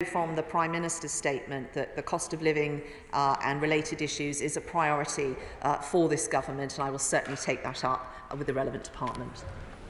from the Prime Minister's statement that the cost of living and related issues is a priority for this government, and I will certainly take that up with the relevant department.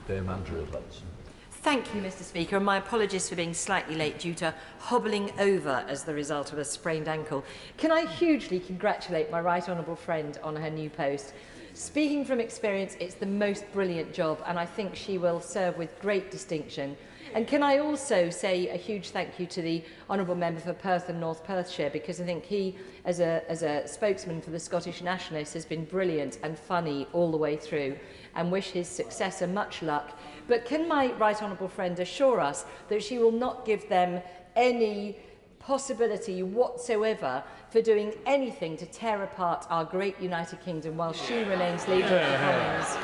Thank you, Mr. Speaker, and my apologies for being slightly late due to hobbling over as the result of a sprained ankle. Can I hugely congratulate my right honourable friend on her new post? Speaking from experience, it's the most brilliant job, and I think she will serve with great distinction. And can I also say a huge thank you to the honourable member for Perth and North Perthshire, because I think he, as a spokesman for the Scottish Nationalists, has been brilliant and funny all the way through, and wish his successor much luck. But can my right honourable friend assure us that she will not give them any possibility whatsoever for doing anything to tear apart our great United Kingdom while she remains leader of the Commons?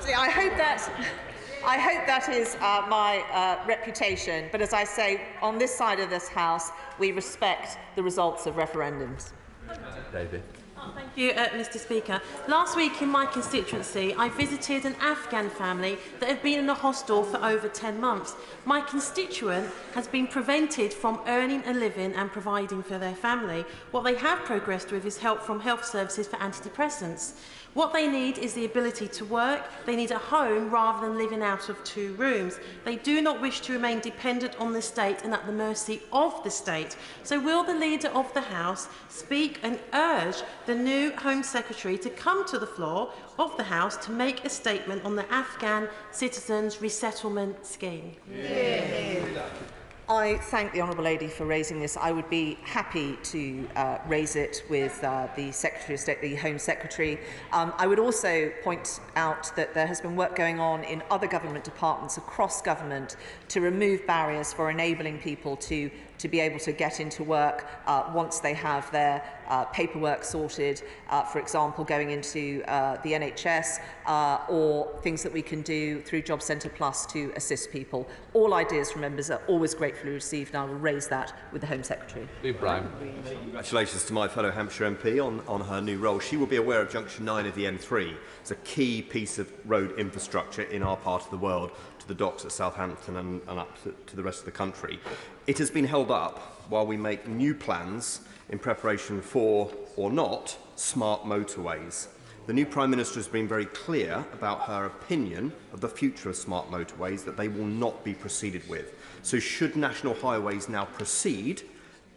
See, I hope that is my reputation, but as I say, on this side of this House, we respect the results of referendums. David. Thank you, Mr. Speaker. Last week in my constituency, I visited an Afghan family that have been in a hostel for over 10 months. My constituent has been prevented from earning a living and providing for their family. What they have progressed with is help from health services for antidepressants. What they need is the ability to work. They need a home rather than living out of 2 rooms. They do not wish to remain dependent on the state and at the mercy of the state. So will the Leader of the House speak and urge the new Home Secretary to come to the floor of the House to make a statement on the Afghan Citizens Resettlement Scheme? I thank the Honourable Lady for raising this. I would be happy to raise it with the Secretary of State, the Home Secretary. I would also point out that there has been work going on in other government departments across government to remove barriers for enabling people to be able to get into work once they have their paperwork sorted, for example, going into the NHS, or things that we can do through Job Centre Plus to assist people. All ideas from members are always gratefully received, and I will raise that with the Home Secretary. Congratulations to my fellow Hampshire MP on her new role. She will be aware of Junction 9 of the M3. It's a key piece of road infrastructure in our part of the world, to the docks at Southampton and up to the rest of the country. It has been held up while we make new plans in preparation for, or not, smart motorways. The new Prime Minister has been very clear about her opinion of the future of smart motorways, that they will not be proceeded with. So should National Highways now proceed,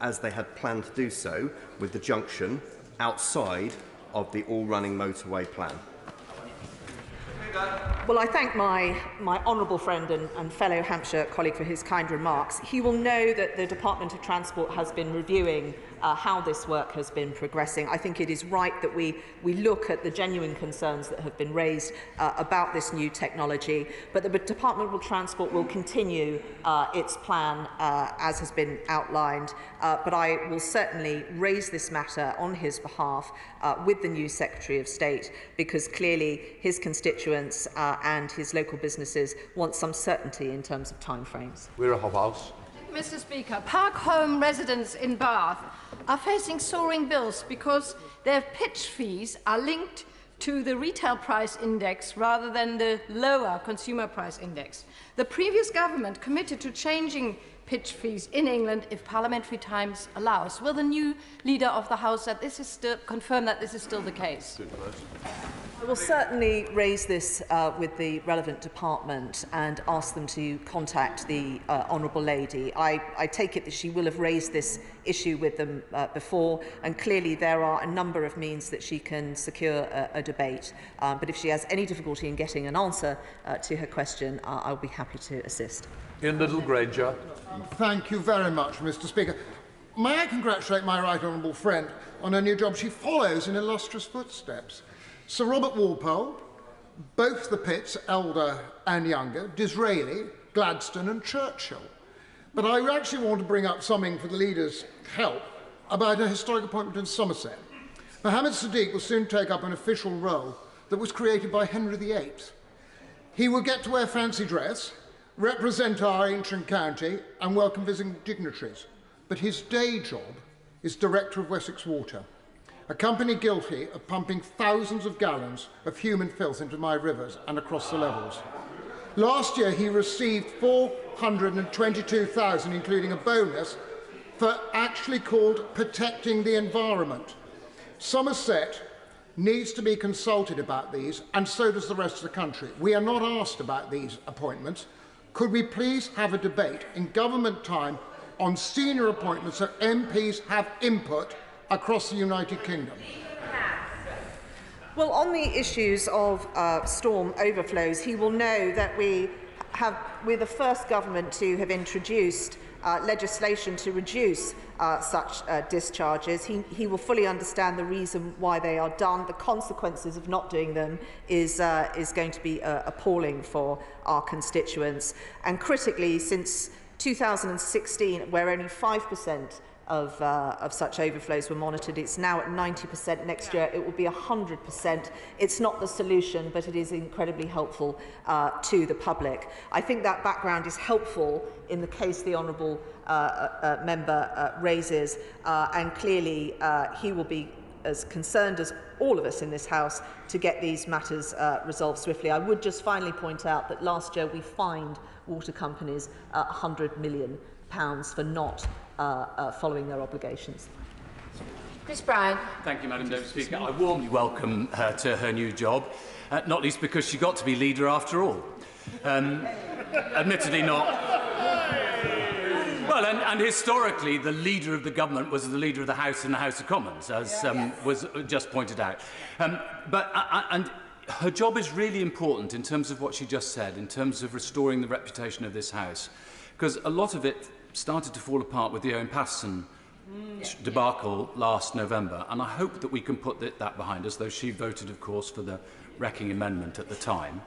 as they had planned to do so, with the junction outside of the all-running motorway plan? Well, I thank my honourable friend and fellow Hampshire colleague for his kind remarks. He will know that the Department of Transport has been reviewing how this work has been progressing. I think it is right that we look at the genuine concerns that have been raised about this new technology, but the Department of Transport will continue its plan as has been outlined, but I will certainly raise this matter on his behalf with the new Secretary of State, because clearly his constituents and his local businesses want some certainty in terms of timeframes. We're a house. Mr. Speaker, Park Home residents in Bath are facing soaring bills because their pitch fees are linked to the retail price index rather than the lower consumer price index. The previous government committed to changing pitch fees in England if parliamentary times allows. Will the new Leader of the House confirm that this is still the case? I will certainly raise this with the relevant department and ask them to contact the Honourable Lady. I take it that she will have raised this issue with them before, and clearly there are a number of means that she can secure a debate. But if she has any difficulty in getting an answer to her question, I'll be happy to assist. In Little Granger. Thank you very much, Mr. Speaker. May I congratulate my right honourable friend on her new job? She follows in illustrious footsteps. Sir Robert Walpole, both the Pitts, elder and younger, Disraeli, Gladstone and Churchill. But I actually want to bring up something for the leader's help about a historic appointment in Somerset. Mohammed Sadiq will soon take up an official role that was created by Henry VIII. He will get to wear fancy dress, represent our ancient county and welcome visiting dignitaries. But his day job is Director of Wessex Water, a company guilty of pumping thousands of gallons of human filth into my rivers and across the levels. Last year he received 422,000, including a bonus, for actually called protecting the environment. Somerset needs to be consulted about these, and so does the rest of the country. We are not asked about these appointments. Could we please have a debate in government time on senior appointments so MPs have input across the United Kingdom? Well, on the issues of storm overflows, he will know that we're the first government to have introduced legislation to reduce such discharges. He will fully understand the reason why they are done. The consequences of not doing them is going to be appalling for our constituents. And critically, since 2016, where only 5% of such overflows were monitored, it's now at 90%. Next year it will be 100%. It's not the solution, but it is incredibly helpful to the public. I think that background is helpful in the case the honourable member raises, and clearly he will be as concerned as all of us in this House to get these matters resolved swiftly. I would just finally point out that last year we fined water companies £100 million for not following their obligations. Chris Bryan. Thank you, Madam Deputy Speaker. I warmly welcome her to her new job, not least because she got to be leader after all. Admittedly not. Well, and historically, the leader of the government was the leader of the House in the House of Commons, as was just pointed out. And her job is really important in terms of what she just said, in terms of restoring the reputation of this House, because a lot of it started to fall apart with the Owen Paterson debacle last November, and I hope that we can put that behind us, though she voted, of course, for the wrecking amendment at the time.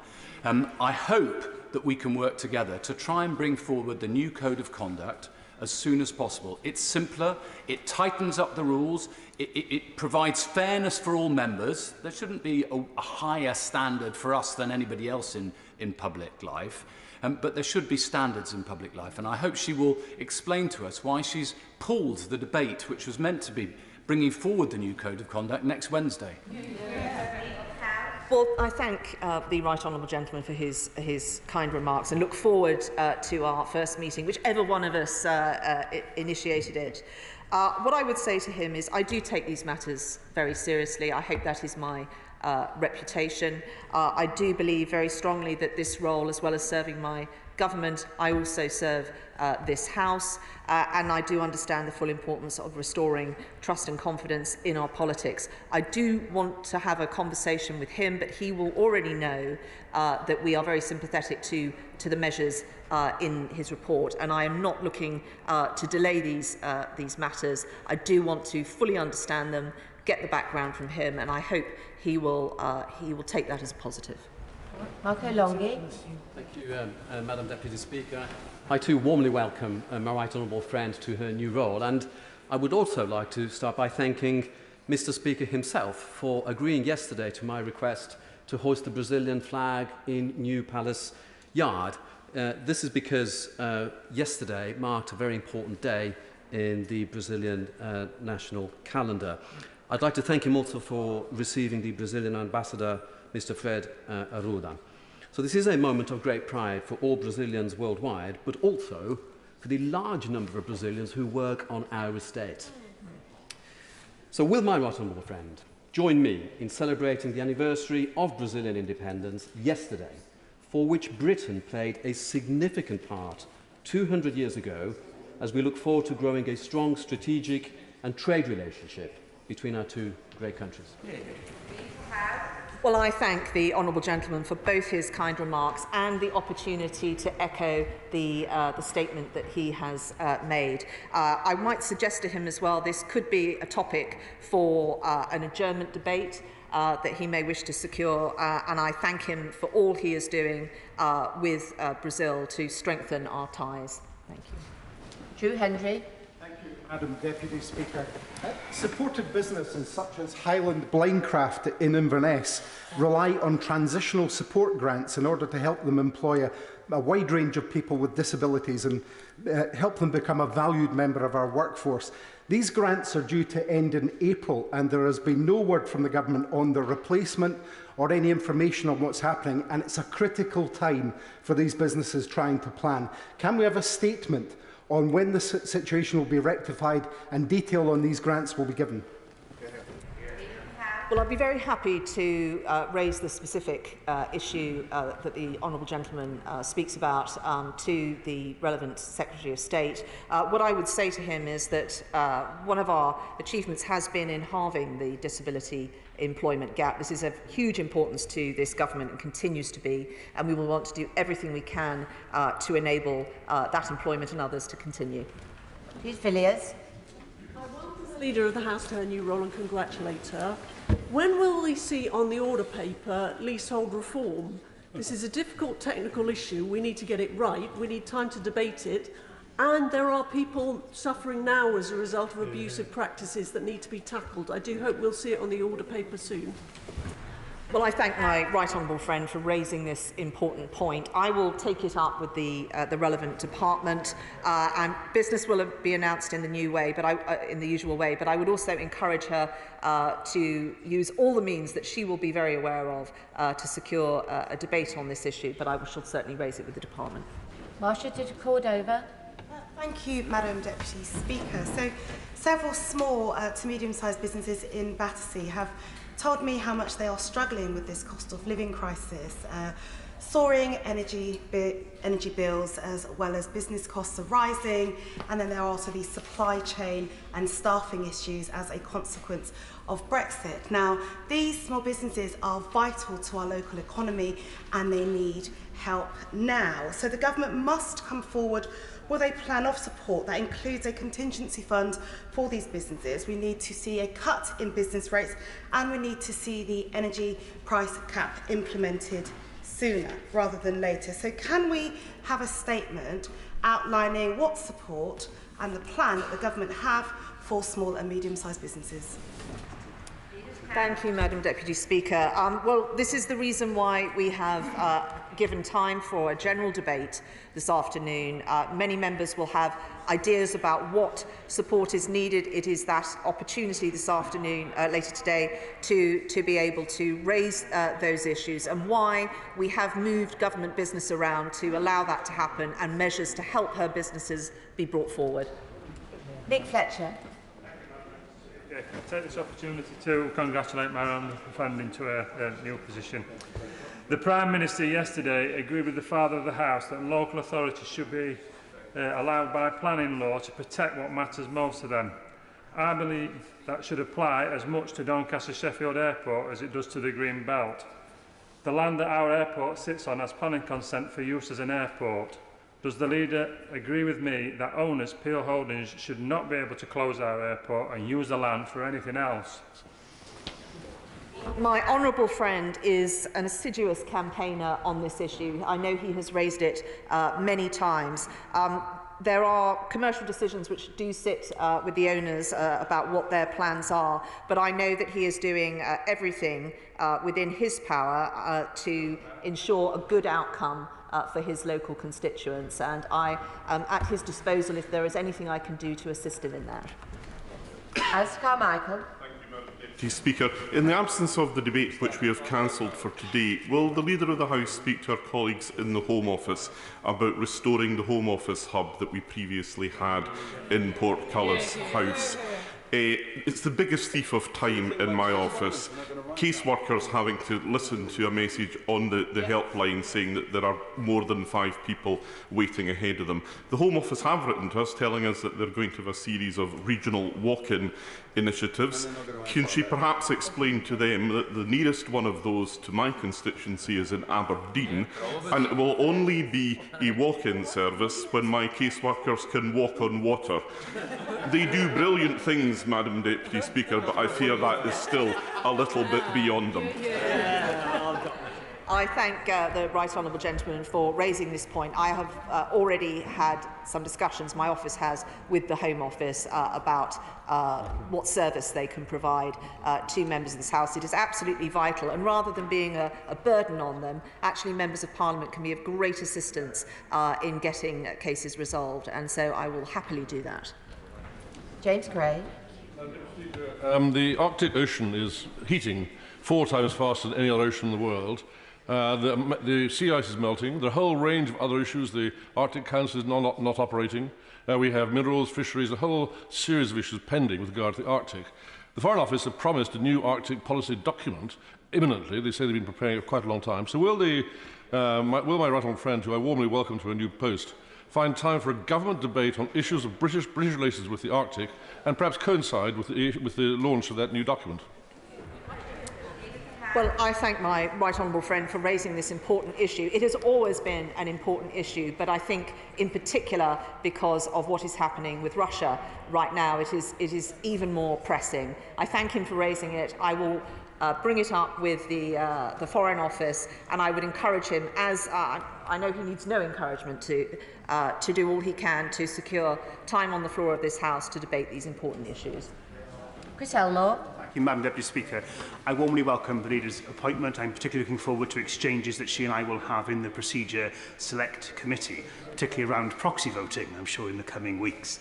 I hope that we can work together to try and bring forward the new Code of Conduct as soon as possible. It's simpler, it tightens up the rules, it provides fairness for all members. There shouldn't be a higher standard for us than anybody else in public life. But there should be standards in public life, and I hope she will explain to us why she's pulled the debate which was meant to be bringing forward the new Code of Conduct next Wednesday. Well, I thank the Right Honourable Gentleman for his kind remarks and look forward to our first meeting, whichever one of us initiated it. What I would say to him is I do take these matters very seriously. I hope that is my reputation. I do believe very strongly that this role, as well as serving my government, I also serve this House, and I do understand the full importance of restoring trust and confidence in our politics. I do want to have a conversation with him, but he will already know that we are very sympathetic to the measures in his report, and I am not looking to delay these matters. I do want to fully understand them, get the background from him, and I hope he will take that as a positive. Marco Longhi. Thank you, Madam Deputy Speaker. I too warmly welcome my right honourable friend to her new role, and I would also like to start by thanking Mr. Speaker himself for agreeing yesterday to my request to hoist the Brazilian flag in New Palace Yard. This is because yesterday marked a very important day in the Brazilian national calendar. I'd like to thank him also for receiving the Brazilian ambassador, Mr. Fred Arruda. So this is a moment of great pride for all Brazilians worldwide, but also for the large number of Brazilians who work on our estate. So will my right honourable friend join me in celebrating the anniversary of Brazilian independence yesterday, for which Britain played a significant part 200 years ago, as we look forward to growing a strong strategic and trade relationship between our two great countries? Well, I thank the honourable gentleman for both his kind remarks and the opportunity to echo the statement that he has made. I might suggest to him as well this could be a topic for an adjournment debate that he may wish to secure, and I thank him for all he is doing with Brazil to strengthen our ties. Thank you. Drew Hendry. Madam Deputy Speaker. Supported businesses such as Highland Blindcraft in Inverness rely on transitional support grants in order to help them employ a wide range of people with disabilities and help them become a valued member of our workforce. These grants are due to end in April, and there has been no word from the government on the replacement or any information on what's happening, and it's a critical time for these businesses trying to plan. Can we have a statement on when the situation will be rectified and detail on these grants will be given? Well, I'd be very happy to raise the specific issue that the honourable gentleman speaks about to the relevant Secretary of State. What I would say to him is that one of our achievements has been in halving the disability employment gap. This is of huge importance to this government and continues to be, and we will want to do everything we can to enable that employment and others to continue. Villiers. I welcome the Leader of the House to her new role and congratulate her. When will we see on the order paper leasehold reform? This is a difficult technical issue. We need to get it right. We need time to debate it. And there are people suffering now as a result of abusive practices that need to be tackled. I do hope we'll see it on the order paper soon. Well, I thank my right honourable friend for raising this important point. I will take it up with the relevant department, and business will be announced in the new way, but in the usual way. But I would also encourage her to use all the means that she will be very aware of to secure a debate on this issue. But I shall certainly raise it with the department. Marcia de Cordova. Thank you, Madam Deputy Speaker. So, several small to medium-sized businesses in Battersea have told me how much they are struggling with this cost of living crisis. Soaring energy bills as well as business costs are rising, and then there are also these supply chain and staffing issues as a consequence of Brexit. Now, these small businesses are vital to our local economy and they need help now. So the government must come forward with a plan of support that includes a contingency fund for these businesses. We need to see a cut in business rates and we need to see the energy price cap implemented sooner rather than later. So can we have a statement outlining what support and the plan that the government have for small and medium-sized businesses? Thank you, Madam Deputy Speaker. Well, this is the reason why we have given time for a general debate this afternoon. Many members will have ideas about what support is needed. It is that opportunity this afternoon, later today, to be able to raise those issues and why we have moved government business around to allow that to happen and measures to help her businesses be brought forward. Nick Fletcher. I take this opportunity to congratulate my honourable friend into her new position. The Prime Minister yesterday agreed with the Father of the House that local authorities should be allowed by planning law to protect what matters most to them. I believe that should apply as much to Doncaster Sheffield Airport as it does to the Green Belt. The land that our airport sits on has planning consent for use as an airport. Does the Leader agree with me that owners, Peel Holdings, should not be able to close our airport and use the land for anything else? My honourable friend is an assiduous campaigner on this issue. I know he has raised it many times. There are commercial decisions which do sit with the owners about what their plans are, but I know that he is doing everything within his power to ensure a good outcome for his local constituents, and I am at his disposal if there is anything I can do to assist him in that. Alistair Carmichael. Deputy Speaker, in the absence of the debate which we have cancelled for today, will the Leader of the House speak to our colleagues in the Home Office about restoring the Home Office hub that we previously had in Portcullis House? It's the biggest thief of time in my office. Caseworkers having to listen to a message on the helpline saying that there are more than 5 people waiting ahead of them. The Home Office have written to us telling us that they're going to have a series of regional walk-in initiatives. Can she perhaps explain to them that the nearest one of those to my constituency is in Aberdeen, and it will only be a walk-in service when my caseworkers can walk on water? They do brilliant things, Madam Deputy Speaker, but I fear that is still a little bit beyond them. I thank the Right Honourable Gentleman for raising this point. I have already had some discussions, my office has, with the Home Office about what service they can provide to members of this House. It is absolutely vital, and rather than being a burden on them, actually members of Parliament can be of great assistance in getting cases resolved, and so I will happily do that. James Gray. The Arctic Ocean is heating 4 times faster than any other ocean in the world. The sea ice is melting. There are a whole range of other issues. The Arctic Council is not operating. We have minerals, fisheries, a whole series of issues pending with regard to the Arctic. The Foreign Office have promised a new Arctic policy document imminently. They say they've been preparing it for quite a long time. So will my right honourable friend, who I warmly welcome to a new post, find time for a government debate on issues of British relations with the Arctic and perhaps coincide with the launch of that new document? Well, I thank my right honourable friend for raising this important issue. It has always been an important issue, but I think in particular because of what is happening with Russia right now, it is even more pressing. I thank him for raising it. I will bring it up with the Foreign Office, and I would encourage him, as I know he needs no encouragement, to do all he can to secure time on the floor of this House to debate these important issues. Chris Elmore. Thank you, Madam Deputy Speaker. I warmly welcome the Leader's appointment. I'm particularly looking forward to exchanges that she and I will have in the Procedure Select Committee, particularly around proxy voting, I'm sure, in the coming weeks.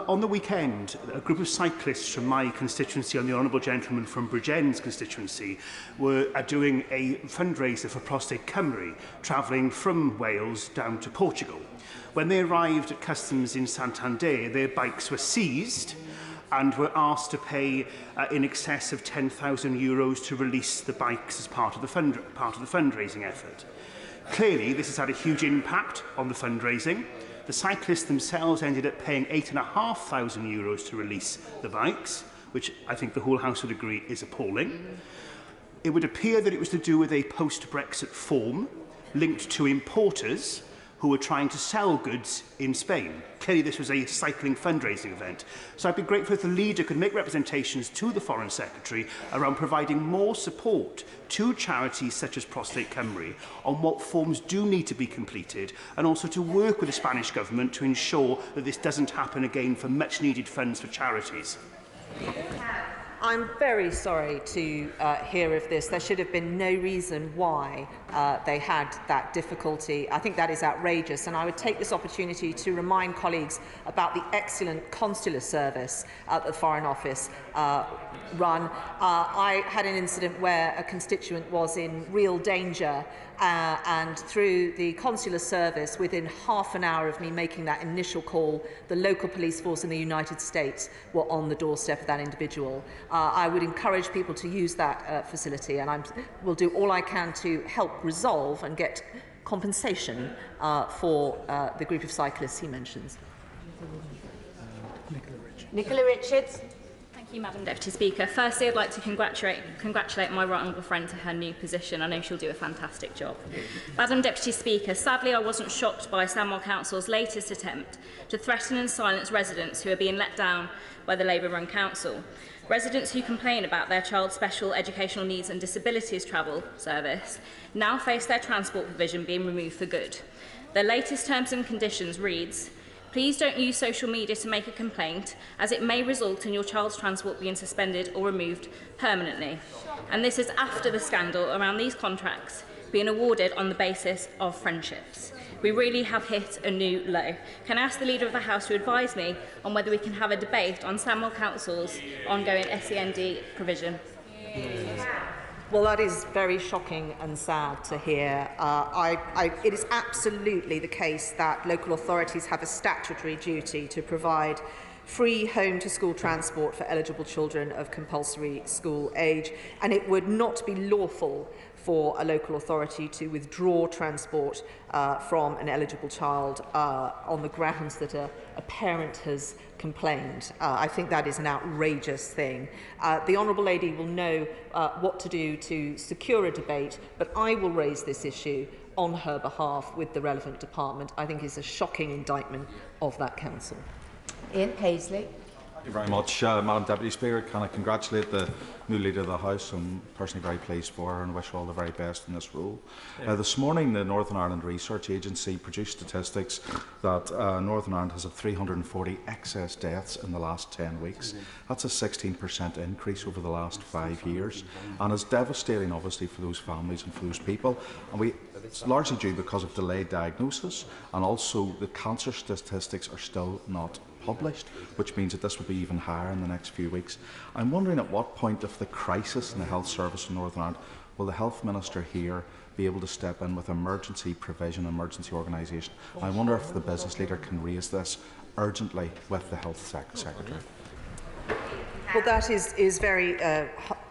On the weekend, a group of cyclists from my constituency and the Honourable Gentleman from Bridgen's constituency were doing a fundraiser for Prostate Cymru, travelling from Wales down to Portugal. When they arrived at customs in Santander, their bikes were seized and were asked to pay in excess of €10,000 to release the bikes as part of the fundraising effort. Clearly, this has had a huge impact on the fundraising. The cyclists themselves ended up paying €8,500 to release the bikes, which I think the whole House would agree is appalling. It would appear that it was to do with a post-Brexit form linked to importers who were trying to sell goods in Spain. Clearly, this was a cycling fundraising event. So I'd be grateful if the Leader could make representations to the Foreign Secretary around providing more support to charities such as Prostate Cymru on what forms do need to be completed, and also to work with the Spanish government to ensure that this doesn't happen again for much-needed funds for charities. I'm very sorry to hear of this. There should have been no reason why they had that difficulty. I think that is outrageous, and I would take this opportunity to remind colleagues about the excellent consular service that the Foreign Office run. I had an incident where a constituent was in real danger, and through the consular service, within half an hour of me making that initial call, the local police force in the United States were on the doorstep of that individual. I would encourage people to use that facility, and I will do all I can to help resolve and get compensation for the group of cyclists he mentions. Nicola Richards. Thank you, Madam Deputy Speaker. Firstly, I'd like to congratulate my right honourable friend to her new position. I know she'll do a fantastic job. Madam Deputy Speaker, sadly I wasn't shocked by Sandwell Council's latest attempt to threaten and silence residents who are being let down by the Labour-run council. Residents who complain about their child's special educational needs and disabilities travel service now face their transport provision being removed for good. Their latest terms and conditions reads, "Please don't use social media to make a complaint, as it may result in your child's transport being suspended or removed permanently." And this is after the scandal around these contracts being awarded on the basis of friendships. We really have hit a new low. Can I ask the Leader of the House to advise me on whether we can have a debate on Sandwell Council's ongoing SEND provision? Well, that is very shocking and sad to hear. It is absolutely the case that local authorities have a statutory duty to provide free home-to-school transport for eligible children of compulsory school age, and it would not be lawful for a local authority to withdraw transport from an eligible child on the grounds that a parent has complained. I think that is an outrageous thing. The Honourable Lady will know what to do to secure a debate, but I will raise this issue on her behalf with the relevant department. I think it's a shocking indictment of that council. Ian Paisley. Thank you very much, Madam Deputy Speaker. Can I congratulate the new Leader of the House? I'm personally very pleased for her and wish her all the very best in this role. This morning, the Northern Ireland Research Agency produced statistics that Northern Ireland has had 340 excess deaths in the last 10 weeks. That's a 16% increase over the last 5 years, and is devastating, obviously, for those families and for those people. And it's largely due because of delayed diagnosis, and also the cancer statistics are still not published, which means that this will be even higher in the next few weeks. I'm wondering at what point of the crisis in the health service in Northern Ireland will the Health Minister here be able to step in with emergency provision, emergency organisation. I wonder if the business leader can raise this urgently with the Health Secretary. Well, that is very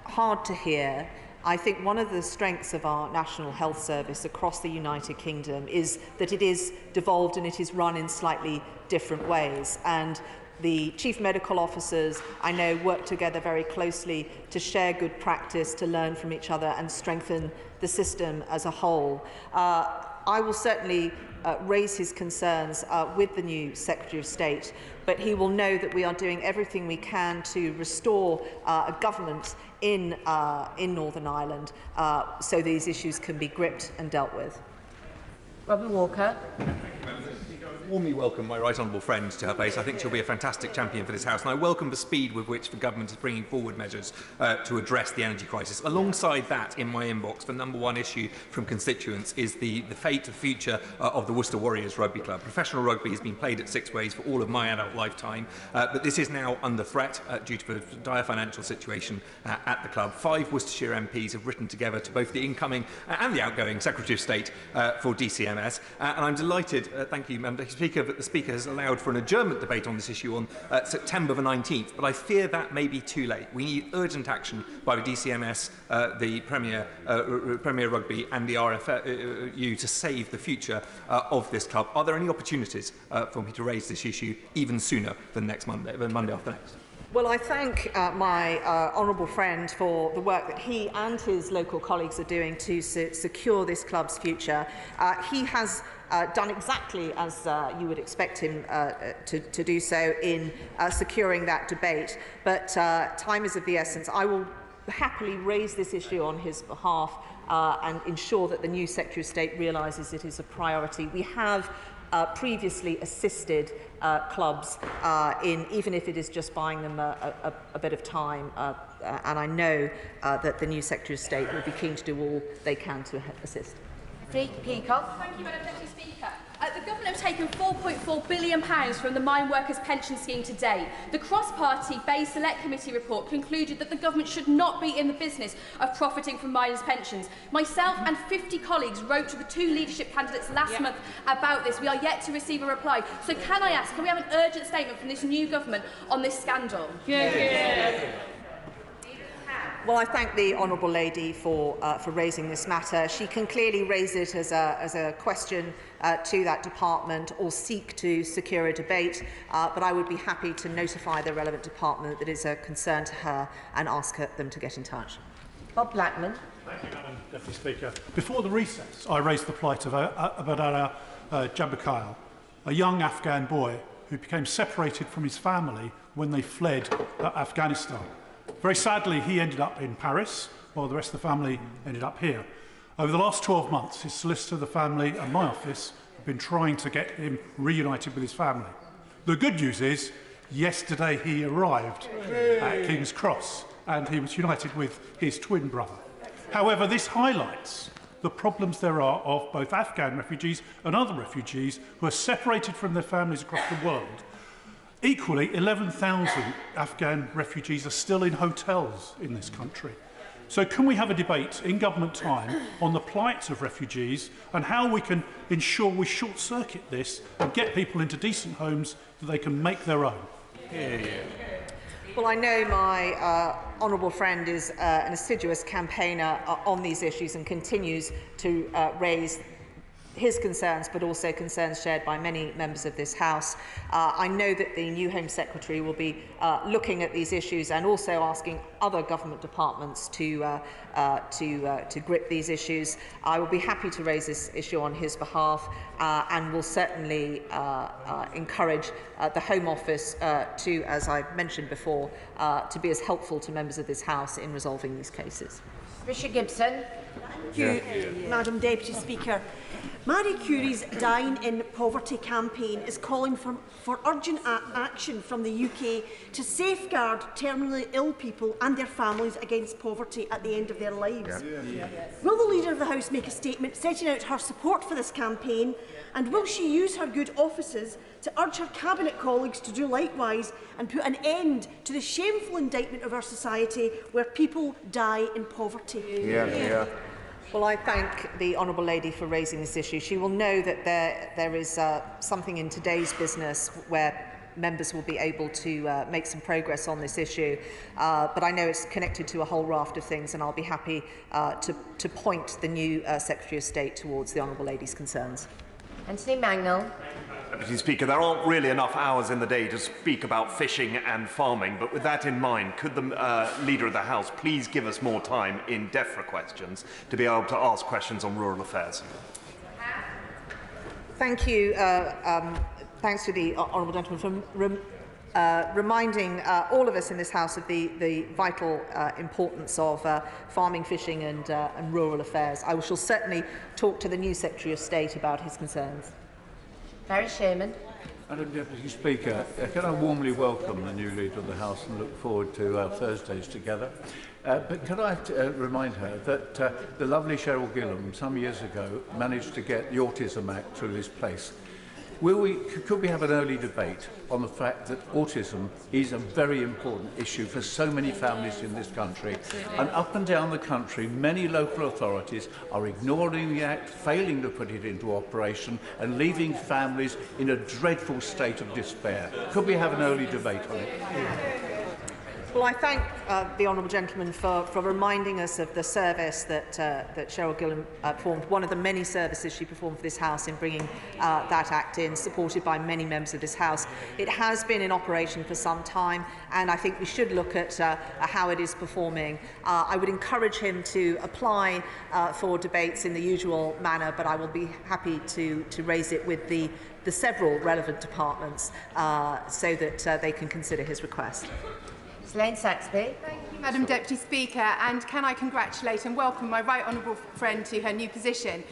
hard to hear. I think one of the strengths of our National Health Service across the United Kingdom is that it is devolved and it is run in slightly different ways. And the Chief Medical Officers, I know, work together very closely to share good practice, to learn from each other and strengthen the system as a whole. I will certainly raise his concerns with the new Secretary of State, but he will know that we are doing everything we can to restore a government in Northern Ireland so these issues can be gripped and dealt with. Robert Walker. Warmly welcome my right honourable friend to her place. I think she'll be a fantastic champion for this House, and I welcome the speed with which the government is bringing forward measures to address the energy crisis. Alongside that, in my inbox, the #1 issue from constituents is the fate, the future of the Worcester Warriors Rugby Club. Professional rugby has been played at Six Ways for all of my adult lifetime, but this is now under threat due to the dire financial situation at the club. 5 Worcestershire MPs have written together to both the incoming and the outgoing Secretary of State for DCMS, and I'm delighted, thank you, Madam Speaker, that the Speaker has allowed for an adjournment debate on this issue on September the 19th, but I fear that may be too late. We need urgent action by the DCMS, the Premier Rugby and the RFU to save the future of this club. Are there any opportunities for me to raise this issue even sooner than Monday after next? Well, I thank my honourable friend for the work that he and his local colleagues are doing to secure this club's future. He has done exactly as you would expect him to do so in securing that debate. But time is of the essence. I will happily raise this issue on his behalf and ensure that the new Secretary of State realises it is a priority. We have previously assisted clubs in, even if it is just buying them a bit of time, and I know that the new Secretary of State will be keen to do all they can to assist. Peacock. Thank you, Madam Deputy Speaker. The government have taken £4.4 billion from the mine workers' pension scheme today. The cross-party Bay Select Committee report concluded that the government should not be in the business of profiting from miners' pensions. Myself and 50 colleagues wrote to the 2 leadership candidates last month about this. We are yet to receive a reply. So can I ask, can we have an urgent statement from this new government on this scandal? Well, I thank the honourable lady for raising this matter. She can clearly raise it as a question to that department or seek to secure a debate, but I would be happy to notify the relevant department that is a concern to her and ask them to get in touch. Bob Blackman. Thank you, Madam Deputy Speaker. Before the recess, I raised the plight of Badara Jabakile, a young Afghan boy who became separated from his family when they fled Afghanistan. Very sadly, he ended up in Paris, while the rest of the family ended up here. Over the last 12 months, his solicitor, the family and my office have been trying to get him reunited with his family. The good news is, yesterday he arrived at King's Cross and he was united with his twin brother. However, this highlights the problems there are of both Afghan refugees and other refugees who are separated from their families across the world. Equally, 11,000 Afghan refugees are still in hotels in this country. So can we have a debate in government time on the plight of refugees and how we can ensure we short-circuit this and get people into decent homes that they can make their own? Well, I know my honourable friend is an assiduous campaigner on these issues and continues to raise his concerns, but also concerns shared by many members of this House. I know that the new Home Secretary will be looking at these issues and also asking other government departments to grip these issues. I will be happy to raise this issue on his behalf and will certainly encourage the Home Office to, as I mentioned before, to be as helpful to members of this House in resolving these cases. Mr Gibson. Thank you, Madam Deputy Speaker. Marie Curie's Dine in Poverty campaign is calling for urgent action from the UK to safeguard terminally ill people and their families against poverty at the end of their lives. Will the Leader of the House make a statement setting out her support for this campaign, and will she use her good offices to urge her Cabinet colleagues to do likewise and put an end to the shameful indictment of our society where people die in poverty? Well, I thank the Honourable Lady for raising this issue. She will know that there is something in today's business where members will be able to make some progress on this issue. But I know it's connected to a whole raft of things, and I'll be happy to point the new Secretary of State towards the Honourable Lady's concerns. Anthony Mangnall. Deputy Speaker, there aren't really enough hours in the day to speak about fishing and farming, but with that in mind, could the Leader of the House please give us more time in DEFRA questions to be able to ask questions on rural affairs? Thank you. Thanks to the Honourable Gentleman for reminding all of us in this House of the vital importance of farming, fishing and rural affairs. I shall certainly talk to the new Secretary of State about his concerns. Barry Sherman. Madam Deputy Speaker, can I warmly welcome the new Leader of the House and look forward to our Thursdays together. But can I remind her that the lovely Cheryl Gillam some years ago managed to get the Autism Act through this place. Could we have an early debate on the fact that autism is a very important issue for so many families in this country? And up and down the country, many local authorities are ignoring the Act, failing to put it into operation and leaving families in a dreadful state of despair. Could we have an early debate on it? Well, I thank the Honourable Gentleman for reminding us of the service that Cheryl Gillam performed, one of the many services she performed for this House in bringing that Act in, supported by many members of this House. It has been in operation for some time, and I think we should look at how it is performing. I would encourage him to apply for debates in the usual manner, but I will be happy to raise it with the several relevant departments so that they can consider his request. Elaine Saxby. Thank you, Madam Deputy Speaker, and can I congratulate and welcome my right honourable friend to her new position.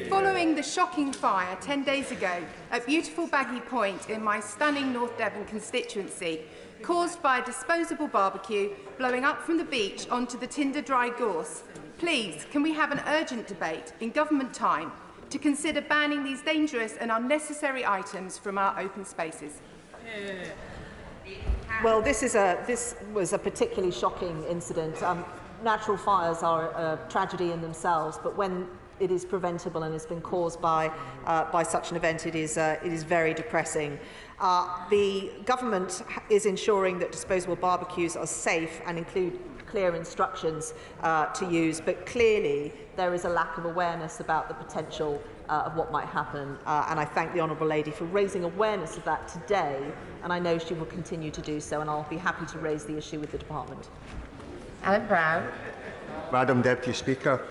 Following the shocking fire 10 days ago at beautiful Baggy Point in my stunning North Devon constituency, caused by a disposable barbecue blowing up from the beach onto the Tinder Dry Gorse, please, can we have an urgent debate in government time to consider banning these dangerous and unnecessary items from our open spaces? Well, this was a particularly shocking incident. Natural fires are a tragedy in themselves, but when it is preventable and has been caused by such an event, it is very depressing. The government is ensuring that disposable barbecues are safe and include clear instructions to use, but clearly there is a lack of awareness about the potential of what might happen, and I thank the Honourable Lady for raising awareness of that today, and I know she will continue to do so, and I'll be happy to raise the issue with the Department. Alan Brown. Madam Deputy Speaker,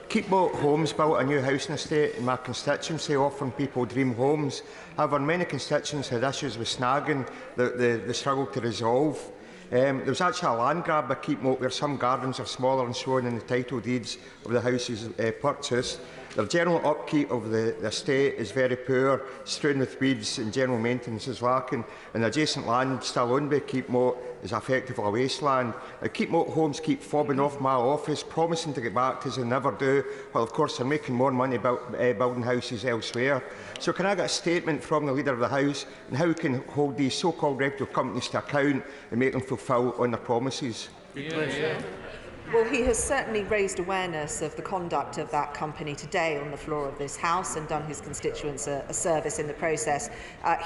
Keepmoat Homes built a new housing estate in my constituency offering people dream homes. However, many constituents had issues with snagging that they struggled to resolve. There was actually a land grab by Keepmoat where some gardens are smaller and shown in the title deeds of the houses purchased. The general upkeep of the estate is very poor, strewn with weeds, and general maintenance is lacking, and adjacent land still owned by Keepmoat is effectively a wasteland. Keepmoat Homes keep fobbing off my office, promising to get back to us and never do, while of course they're making more money building houses elsewhere. So can I get a statement from the Leader of the House on how we can hold these so-called reputable companies to account and make them fulfil on their promises? Well, he has certainly raised awareness of the conduct of that company today on the floor of this House and done his constituents a service in the process.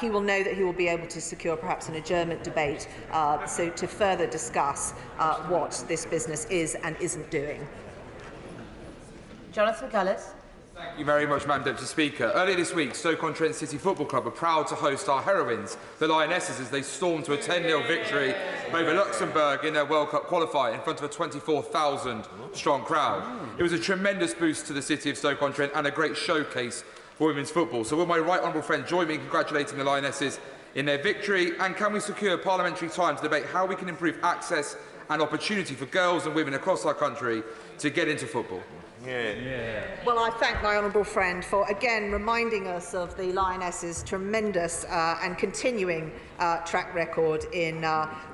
He will know that he will be able to secure perhaps an adjournment debate so to further discuss what this business is and isn't doing. Jonathan Cullis. Thank you very much, Madam Deputy Speaker. Earlier this week, Stoke-on-Trent City Football Club were proud to host our heroines, the Lionesses, as they stormed to a 10-0 victory over Luxembourg in their World Cup qualifier in front of a 24,000-strong crowd. It was a tremendous boost to the city of Stoke-on-Trent and a great showcase for women's football. So will my right honourable friend join me in congratulating the Lionesses in their victory, and can we secure parliamentary time to debate how we can improve access and opportunity for girls and women across our country to get into football? Well, I thank my honourable friend for again reminding us of the Lionesses' tremendous and continuing track record in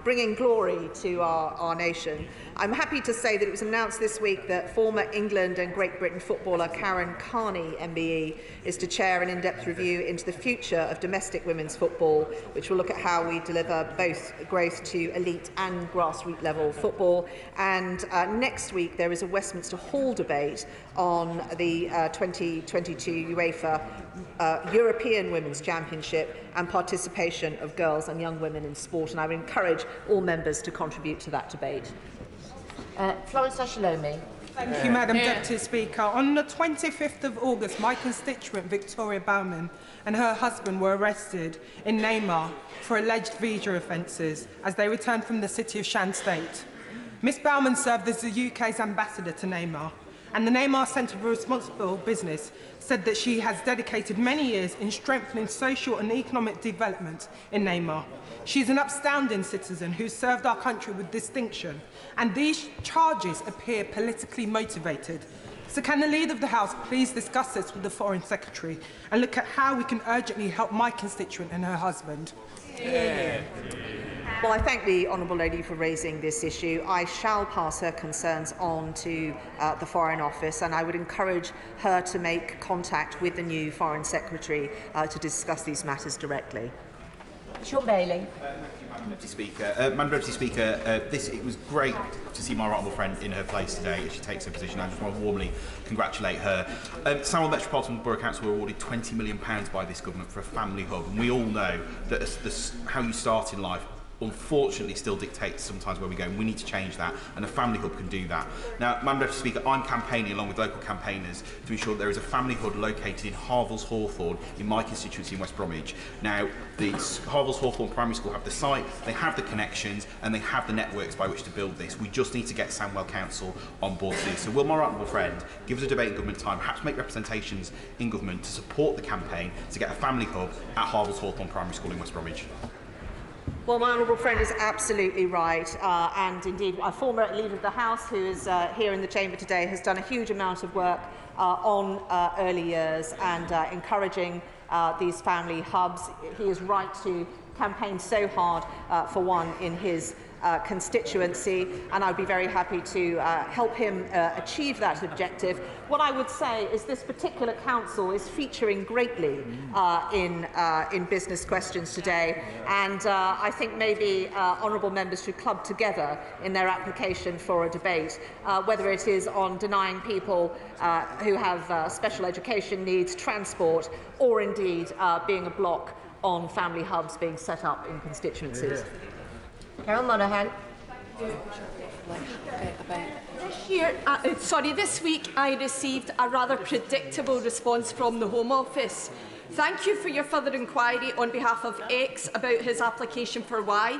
bringing glory to our nation. I'm happy to say that it was announced this week that former England and Great Britain footballer Karen Carney, MBE, is to chair an in-depth review into the future of domestic women's football, which will look at how we deliver both growth to elite and grassroots level football. And next week there is a Westminster Hall debate on the 2022 UEFA European Women's Championship and participation of girls and young women in sport, and I would encourage all members to contribute to that debate. Florence Ashalomi. Thank you, Madam Deputy Speaker. On the 25th of August, my constituent Victoria Bowman and her husband were arrested in Neymar for alleged visa offences as they returned from the city of Shan State. Ms Bowman served as the UK's ambassador to Neymar, and the Neymar Centre for Responsible Business said that she has dedicated many years in strengthening social and economic development in Neymar. She is an upstanding citizen who served our country with distinction, and these charges appear politically motivated. So can the Leader of the House please discuss this with the Foreign Secretary and look at how we can urgently help my constituent and her husband? Well, I thank the Honourable Lady for raising this issue. I shall pass her concerns on to the Foreign Office, and I would encourage her to make contact with the new Foreign Secretary to discuss these matters directly. Sean Bailey. Madam Deputy Speaker. Madam Deputy Speaker, it was great to see my right honourable friend in her place today as she takes her position. I just want to warmly congratulate her. Samuel Metropolitan Borough Council were awarded £20 million by this government for a family hub, and we all know that how you start in life unfortunately still dictates sometimes where we go, and we need to change that, and a family hub can do that. Now, Madam Deputy Speaker, I'm campaigning along with local campaigners to ensure that there is a family hub located in Harville's Hawthorne in my constituency in West Bromwich. Now, the Harville's Hawthorne Primary School have the site, they have the connections, and they have the networks by which to build this. We just need to get Sandwell Council on board to do so. Will my right honourable friend give us a debate in government time, perhaps make representations in government to support the campaign to get a family hub at Harville's Hawthorne Primary School in West Bromwich? Well, my honourable friend is absolutely right, and indeed a former Leader of the House who is here in the chamber today has done a huge amount of work on early years and encouraging these family hubs. He is right to campaign so hard for one in his constituency, and I'd be very happy to help him achieve that objective. What I would say is this particular council is featuring greatly in business questions today, and I think maybe honourable members should club together in their application for a debate, whether it is on denying people who have special education needs, transport, or indeed being a block on family hubs being set up in constituencies. Carol Monaghan. This week I received a rather predictable response from the Home Office. Thank you for your further inquiry on behalf of X about his application for Y.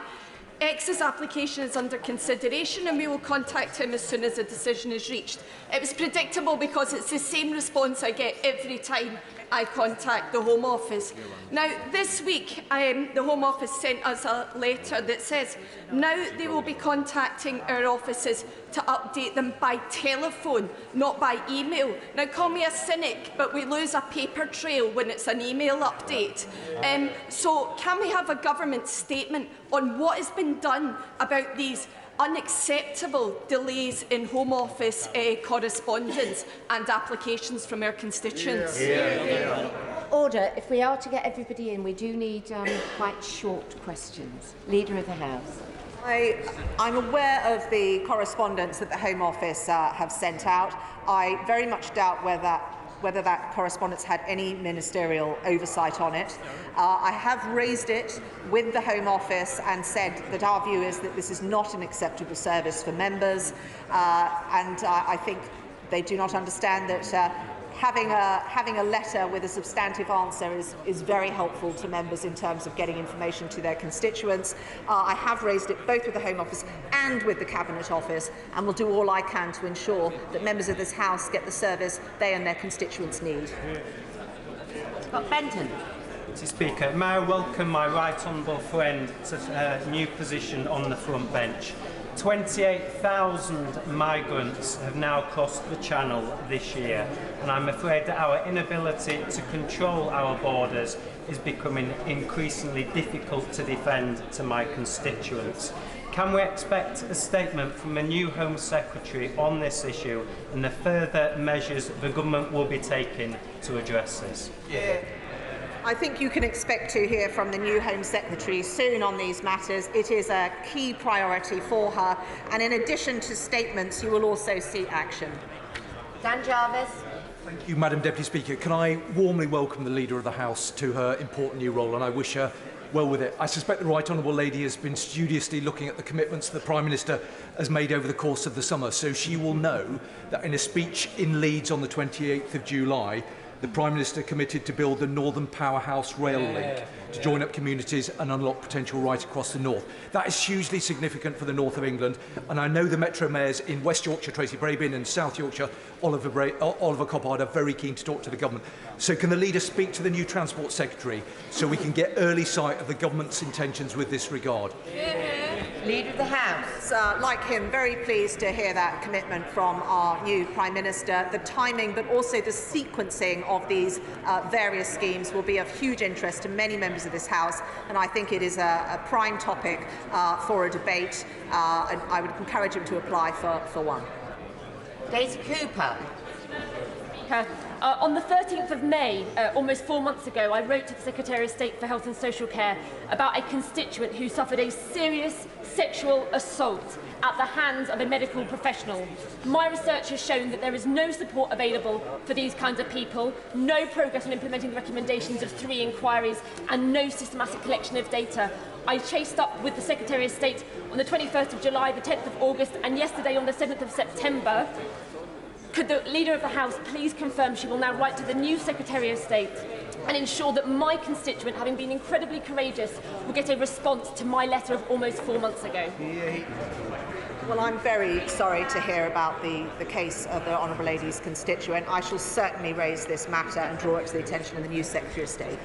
X's application is under consideration and we will contact him as soon as a decision is reached. It was predictable because it's the same response I get every time I contact the Home Office. Now, this week, the Home Office sent us a letter that says now they will be contacting our offices to update them by telephone, not by email. Now, call me a cynic, but we lose a paper trail when it's an email update. So can we have a government statement on what has been done about these unacceptable delays in Home Office correspondence and applications from our constituents? Order. If we are to get everybody in, we do need quite short questions. Leader of the House. I'm aware of the correspondence that the Home Office have sent out. I very much doubt whether that correspondence had any ministerial oversight on it. I have raised it with the Home Office and said that our view is that this is not an acceptable service for members, and I think they do not understand that having a letter with a substantive answer is very helpful to members in terms of getting information to their constituents. I have raised it both with the Home Office and with the Cabinet Office, and will do all I can to ensure that members of this House get the service they and their constituents need. Scott Benton. Mr. Speaker, may I welcome my right honourable friend to her new position on the front bench. 28,000 migrants have now crossed the Channel this year, and I'm afraid that our inability to control our borders is becoming increasingly difficult to defend to my constituents. Can we expect a statement from a new Home Secretary on this issue and the further measures the government will be taking to address this? Yeah. I think you can expect to hear from the new Home Secretary soon on these matters. It is a key priority for her, and in addition to statements, you will also see action. Dan Jarvis. Thank you, Madam Deputy Speaker. Can I warmly welcome the Leader of the House to her important new role, and I wish her well with it. I suspect the Right Honourable Lady has been studiously looking at the commitments the Prime Minister has made over the course of the summer, so she will know that in a speech in Leeds on the 28th of July, the Prime Minister committed to build the Northern Powerhouse Rail Link to join up communities and unlock potential right across the north. That is hugely significant for the north of England, and I know the Metro Mayors in West Yorkshire, Tracy Brabin, and South Yorkshire, Oliver Coppard, are very keen to talk to the government. So can the Leader speak to the new Transport Secretary so we can get early sight of the government's intentions with this regard? Leader of the House. Like him, very pleased to hear that commitment from our new Prime Minister. The timing, but also the sequencing of these various schemes will be of huge interest to many members of this House, and I think it is a prime topic for a debate, and I would encourage him to apply for one. Daisy Cooper. On the 13th of May, almost 4 months ago, I wrote to the Secretary of State for Health and Social Care about a constituent who suffered a serious sexual assault at the hands of a medical professional. My research has shown that there is no support available for these kinds of people, no progress on implementing the recommendations of 3 inquiries, and no systematic collection of data. I chased up with the Secretary of State on the 21st of July, the 10th of August, and yesterday on the 7th of September. Could the Leader of the House please confirm she will now write to the new Secretary of State and ensure that my constituent, having been incredibly courageous, will get a response to my letter of almost 4 months ago? Well, I'm very sorry to hear about the case of the Honourable Lady's constituent. I shall certainly raise this matter and draw it to the attention of the new Secretary of State.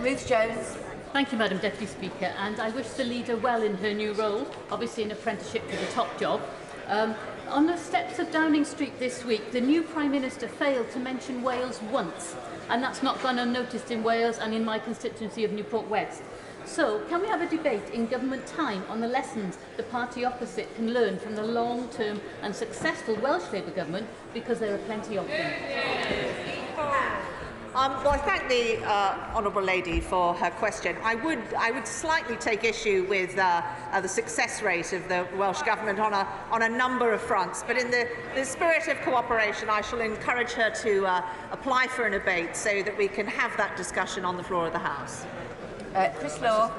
Ruth Jones. Thank you, Madam Deputy Speaker, and I wish the Leader well in her new role, obviously an apprenticeship to the top job. On the steps of Downing Street this week, the new Prime Minister failed to mention Wales once, and that's not gone unnoticed in Wales and in my constituency of Newport West. So, can we have a debate in government time on the lessons the party opposite can learn from the long-term and successful Welsh Labour government, because there are plenty of them? Well, I thank the Honourable Lady for her question. I would slightly take issue with the success rate of the Welsh Government on a number of fronts, but in the spirit of cooperation, I shall encourage her to apply for an debate so that we can have that discussion on the floor of the House. Chris Law.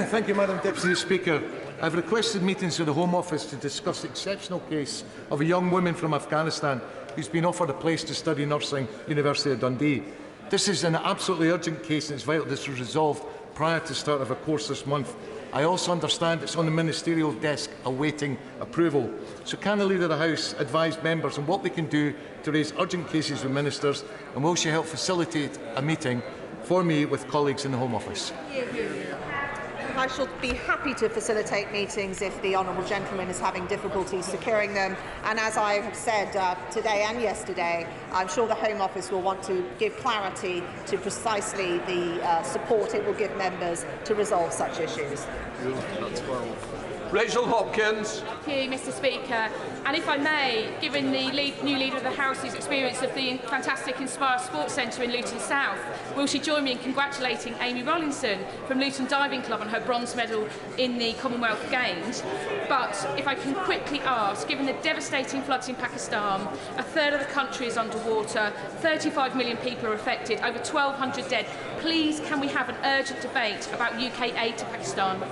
Thank you, Madam Deputy Speaker. I've requested meetings with the Home Office to discuss the exceptional case of a young woman from Afghanistan who's been offered a place to study nursing at University of Dundee. This is an absolutely urgent case, and it's vital this is resolved prior to the start of a course this month. I also understand it's on the ministerial desk awaiting approval. So can the Leader of the House advise members on what they can do to raise urgent cases with ministers, and will she help facilitate a meeting for me with colleagues in the Home Office? I shall be happy to facilitate meetings if the Honourable Gentleman is having difficulty securing them. And as I have said today and yesterday, I'm sure the Home Office will want to give clarity to precisely the support it will give members to resolve such issues. Rachel Hopkins. Thank you, Mr. Speaker. And if I may, given the new Leader of the House's experience of the fantastic Inspire Sports Centre in Luton South, will she join me in congratulating Amy Rollinson from Luton Diving Club on her bronze medal in the Commonwealth Games? But if I can quickly ask, given the devastating floods in Pakistan, a third of the country is underwater, 35 million people are affected, over 1,200 dead, please can we have an urgent debate about UK aid to Pakistan?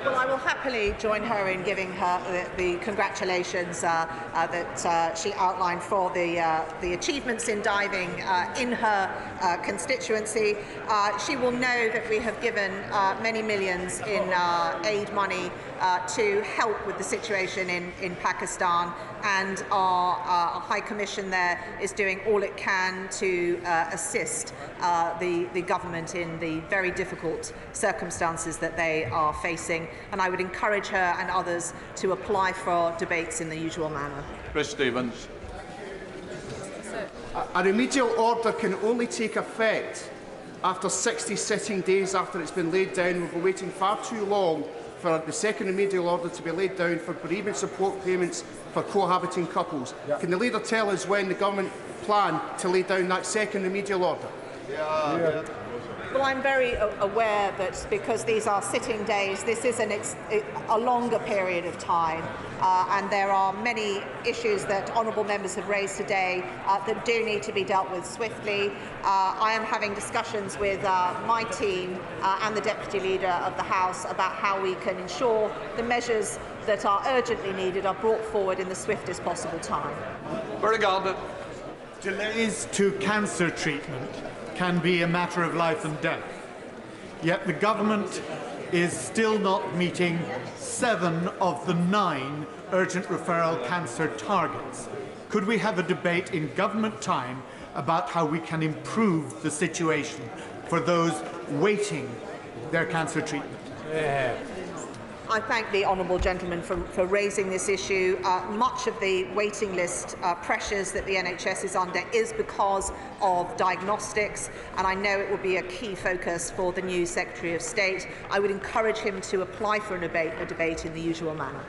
Well, I will happily join her in giving her the congratulations that she outlined for the achievements in diving in her constituency. She will know that we have given many millions in aid money to help with the situation in Pakistan, and our High Commission there is doing all it can to assist the government in the very difficult circumstances that they are facing. And I would encourage her and others to apply for debates in the usual manner. Chris Stevens. A remedial order can only take effect after 60 sitting days after it's been laid down. We've been waiting far too long for the second remedial order to be laid down for bereavement support payments for cohabiting couples. Yeah. Can the leader tell us when the government plan to lay down that second remedial order? Well, I'm very aware that because these are sitting days, this is a longer period of time, and there are many issues that honourable members have raised today that do need to be dealt with swiftly. I am having discussions with my team and the Deputy Leader of the House about how we can ensure the measures that are urgently needed are brought forward in the swiftest possible time. Very good. Delays to cancer treatment can be a matter of life and death. Yet the government is still not meeting 7 of the 9 urgent referral cancer targets. Could we have a debate in government time about how we can improve the situation for those waiting their cancer treatment? I thank the honourable gentleman for raising this issue. Much of the waiting list pressures that the NHS is under is because of diagnostics, and I know it will be a key focus for the new Secretary of State. I would encourage him to apply for a debate in the usual manner.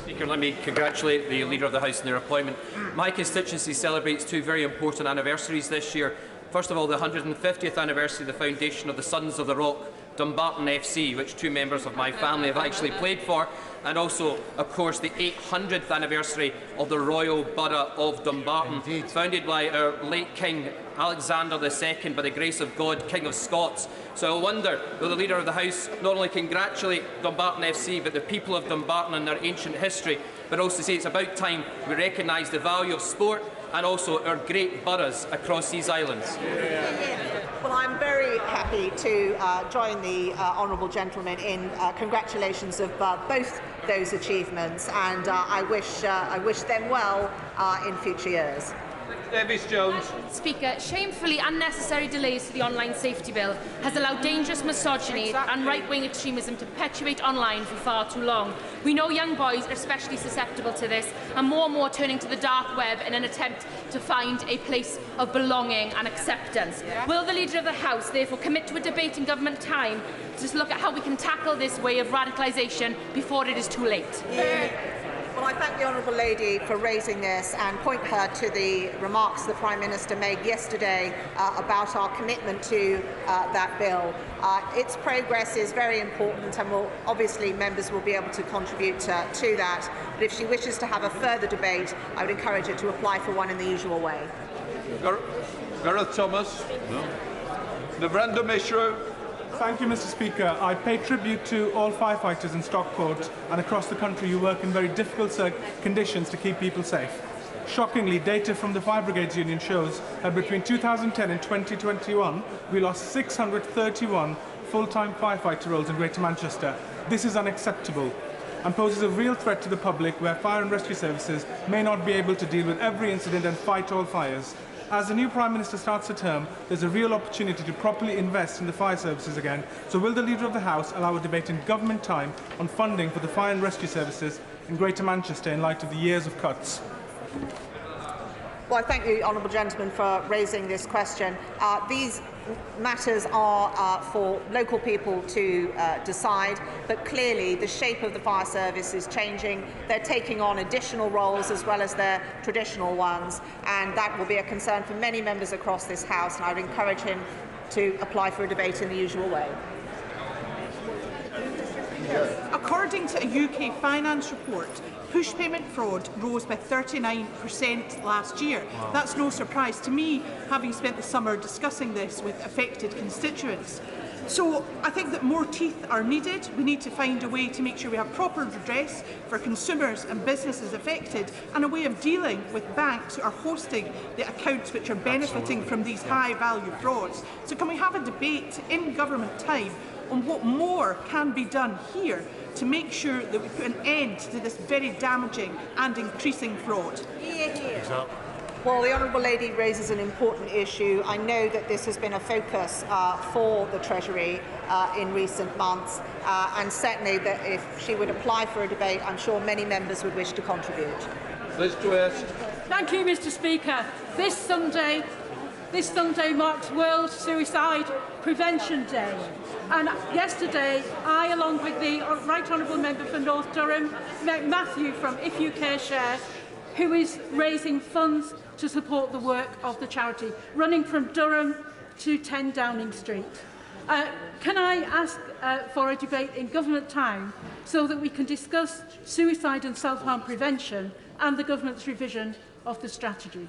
Speaker, let me congratulate the Leader of the House on their appointment. My constituency celebrates 2 very important anniversaries this year. First of all, the 150th anniversary of the foundation of the Sons of the Rock, Dumbarton FC, which 2 members of my family have actually played for, and also, of course, the 800th anniversary of the Royal Borough of Dumbarton, founded by our late King Alexander II, by the grace of God, King of Scots. So I wonder, will the Leader of the House not only congratulate Dumbarton FC, but the people of Dumbarton and their ancient history, but also say it's about time we recognise the value of sport and also our great boroughs across these islands. Well, I'm very happy to join the honourable gentleman in congratulations of both those achievements, and I wish them well in future years. Davis Jones. Speaker, shamefully unnecessary delays to the online safety bill has allowed dangerous misogyny and right-wing extremism to perpetuate online for far too long. We know young boys are especially susceptible to this, and more turning to the dark web in an attempt to find a place of belonging and acceptance. Will the Leader of the House therefore commit to a debate in government time to look at how we can tackle this way of radicalisation before it is too late? Well, I thank the Honourable Lady for raising this and point her to the remarks the Prime Minister made yesterday about our commitment to that bill. Its progress is very important, and obviously members will be able to contribute to that. But if she wishes to have a further debate, I would encourage her to apply for one in the usual way. Gareth Thomas. Narendra Mishra. Thank you, Mr. Speaker. I pay tribute to all firefighters in Stockport and across the country who work in very difficult conditions to keep people safe. Shockingly, data from the Fire Brigades Union shows that between 2010 and 2021, we lost 631 full-time firefighter roles in Greater Manchester. This is unacceptable and poses a real threat to the public, where fire and rescue services may not be able to deal with every incident and fight all fires. As the new Prime Minister starts the term, there's a real opportunity to properly invest in the fire services again. So will the Leader of the House allow a debate in government time on funding for the fire and rescue services in Greater Manchester in light of the years of cuts? Well, I thank the honourable gentleman for raising this question. These matters are for local people to decide, but clearly the shape of the fire service is changing. They're taking on additional roles as well as their traditional ones, and that will be a concern for many members across this House, and I would encourage him to apply for a debate in the usual way. According to a UK finance report, push payment fraud rose by 39% last year. Wow. That's no surprise to me, having spent the summer discussing this with affected constituents. So I think that more teeth are needed. We need to find a way to make sure we have proper redress for consumers and businesses affected, and a way of dealing with banks who are hosting the accounts which are benefiting from these high-value frauds. So can we have a debate in government time on what more can be done here to make sure that we put an end to this very damaging and increasing fraud? Well, the Honourable Lady raises an important issue. I know that this has been a focus for the Treasury in recent months, and certainly that if she would apply for a debate, I'm sure many members would wish to contribute. Lizz Truss. Thank you, Mr. Speaker. This Sunday marks World Suicide Prevention Day. And yesterday, I, along with the Right Honourable Member for North Durham, met Matthew from If You Care Share, who is raising funds to support the work of the charity, running from Durham to 10 Downing Street. Can I ask for a debate in government time so that we can discuss suicide and self-harm prevention and the government's revision of the strategy?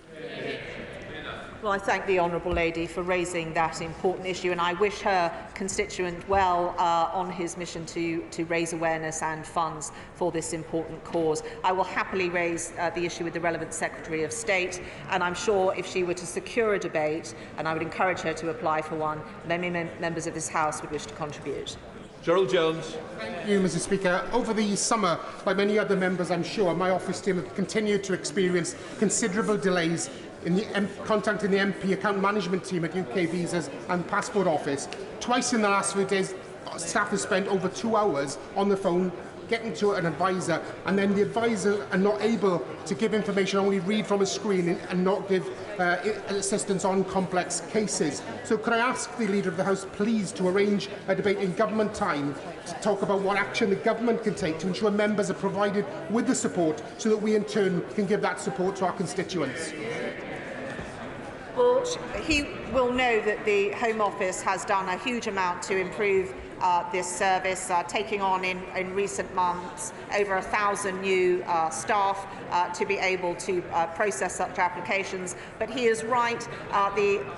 Well, I thank the Honourable Lady for raising that important issue, and I wish her constituent well on his mission to raise awareness and funds for this important cause. I will happily raise the issue with the relevant Secretary of State, and I'm sure if she were to secure a debate, and I would encourage her to apply for one, many members of this House would wish to contribute. Gerald Jones. Thank you, Mr. Speaker. Over the summer, like many other members, I'm sure, my office team have continued to experience considerable delays in contacting the MP account management team at UK Visas and Passport Office. Twice in the last few days, staff has spent over 2 hours on the phone getting to an advisor, and then the advisors are not able to give information, only read from a screen and not give assistance on complex cases. So could I ask the Leader of the House please to arrange a debate in government time to talk about what action the government can take to ensure members are provided with the support so that we in turn can give that support to our constituents? Well, he will know that the Home Office has done a huge amount to improve this service, taking on in recent months over 1,000 new staff to be able to process such applications. But he is right,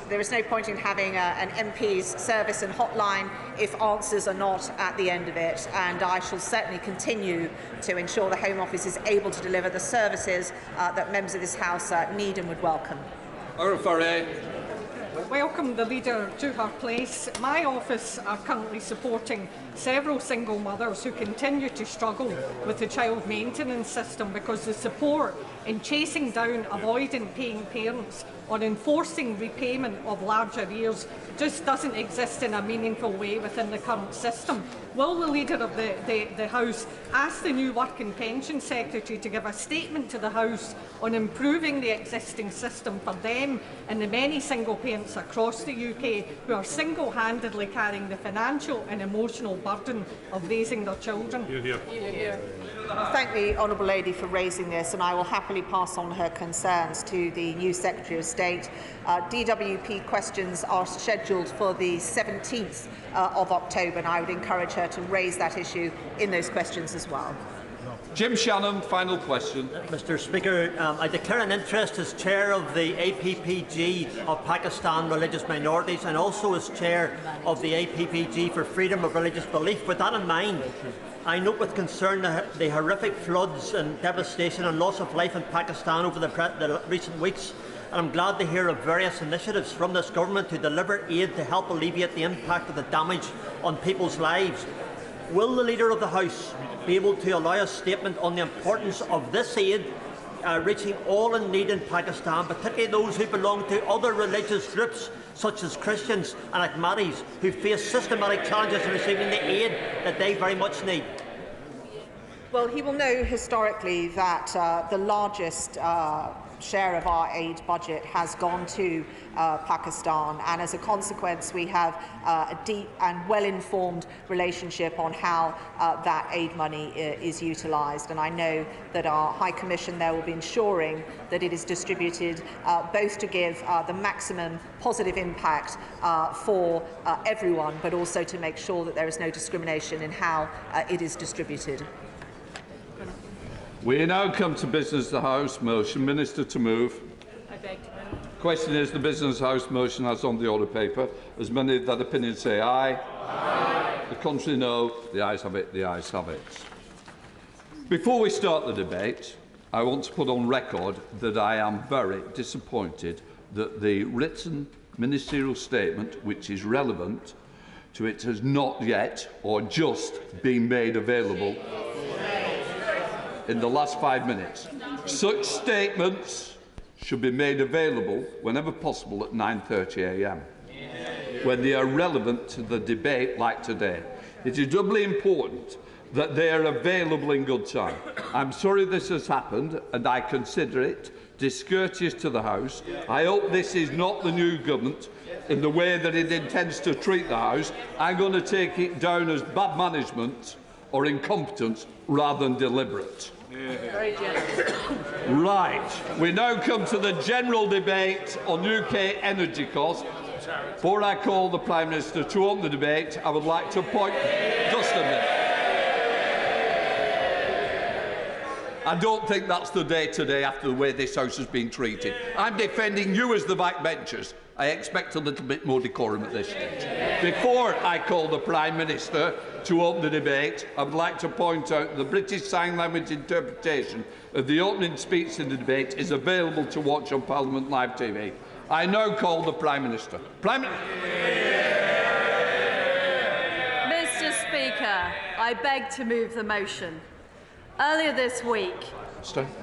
there is no point in having an MP's service and hotline if answers are not at the end of it, and I shall certainly continue to ensure the Home Office is able to deliver the services that members of this House need and would welcome. Welcome the Leader to her place. My office are currently supporting several single mothers who continue to struggle with the child maintenance system because the support in chasing down avoiding paying parents or enforcing repayment of large arrears just doesn't exist in a meaningful way within the current system. Will the Leader of the House ask the new Work and Pension Secretary to give a statement to the House on improving the existing system for them and the many single parents across the UK who are single-handedly carrying the financial and emotional burden of raising their children? I thank the Honourable Lady for raising this, and I will happily pass on her concerns to the new Secretary of State. DWP questions are scheduled for the 17th of October, and I would encourage her to raise that issue in those questions as well. Jim Shannon, final question. Mr. Speaker, I declare an interest as Chair of the APPG of Pakistan Religious Minorities and also as Chair of the APPG for Freedom of Religious Belief. With that in mind, I note with concern the horrific floods and devastation and loss of life in Pakistan over the recent weeks, and I'm glad to hear of various initiatives from this government to deliver aid to help alleviate the impact of the damage on people's lives. Will the Leader of the House be able to allow a statement on the importance of this aid reaching all in need in Pakistan, particularly those who belong to other religious groups such as Christians and Ahmadis who face systematic challenges in receiving the aid that they very much need? Well, he will know historically that the largest share of our aid budget has gone to Pakistan, and as a consequence we have a deep and well-informed relationship on how that aid money is utilised, and I know that our High Commission there will be ensuring that it is distributed both to give the maximum positive impact for everyone, but also to make sure that there is no discrimination in how it is distributed. We now come to business of the House. Motion. Minister to move. I beg to move. Question is the Business House motion as on the order paper. As many of that opinion say aye. Aye. The contrary no. The ayes have it. The ayes have it. Before we start the debate, I want to put on record that I am very disappointed that the written ministerial statement, which is relevant to it, has not yet or just been made available in the last 5 minutes. Such statements should be made available whenever possible at 9:30 a.m. when they are relevant to the debate like today. It is doubly important that they are available in good time. I'm sorry this has happened, and I consider it discourteous to the House. I hope this is not the new government in the way that it intends to treat the House. I'm going to take it down as bad management or incompetence rather than deliberate. Right, we now come to the general debate on UK energy costs. Before I call the Prime Minister to open the debate, I would like to point... Just a minute. I don't think that's the day today after the way this House has been treated. I'm defending you as the backbenchers. I expect a little bit more decorum at this stage. Before I call the Prime Minister to open the debate, I would like to point out the British Sign Language interpretation of the opening speech in the debate is available to watch on Parliament Live TV. I now call the Prime Minister. Mr. Speaker, I beg to move the motion. Earlier this week...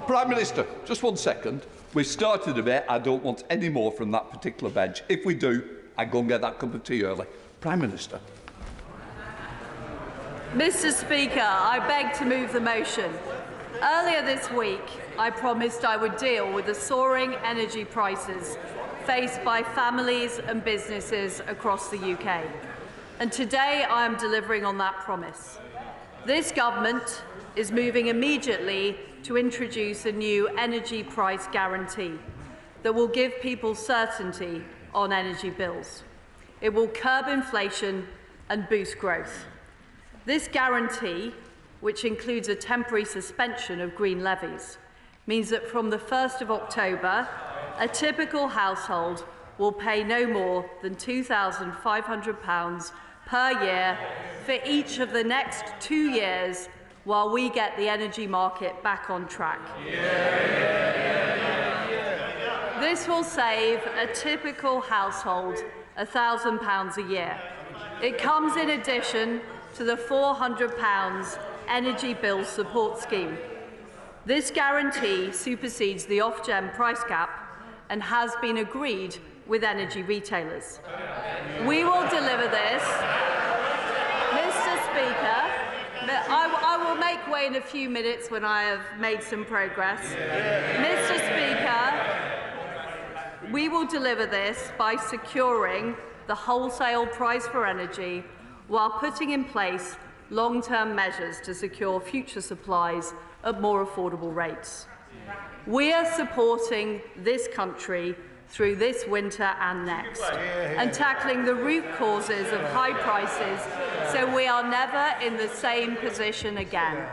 Prime Minister, just 1 second. We've started a debate. I don't want any more from that particular bench. If we do, I go and get that cup of tea early. Prime Minister. Mr. Speaker, I beg to move the motion. Earlier this week, I promised I would deal with the soaring energy prices faced by families and businesses across the UK. And today I am delivering on that promise. This government is moving immediately to introduce a new energy price guarantee that will give people certainty on energy bills. It will curb inflation and boost growth. This guarantee, which includes a temporary suspension of green levies, means that from the 1st of October, a typical household will pay no more than £2,500 per year for each of the next 2 years while we get the energy market back on track. This will save a typical household £1,000 a year. It comes in addition to the £400 energy bill support scheme. This guarantee supersedes the Ofgem price cap and has been agreed with energy retailers. We will deliver this. Mr. Speaker, I will make way in a few minutes when I have made some progress. Mr. Speaker, we will deliver this by securing the wholesale price for energy while putting in place long-term measures to secure future supplies at more affordable rates. We are supporting this country through this winter and next, and tackling the root causes of high prices so we are never in the same position again.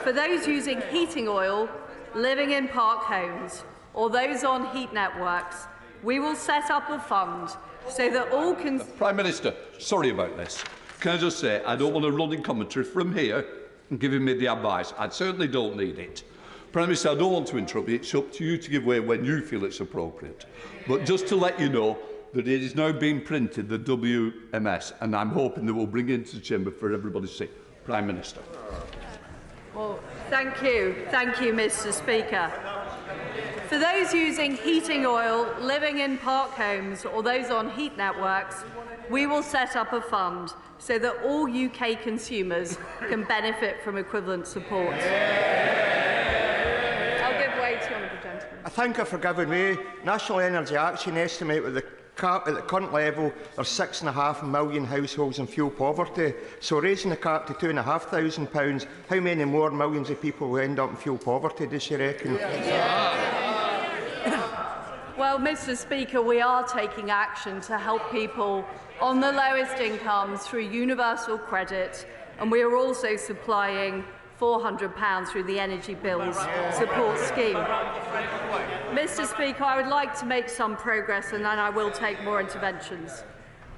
For those using heating oil, living in park homes, or those on heat networks, we will set up a fund so that all can... Prime Minister, sorry about this. Can I just say, I don't want a running commentary from here and giving me the advice. I certainly don't need it. Prime Minister, I don't want to interrupt you. It's up to you to give way when you feel it's appropriate. But just to let you know that it is now being printed, the WMS, and I'm hoping that we'll bring it into the chamber for everybody to see. Prime Minister. Well, thank you, Mr. Speaker. For those using heating oil, living in park homes, or those on heat networks, we will set up a fund so that all UK consumers can benefit from equivalent support. I thank her for giving way. National Energy Action estimate with the cap at the current level are 6.5 million households in fuel poverty. So raising the cap to £2,500, how many more millions of people will end up in fuel poverty, does she reckon? Well, Mr. Speaker, we are taking action to help people on the lowest incomes through universal credit, and we are also supplying £400 through the Energy Bills Support Scheme. Mr. Speaker, I would like to make some progress and then I will take more interventions.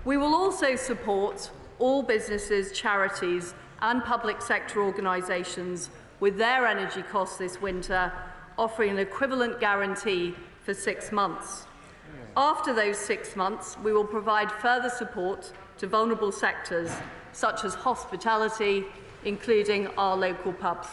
We will also support all businesses, charities and public sector organisations with their energy costs this winter, offering an equivalent guarantee for 6 months. After those 6 months, we will provide further support to vulnerable sectors such as hospitality, including our local pubs.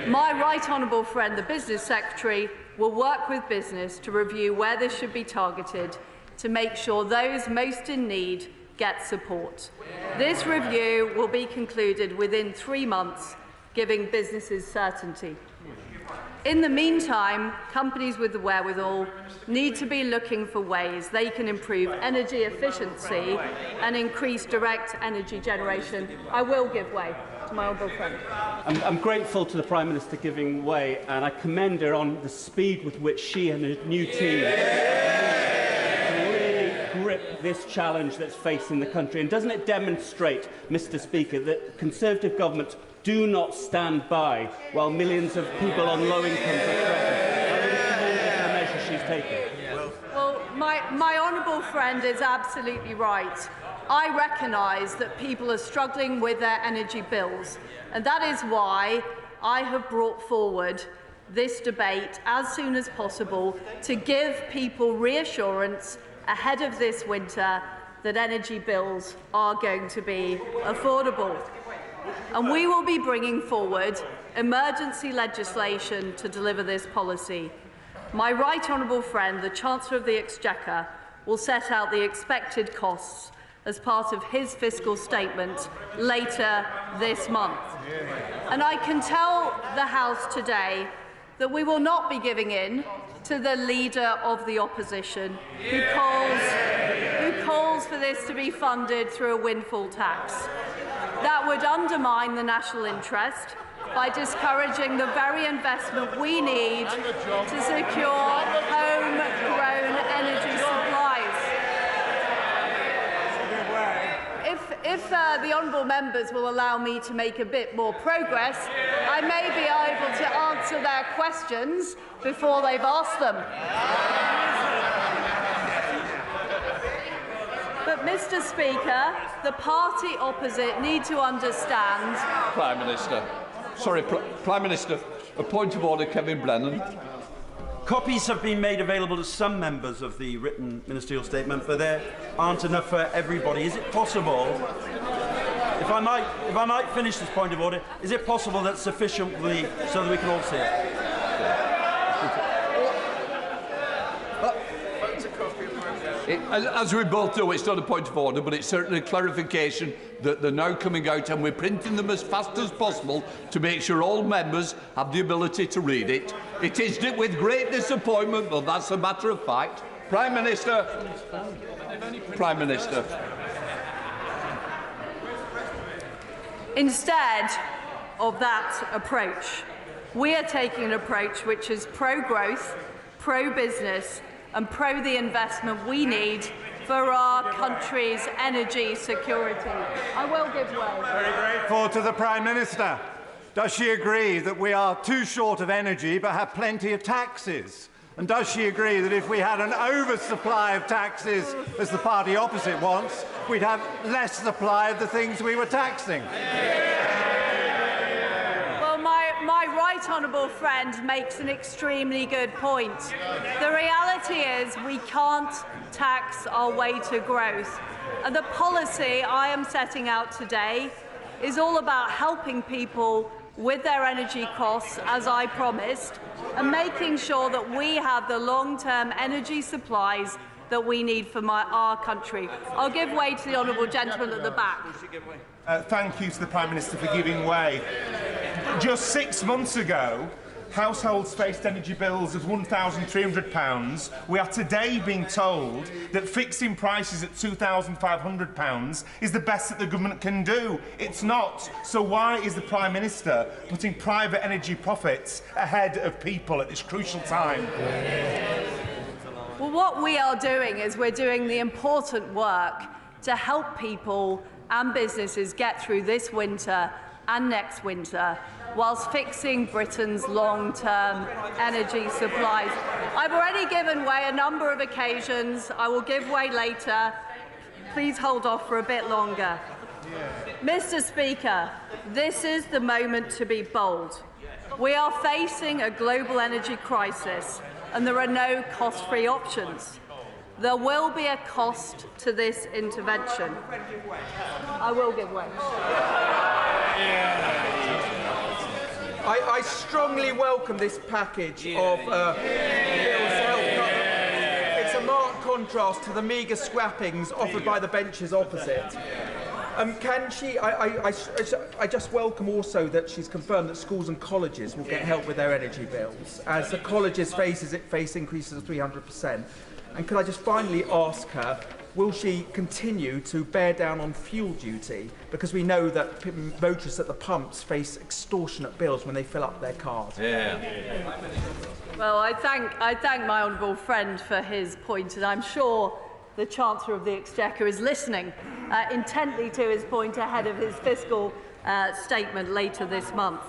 My right honourable friend, the Business Secretary, will work with business to review where this should be targeted to make sure those most in need get support. This review will be concluded within 3 months, giving businesses certainty. In the meantime, companies with the wherewithal need to be looking for ways they can improve energy efficiency and increase direct energy generation. I will give way to my honourable friend. I'm grateful to the Prime Minister giving way, and I commend her on the speed with which she and her new team really grip this challenge that's facing the country. And doesn't it demonstrate, Mr. Speaker, that Conservative governments do not stand by while millions of people on low incomes are threatened? The measures she's taken. Well, my honourable friend is absolutely right. I recognise that people are struggling with their energy bills, and that is why I have brought forward this debate as soon as possible to give people reassurance ahead of this winter that energy bills are going to be affordable. And we will be bringing forward emergency legislation to deliver this policy. My right honourable friend, the Chancellor of the Exchequer, will set out the expected costs as part of his fiscal statement later this month. And I can tell the House today that we will not be giving in to the Leader of the Opposition who calls for this to be funded through a windfall tax. That would undermine the national interest by discouraging the very investment we need to secure homegrown energy supplies. If the honourable members will allow me to make a bit more progress, I may be able to answer their questions before they've asked them. But, Mr. Speaker, the party opposite need to understand... Prime Minister. Sorry, Prime Minister. A point of order, Kevin Brennan. Copies have been made available to some members of the written ministerial statement, but there aren't enough for everybody. Is it possible, if I might finish this point of order, is it possible that sufficiently so that we can all see it? As we both know, it's not a point of order, but it's certainly a clarification that they're now coming out, and we're printing them as fast as possible to make sure all members have the ability to read it. It is with great disappointment, but that's a matter of fact. Prime Minister. Prime Minister. Instead of that approach, we are taking an approach which is pro-growth, pro-business and pro the investment we need for our country's energy security. I will give way. Very grateful to the Prime Minister. Does she agree that we are too short of energy but have plenty of taxes? And does she agree that if we had an oversupply of taxes, as the party opposite wants, we'd have less supply of the things we were taxing? Well, my right honourable friend makes an extremely good point. The reality is we can't tax our way to growth. And the policy I am setting out today is all about helping people with their energy costs, as I promised, and making sure that we have the long-term energy supplies that we need for our country. I'll give way to the honourable gentleman at the back. Thank you to the Prime Minister for giving way. Just 6 months ago, households faced energy bills of £1,300. We are today being told that fixing prices at £2,500 is the best that the government can do. It's not. So why is the Prime Minister putting private energy profits ahead of people at this crucial time? Well, what we are doing is we're doing the important work to help people and businesses get through this winter and next winter, whilst fixing Britain's long-term energy supplies. I've already given way a number of occasions. I will give way later. Please hold off for a bit longer. Mr. Speaker, this is the moment to be bold. We are facing a global energy crisis, and there are no cost-free options. There will be a cost to this intervention. I will give way. I strongly welcome this package of bills to help cover. It's a marked contrast to the meagre scrappings offered by the benches opposite. I just welcome also that she's confirmed that schools and colleges will get help with their energy bills, as the colleges face increases of 300%. And could I just finally ask her, will she continue to bear down on fuel duty? Because we know that motorists at the pumps face extortionate bills when they fill up their cars. Well, I thank my honourable friend for his point, and I'm sure the Chancellor of the Exchequer is listening intently to his point ahead of his fiscal statement later this month.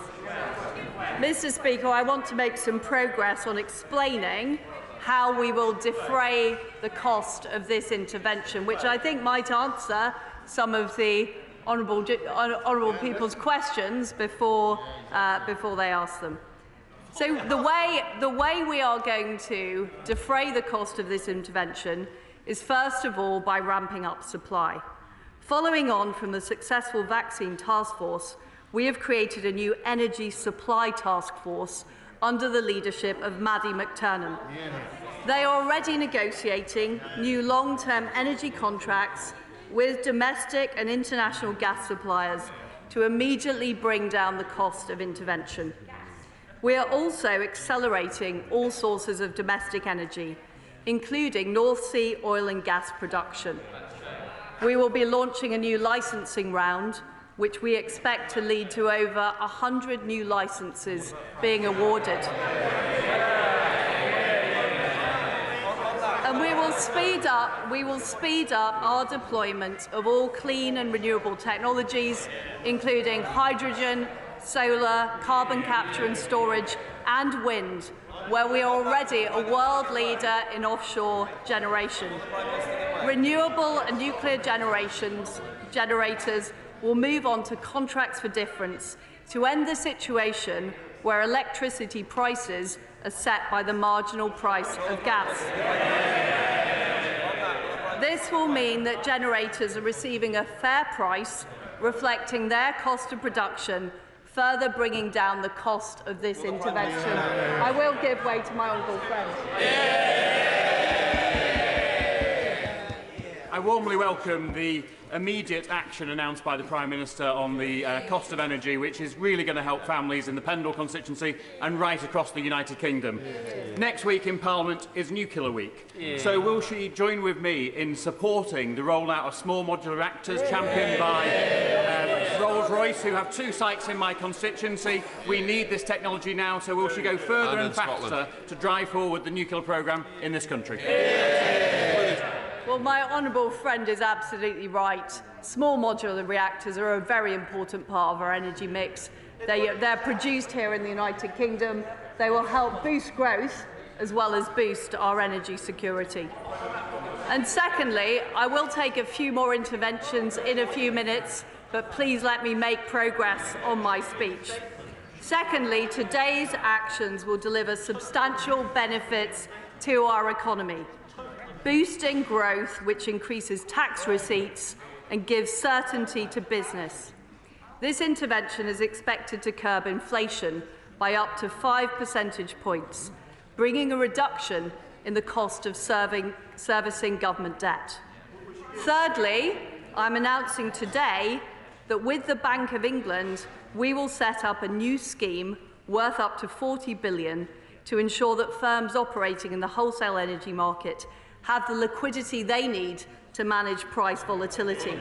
Mr. Speaker, I want to make some progress on explaining how we will defray the cost of this intervention, which I think might answer some of the honourable people's questions before they ask them. So the way we are going to defray the cost of this intervention is first of all by ramping up supply. Following on from the successful vaccine task force, we have created a new energy supply task force under the leadership of Maddie McTernan. They are already negotiating new long-term energy contracts with domestic and international gas suppliers to immediately bring down the cost of intervention. We are also accelerating all sources of domestic energy, including North Sea oil and gas production. We will be launching a new licensing round, which we expect to lead to over 100 new licences being awarded. And we will speed up our deployment of all clean and renewable technologies, including hydrogen, solar, carbon capture and storage, and wind, where we are already a world leader in offshore generation. Renewable and nuclear generators will move on to contracts for difference to end the situation where electricity prices are set by the marginal price of gas. This will mean that generators are receiving a fair price, reflecting their cost of production, further bringing down the cost of this intervention. I will give way to my honourable friend. I warmly welcome the immediate action announced by the Prime Minister on the cost of energy, which is really going to help families in the Pendle constituency and right across the United Kingdom. Next week in Parliament is Nuclear Week. So will she join with me in supporting the rollout of small modular reactors championed by Rolls-Royce, who have 2 sites in my constituency? We need this technology now, so will she go further and faster to drive forward the nuclear programme in this country? Well, my honourable friend is absolutely right. Small modular reactors are a very important part of our energy mix. They're produced here in the United Kingdom. They will help boost growth as well as boost our energy security. And secondly, I will take a few more interventions in a few minutes, but please let me make progress on my speech. Secondly, today's actions will deliver substantial benefits to our economy, boosting growth, which increases tax receipts and gives certainty to business. This intervention is expected to curb inflation by up to 5 percentage points, bringing a reduction in the cost of servicing government debt. Thirdly, I'm announcing today that with the Bank of England, we will set up a new scheme worth up to £40 billion to ensure that firms operating in the wholesale energy market have the liquidity they need to manage price volatility.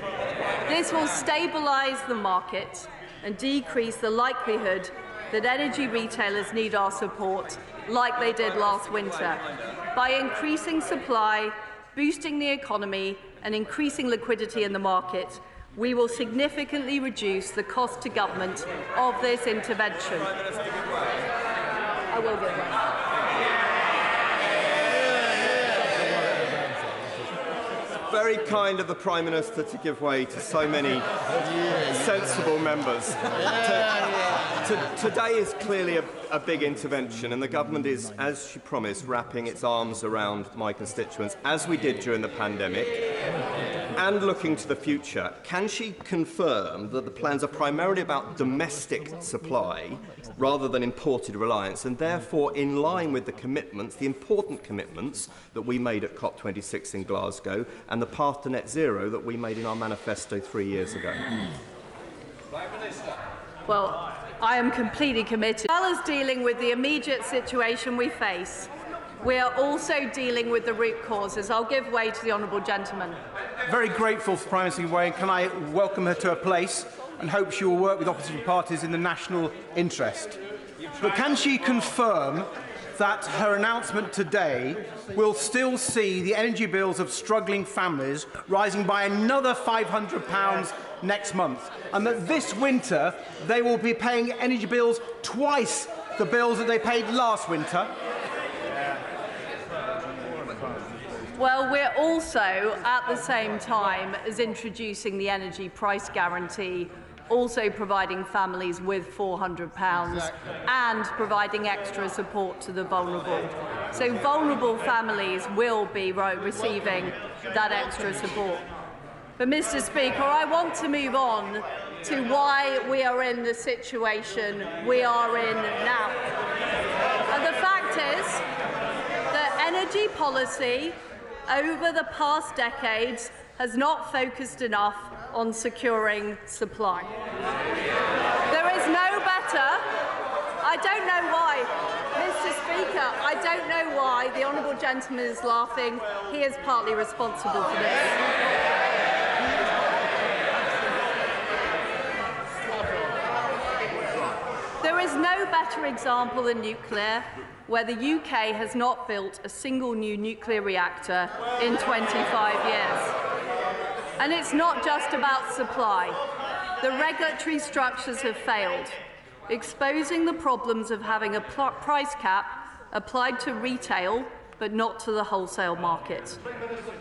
This will stabilise the market and decrease the likelihood that energy retailers need our support, like they did last winter, by increasing supply, boosting the economy and increasing liquidity in the market. we will significantly reduce the cost to government of this intervention. I will give way. Very kind of the Prime Minister to give way to so many sensible members. Today is clearly a big intervention, and the government is, as she promised, wrapping its arms around my constituents, as we did during the pandemic, and looking to the future. Can she confirm that the plans are primarily about domestic supply rather than imported reliance, and therefore in line with the commitments, the important commitments that we made at COP26 in Glasgow and the path to net zero that we made in our manifesto 3 years ago? Well, I am completely committed. As well as dealing with the immediate situation we face, we are also dealing with the root causes. I'll give way to the honourable gentleman. Very grateful for Prime Minister Wayne. Can I welcome her to her place and hope she will work with opposition parties in the national interest. But can she confirm that her announcement today will still see the energy bills of struggling families rising by another £500 next month, and that this winter they will be paying energy bills twice the bills that they paid last winter? Well, we're also, at the same time as introducing the energy price guarantee, also providing families with £400 and providing extra support to the vulnerable. So vulnerable families will be receiving that extra support. But, Mr. Speaker, I want to move on to why we are in the situation we are in now. And the fact is that energy policy over the past decades has not focused enough on securing supply. There is no better. I don't know why, Mr. Speaker, I don't know why the honourable gentleman is laughing. He is partly responsible for this. There is no better example than nuclear, where the UK has not built a single new nuclear reactor in 25 years. And it's not just about supply. The regulatory structures have failed, exposing the problems of having a price cap applied to retail but not to the wholesale market.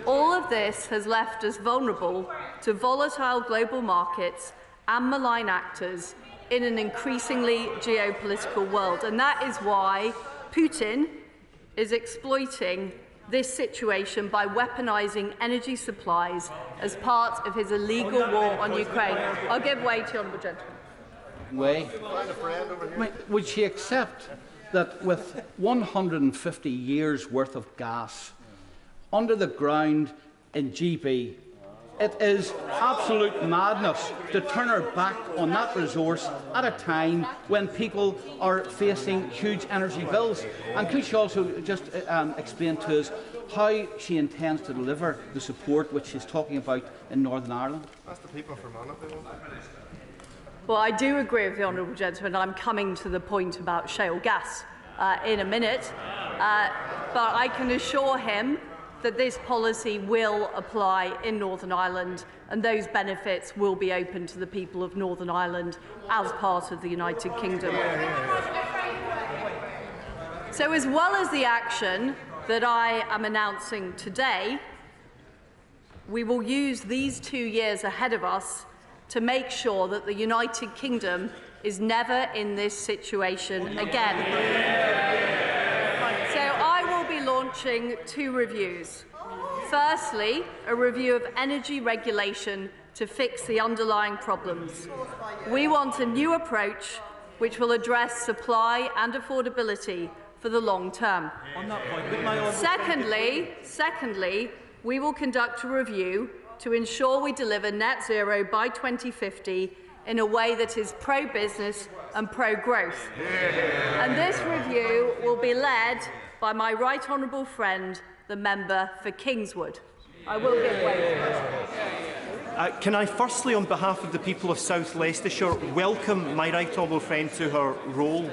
All of this has left us vulnerable to volatile global markets and malign actors in an increasingly geopolitical world. And that is why Putin is exploiting this situation by weaponising energy supplies as part of his illegal war on Ukraine. I'll give way to the honourable gentleman. Would she accept that with 150 years' worth of gas under the ground in GB, it is absolute madness to turn our back on that resource at a time when people are facing huge energy bills? And could she also just explain to us how she intends to deliver the support which she's talking about in Northern Ireland? That's the people from Ireland. Well, I do agree with the honourable gentleman. I'm coming to the point about shale gas in a minute, but I can assure him that this policy will apply in Northern Ireland, and those benefits will be open to the people of Northern Ireland as part of the United Kingdom. So, as well as the action that I am announcing today, we will use these 2 years ahead of us to make sure that the United Kingdom is never in this situation again. So I will be launching 2 reviews. Firstly, a review of energy regulation to fix the underlying problems. We want a new approach which will address supply and affordability for the long term. Secondly, we will conduct a review to ensure we deliver net zero by 2050 in a way that is pro-business and pro-growth. And this review will be led by my right honourable friend, the member for Kingswood. I will give way. Can I firstly, on behalf of the people of South Leicestershire, welcome my right honourable friend to her role.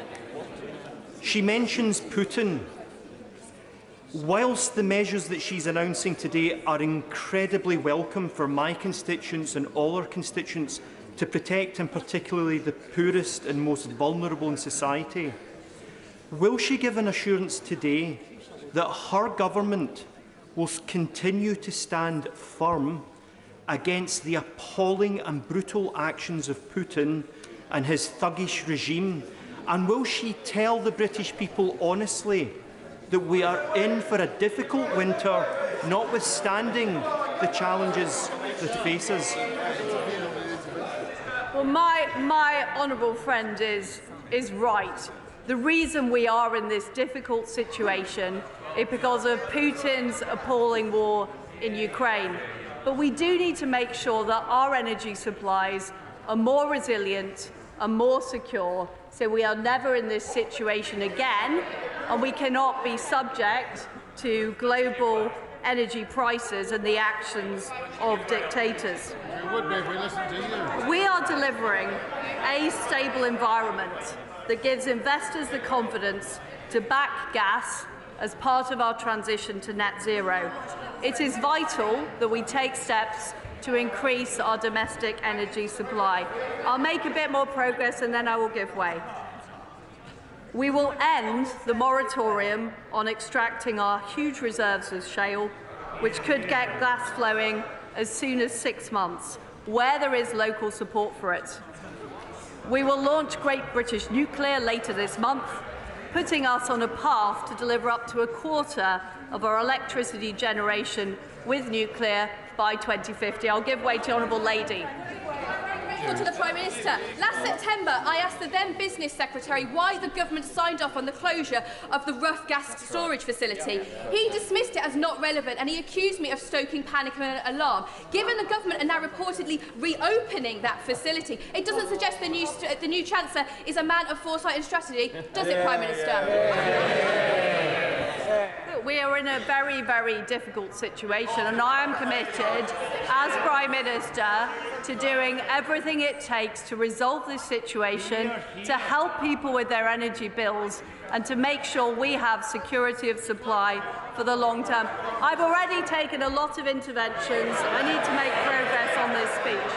She mentions Putin. Whilst the measures that she's announcing today are incredibly welcome for my constituents and all our constituents to protect, and particularly the poorest and most vulnerable in society, will she give an assurance today that her government will continue to stand firm against the appalling and brutal actions of Putin and his thuggish regime? And will she tell the British people honestly that we are in for a difficult winter, notwithstanding the challenges that face us? Well, my honourable friend is right. The reason we are in this difficult situation is because of Putin's appalling war in Ukraine. But we do need to make sure that our energy supplies are more resilient and more secure, so we are never in this situation again, and we cannot be subject to global energy prices and the actions of dictators. You would be if we listened to you. We are delivering a stable environment that gives investors the confidence to back gas as part of our transition to net zero. It is vital that we take steps to increase our domestic energy supply. I'll make a bit more progress and then I will give way. We will end the moratorium on extracting our huge reserves of shale, which could get gas flowing as soon as 6 months, where there is local support for it. We will launch Great British Nuclear later this month, putting us on a path to deliver up to a quarter of our electricity generation with nuclear by 2050. I'll give way to the Honourable Lady. To the Prime Minister. Last September, I asked the then Business Secretary why the government signed off on the closure of the rough gas storage facility. He dismissed it as not relevant and he accused me of stoking panic and alarm. Given the government are now reportedly reopening that facility, it doesn't suggest the new Chancellor is a man of foresight and strategy, does it, Prime Minister? We are in a very, very difficult situation, and I am committed, as Prime Minister, to doing everything it takes to resolve this situation, to help people with their energy bills, and to make sure we have security of supply for the long term. I've already taken a lot of interventions. I need to make progress on this speech.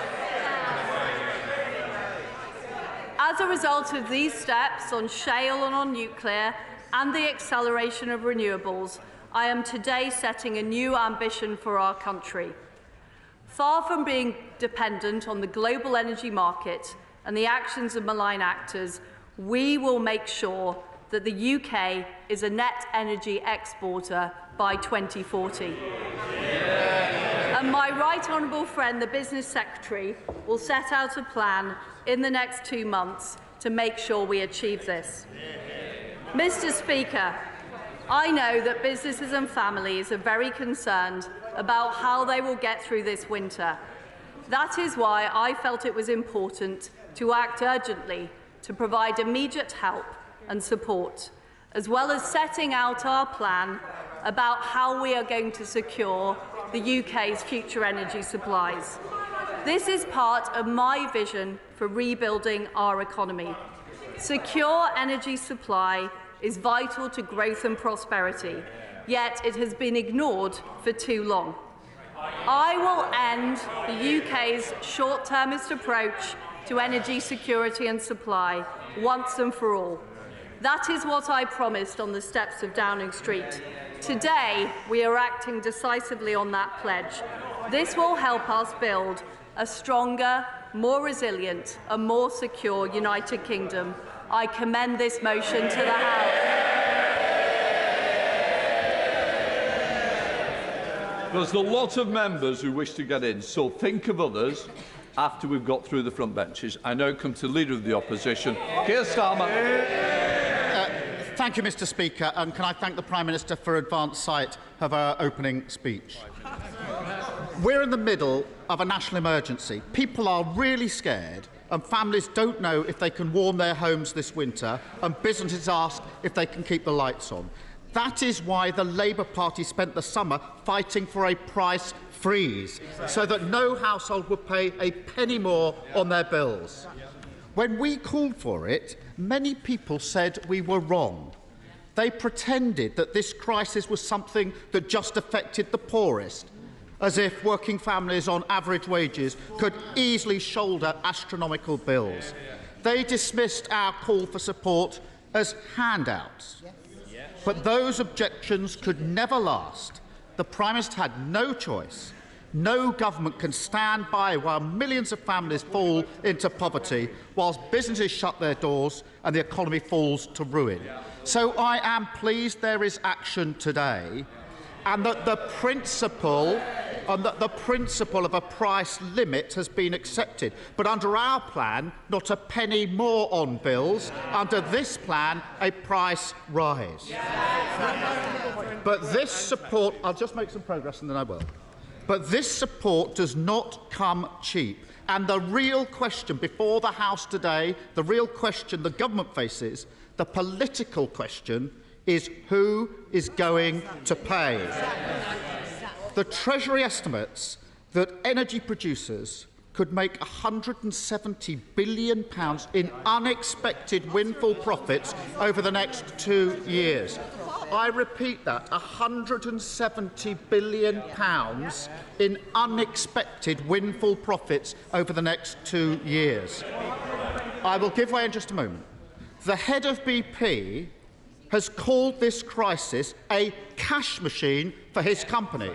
As a result of these steps on shale and on nuclear, and the acceleration of renewables, I am today setting a new ambition for our country. Far from being dependent on the global energy market and the actions of malign actors, we will make sure that the UK is a net energy exporter by 2040. And my right honourable friend, the Business Secretary, will set out a plan in the next 2 months to make sure we achieve this. Mr. Speaker, I know that businesses and families are very concerned about how they will get through this winter. That is why I felt it was important to act urgently to provide immediate help and support, as well as setting out our plan about how we are going to secure the UK's future energy supplies. This is part of my vision for rebuilding our economy. Secure energy supply is vital to growth and prosperity, yet it has been ignored for too long. I will end the UK's short-termist approach to energy security and supply once and for all. That is what I promised on the steps of Downing Street. Today, we are acting decisively on that pledge. This will help us build a stronger, more resilient and more secure United Kingdom. I commend this motion to the House. There's a lot of members who wish to get in, so think of others after we've got through the front benches. I now come to the Leader of the Opposition, Keir Starmer. Thank you, Mr. Speaker, and can I thank the Prime Minister for advance sight of our opening speech. We're in the middle of a national emergency. People are really scared, and families don't know if they can warm their homes this winter, and businesses ask if they can keep the lights on. That is why the Labour Party spent the summer fighting for a price freeze, so that no household would pay a penny more on their bills. When we called for it, many people said we were wrong. They pretended that this crisis was something that just affected the poorest, as if working families on average wages could easily shoulder astronomical bills. They dismissed our call for support as handouts. But those objections could never last. The Prime Minister had no choice. No government can stand by while millions of families fall into poverty, whilst businesses shut their doors and the economy falls to ruin. So I am pleased there is action today, and that the principle of a price limit has been accepted. But under our plan, not a penny more on bills. Under this plan, a price rise. But this support, I'll just make some progress and then I will. But this support does not come cheap. And the real question before the House today, the real question the government faces, the political question, is who is going to pay? The Treasury estimates that energy producers could make £170 billion in unexpected windfall profits over the next 2 years. I repeat that, £170 billion in unexpected windfall profits over the next 2 years. I will give way in just a moment. The head of BP has called this crisis a cash machine for his company,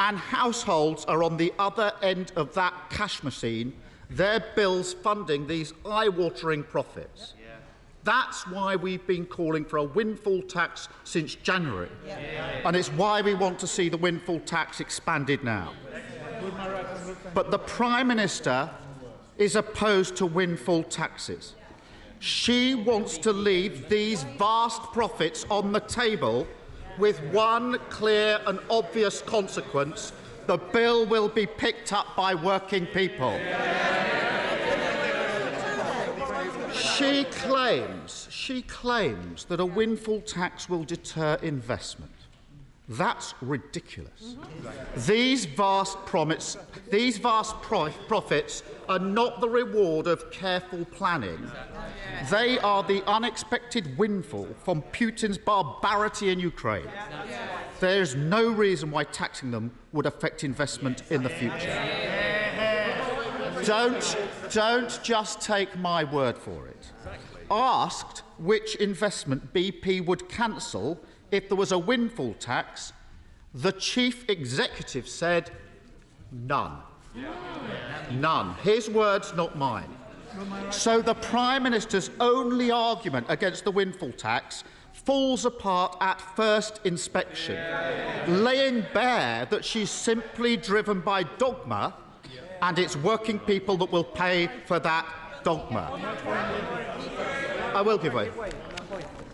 and households are on the other end of that cash machine, their bills funding these eye-watering profits. That's why we've been calling for a windfall tax since January, and it's why we want to see the windfall tax expanded now. But the Prime Minister is opposed to windfall taxes. She wants to leave these vast profits on the table with one clear and obvious consequence: the bill will be picked up by working people. She claims that a windfall tax will deter investment. That's ridiculous. These vast profits are not the reward of careful planning. They are the unexpected windfall from Putin's barbarity in Ukraine. There is no reason why taxing them would affect investment in the future. Don't just take my word for it. Asked which investment BP would cancel if there was a windfall tax, the Chief Executive said none. None. His words, not mine. So the Prime Minister's only argument against the windfall tax falls apart at first inspection, laying bare that she's simply driven by dogma, and it's working people that will pay for that dogma. I will give way.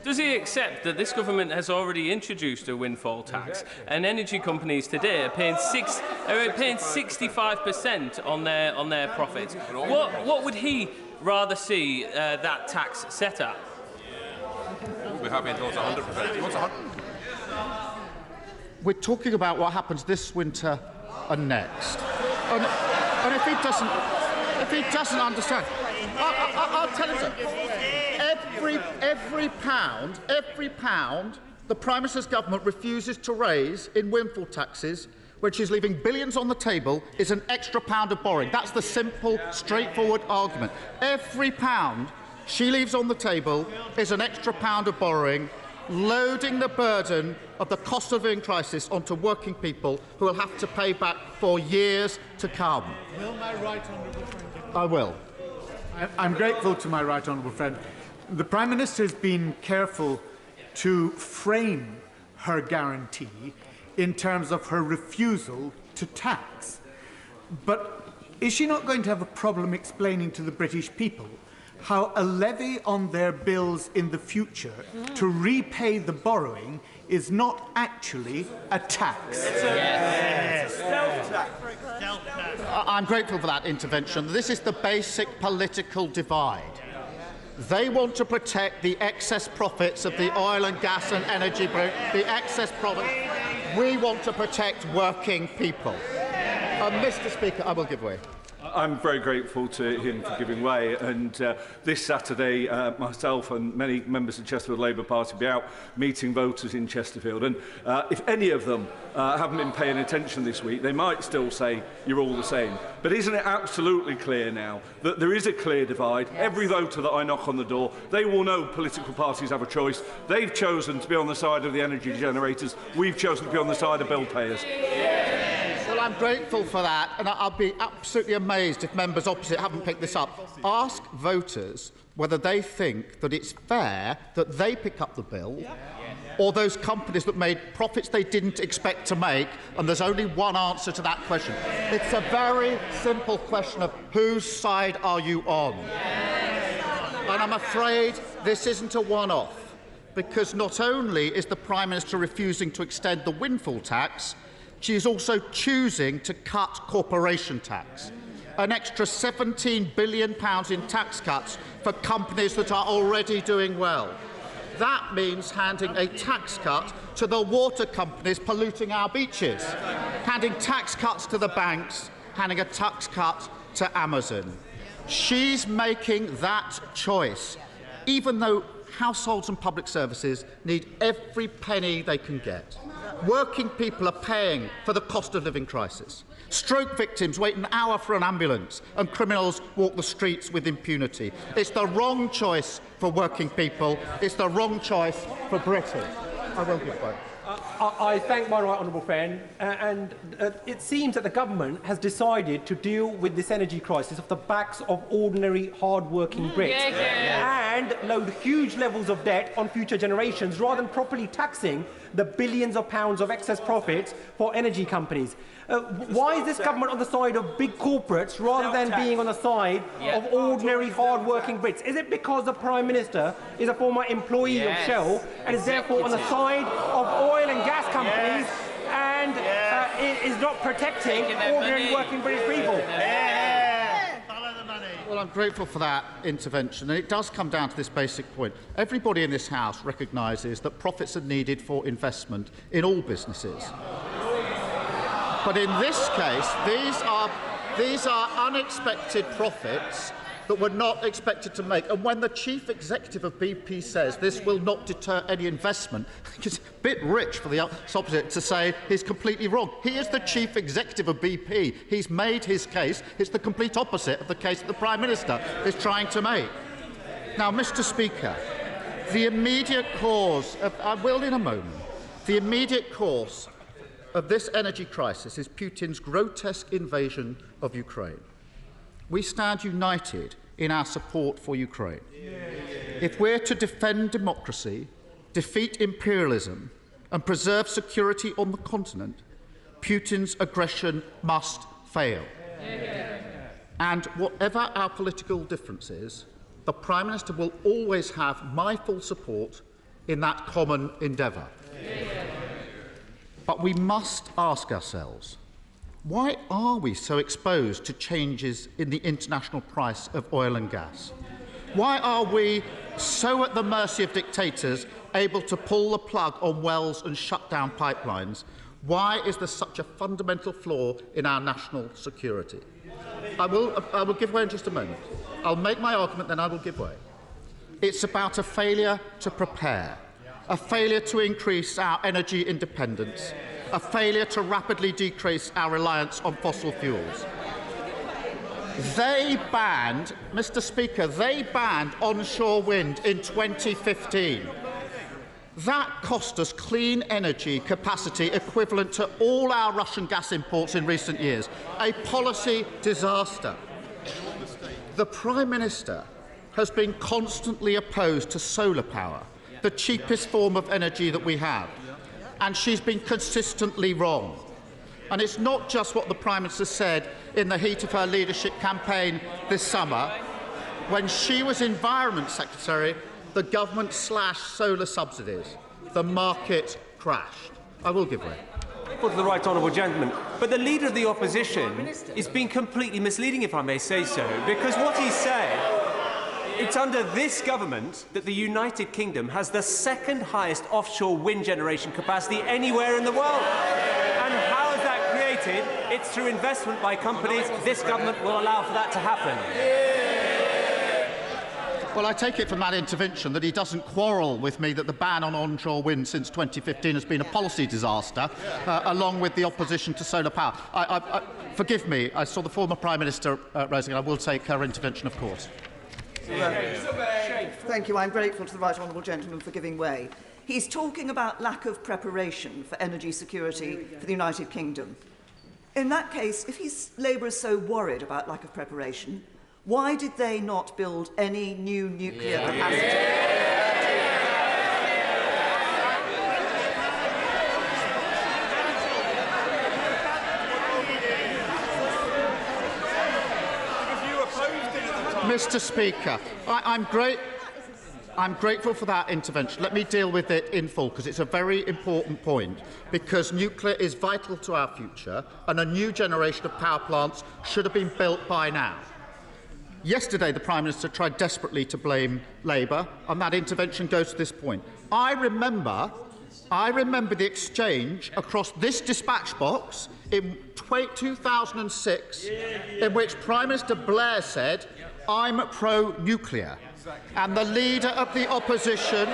Does he accept that this government has already introduced a windfall tax, and energy companies today are paying 65% on their profits? What would he rather see that tax set at? We'll be happy if it was 100%. He wants 100%. We're talking about what happens this winter and next. And if he doesn't understand, I'll tell him so. Every pound the Prime Minister's government refuses to raise in windfall taxes, when she's leaving billions on the table, is an extra pound of borrowing. That's the simple, straightforward argument. Every pound she leaves on the table is an extra pound of borrowing, loading the burden of the cost of living crisis onto working people who will have to pay back for years to come. Will my right honourable friend? I will. I'm grateful to my right honourable friend. The Prime Minister has been careful to frame her guarantee in terms of her refusal to tax. But is she not going to have a problem explaining to the British people how a levy on their bills in the future to repay the borrowing is not actually a tax? Yes. I'm grateful for that intervention. This is the basic political divide. They want to protect the excess profits of the oil and gas and energy, the excess profits. We want to protect working people. Mr. Speaker, I will give way. I'm very grateful to him for giving way, and this Saturday myself and many members of the Chesterfield Labour Party will be out meeting voters in Chesterfield, and if any of them haven't been paying attention this week, they might still say you're all the same. But isn't it absolutely clear now that there is a clear divide? Yes. Every voter that I knock on the door, they will know political parties have a choice. They've chosen to be on the side of the energy generators. We've chosen to be on the side of bill payers. Well, I'm grateful for that, and I'll be absolutely amazed if members opposite haven't picked this up. Ask voters whether they think that it's fair that they pick up the bill, or those companies that made profits they didn't expect to make, and there's only one answer to that question. It's a very simple question of whose side are you on? And I'm afraid this isn't a one-off, because not only is the Prime Minister refusing to extend the windfall tax, she is also choosing to cut corporation tax. An extra £17 billion in tax cuts for companies that are already doing well. That means handing a tax cut to the water companies polluting our beaches, handing tax cuts to the banks, handing a tax cut to Amazon. She's making that choice, even though households and public services need every penny they can get. Working people are paying for the cost of living crisis. Stroke victims wait an hour for an ambulance, and criminals walk the streets with impunity. It's the wrong choice for working people. It's the wrong choice for Britain. I will give way. I thank my right honourable friend, and it seems that the government has decided to deal with this energy crisis off the backs of ordinary, hard-working Brits and load huge levels of debt on future generations rather than properly taxing the billions of pounds of excess profits for energy companies. Why is this government on the side of big corporates rather than being on the side of ordinary, hard-working Brits? Is it because the Prime Minister is a former employee of Shell and is therefore on the side of oil and gas companies and is not protecting ordinary working British people? Well, I'm grateful for that intervention, and it does come down to this basic point. Everybody in this House recognises that profits are needed for investment in all businesses. But in this case, these are unexpected profits that were not expected to make. And when the chief executive of BP says this will not deter any investment, it's a bit rich for the opposite to say he's completely wrong. He is the chief executive of BP. He's made his case. It's the complete opposite of the case that the Prime Minister is trying to make. Now, Mr. Speaker, the immediate cause of, I will in a moment, the immediate cause of this energy crisis is Putin's grotesque invasion of Ukraine. We stand united in our support for Ukraine. If we're to defend democracy, defeat imperialism, and preserve security on the continent, Putin's aggression must fail. And whatever our political differences, the Prime Minister will always have my full support in that common endeavour. But we must ask ourselves, why are we so exposed to changes in the international price of oil and gas? Why are we so at the mercy of dictators, able to pull the plug on wells and shut down pipelines? Why is there such a fundamental flaw in our national security? I will give way in just a moment. I'll make my argument, then I will give way. It's about a failure to prepare, a failure to increase our energy independence, a failure to rapidly decrease our reliance on fossil fuels. They banned, Mr. Speaker, they banned onshore wind in 2015. That cost us clean energy capacity equivalent to all our Russian gas imports in recent years. A policy disaster. The Prime Minister has been constantly opposed to solar power, the cheapest form of energy that we have, and she's been consistently wrong. And it's not just what the Prime Minister said in the heat of her leadership campaign this summer. When she was Environment Secretary, the government slashed solar subsidies. The market crashed. I will give way. To the right honourable gentleman. But the Leader of the Opposition is being completely misleading, if I may say so, because what he said, it's under this government that the United Kingdom has the second highest offshore wind generation capacity anywhere in the world. And how is that created? it's through investment by companies. This government will allow for that to happen. Well, I take it from that intervention that he doesn't quarrel with me that the ban on onshore wind since 2015 has been a policy disaster, along with the opposition to solar power. Forgive me, I saw the former Prime Minister raising it. I will take her intervention, of course. Thank you. I'm grateful to the right honourable gentleman for giving way. He's talking about lack of preparation for energy security for the United Kingdom. In that case, if Labour is so worried about lack of preparation, why did they not build any new nuclear capacity? Mr. Speaker, I'm grateful for that intervention. Let me deal with it in full, because it's a very important point, because nuclear is vital to our future and a new generation of power plants should have been built by now. Yesterday, the Prime Minister tried desperately to blame Labour, and that intervention goes to this point. I remember the exchange across this dispatch box in 2006 in which Prime Minister Blair said, "I'm pro-nuclear." And the Leader of the Opposition,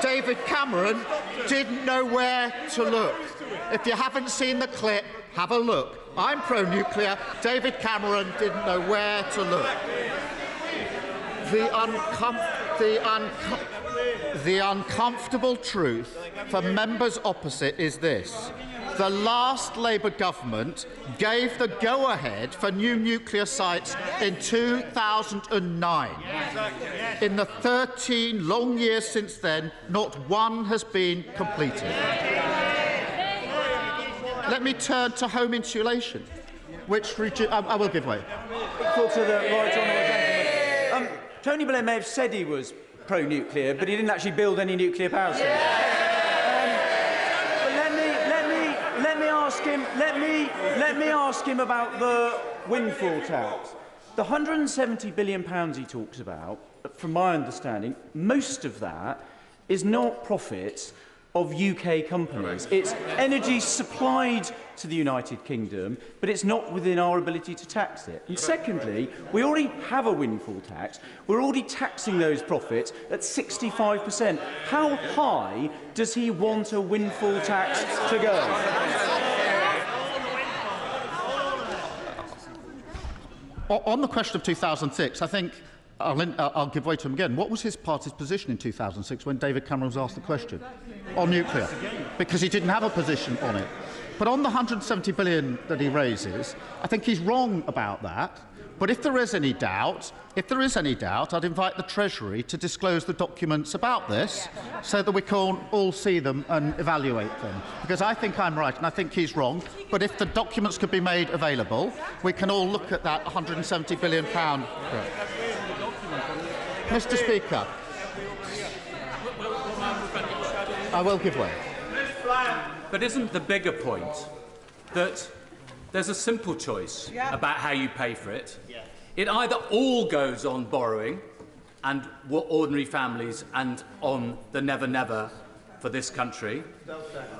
David Cameron, didn't know where to look. If you haven't seen the clip, have a look. I'm pro-nuclear. David Cameron didn't know where to look. The uncomfortable truth for members opposite is this. The last Labour government gave the go-ahead for new nuclear sites in 2009. In the 13 long years since then, not one has been completed. Let me turn to home insulation, which I will give way. To the right honourable gentleman. Tony Blair may have said he was pro-nuclear, but he didn't actually build any nuclear power stations. Let me ask him about the windfall tax. The £170 billion he talks about, from my understanding, most of that is not profits of UK companies. It's energy supplied to the United Kingdom, but it's not within our ability to tax it. And secondly, we already have a windfall tax. We're already taxing those profits at 65%. How high does he want a windfall tax to go? On the question of 2006, I think I'll give way to him again. What was his party's position in 2006 when David Cameron was asked the question on nuclear? Because he didn't have a position on it. But on the £170 billion that he raises, I think he's wrong about that. But if there is any doubt, I'd invite the Treasury to disclose the documents about this so that we can all see them and evaluate them. Because I think I'm right and I think he's wrong. But if the documents could be made available, we can all look at that £170 billion. Mr. Speaker, I will give way. But isn't the bigger point that there's a simple choice about how you pay for it? It either all goes on borrowing and ordinary families and on the never-never for this country,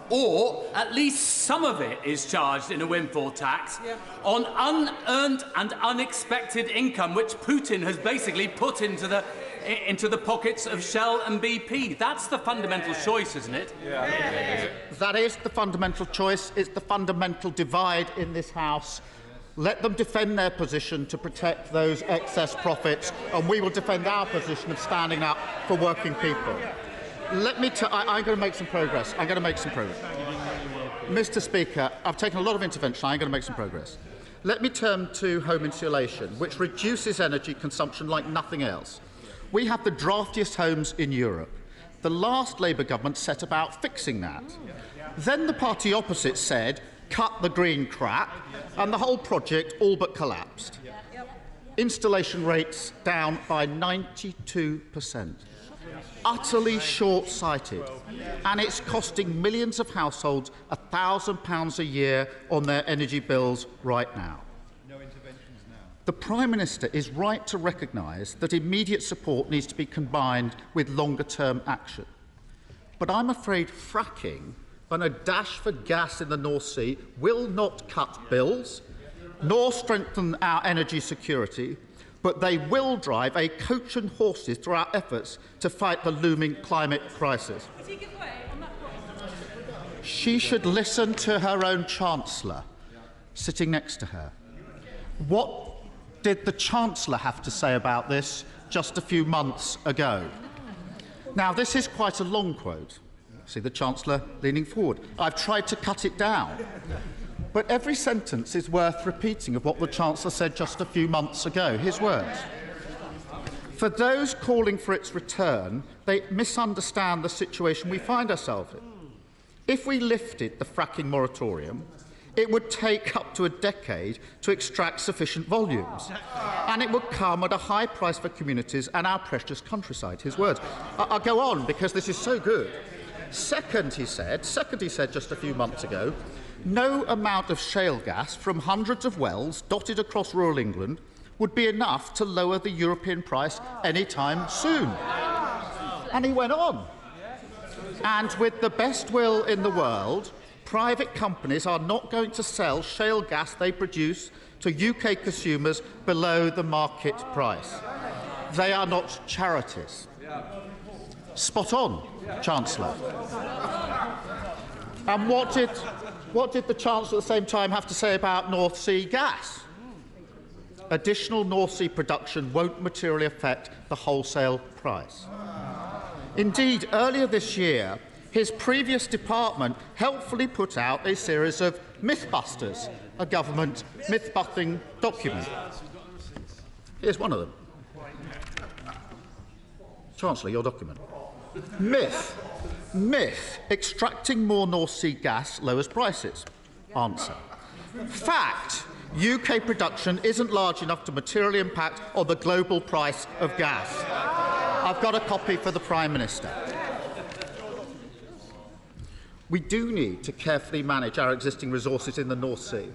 or at least some of it is charged in a windfall tax on unearned and unexpected income, which Putin has basically put into the pockets of Shell and BP. That's the fundamental choice, isn't it? That is the fundamental choice. It's the fundamental divide in this House. Let them defend their position to protect those excess profits, and we will defend our position of standing up for working people. I'm going to make some progress. Mr. Speaker, I've taken a lot of intervention. I'm going to make some progress. Let me turn to home insulation, which reduces energy consumption like nothing else. We have the draftiest homes in Europe. The last Labour government set about fixing that. Then the party opposite said, cut the green crap, and the whole project all but collapsed. Installation rates down by 92%. Utterly short-sighted, and it's costing millions of households £1,000 a year on their energy bills right now. The Prime Minister is right to recognise that immediate support needs to be combined with longer-term action. But I'm afraid fracking and a dash for gas in the North Sea will not cut bills, nor strengthen our energy security, but they will drive a coach and horses through our efforts to fight the looming climate crisis. She should listen to her own Chancellor sitting next to her. What did the Chancellor have to say about this just a few months ago? Now, this is quite a long quote. See the Chancellor leaning forward. I've tried to cut it down. But every sentence is worth repeating of what the Chancellor said just a few months ago, his words. For those calling for its return, they misunderstand the situation we find ourselves in. If we lifted the fracking moratorium, it would take up to a decade to extract sufficient volumes, and it would come at a high price for communities and our precious countryside, his words. I'll go on because this is so good. Second, he said just a few months ago, no amount of shale gas from hundreds of wells dotted across rural England would be enough to lower the European price any time soon. And he went on. And with the best will in the world, private companies are not going to sell shale gas they produce to UK consumers below the market price. They are not charities. Spot on, Chancellor. And what did the Chancellor at the same time have to say about North Sea gas? Additional North Sea production won't materially affect the wholesale price. Indeed, earlier this year, his previous department helpfully put out a series of Mythbusters, a government myth-busting document. Here's one of them. Chancellor, your document. Myth. Extracting more North Sea gas lowers prices. Answer. Fact. UK production isn't large enough to materially impact on the global price of gas. I've got a copy for the Prime Minister. We do need to carefully manage our existing resources in the North Sea,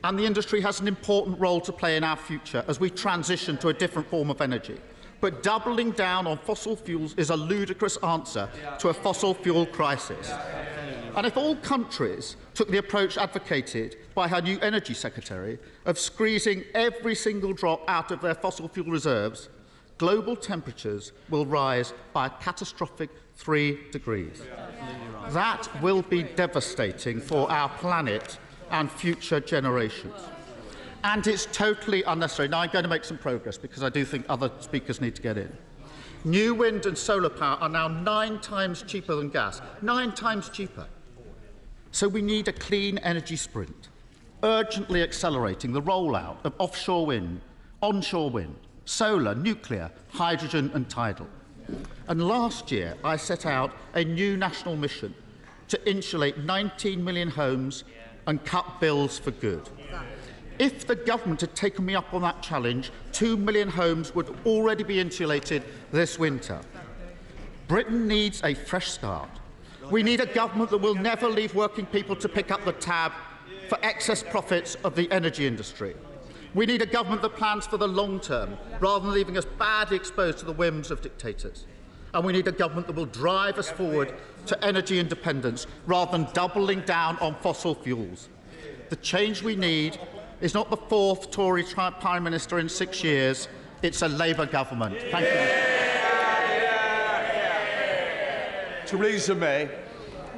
and the industry has an important role to play in our future as we transition to a different form of energy. But doubling down on fossil fuels is a ludicrous answer to a fossil fuel crisis. And if all countries took the approach advocated by her new Energy Secretary of squeezing every single drop out of their fossil fuel reserves, global temperatures will rise by a catastrophic 3 degrees. That will be devastating for our planet and future generations. And it's totally unnecessary. Now, I'm going to make some progress because I do think other speakers need to get in. New wind and solar power are now 9 times cheaper than gas. 9 times cheaper. So we need a clean energy sprint, urgently accelerating the rollout of offshore wind, onshore wind, solar, nuclear, hydrogen and tidal. And last year, I set out a new national mission to insulate 19 million homes and cut bills for good. If the government had taken me up on that challenge, 2 million homes would already be insulated this winter. Britain needs a fresh start. We need a government that will never leave working people to pick up the tab for excess profits of the energy industry. We need a government that plans for the long term, rather than leaving us badly exposed to the whims of dictators. And we need a government that will drive us forward to energy independence, rather than doubling down on fossil fuels. The change we need is not the 4th Tory Prime Minister in 6 years, it's a Labour government. Thank you. Theresa May.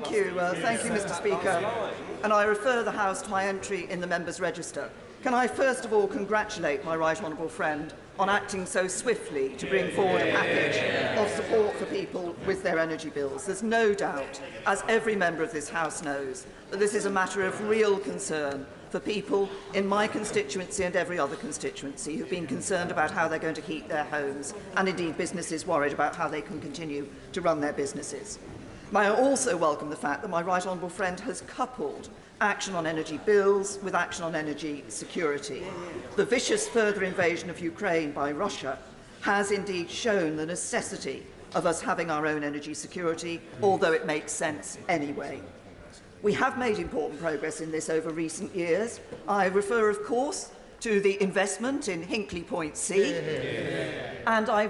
Thank you, Mr. Speaker. And I refer the House to my entry in the Members' Register. Can I first of all congratulate my right honourable friend on acting so swiftly to bring forward a package of support for people with their energy bills. There's no doubt, as every member of this House knows, that this is a matter of real concern for people in my constituency and every other constituency who've been concerned about how they're going to heat their homes, and indeed businesses worried about how they can continue to run their businesses. May I also welcome the fact that my right honourable friend has coupled action on energy bills with action on energy security. The vicious further invasion of Ukraine by Russia has indeed shown the necessity of us having our own energy security, although it makes sense anyway. We have made important progress in this over recent years. I refer, of course, to the investment in Hinkley Point C. And I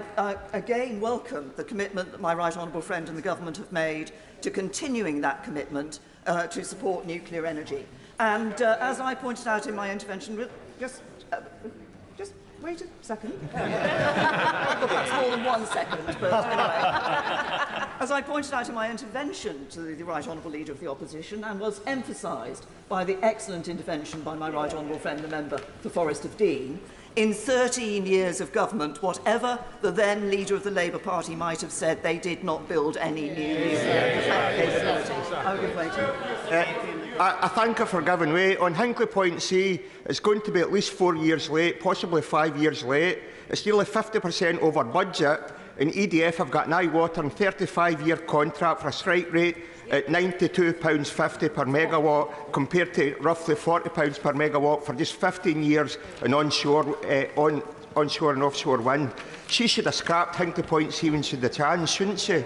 again welcome the commitment that my right honourable friend and the government have made to continuing that commitment to support nuclear energy. And as I pointed out in my intervention, just wait a second. It's more than 1 second, but anyway. As I pointed out in my intervention to the Right Honourable Leader of the Opposition, and was emphasised by the excellent intervention by my Right Honourable friend, the Member for Forest of Dean, in 13 years of government, whatever the then Leader of the Labour Party might have said, they did not build any new nuclear capabilities. I'll give way to I thank her for giving way. On Hinkley Point C, it's going to be at least 4 years late, possibly 5 years late. It's nearly 50% over budget, and EDF have got an eye-watering 35-year contract for a strike rate at £92.50 per megawatt, compared to roughly £40 per megawatt for just 15 years in onshore and offshore wind. She should have scrapped Hinkley Point C when she had the chance, shouldn't she?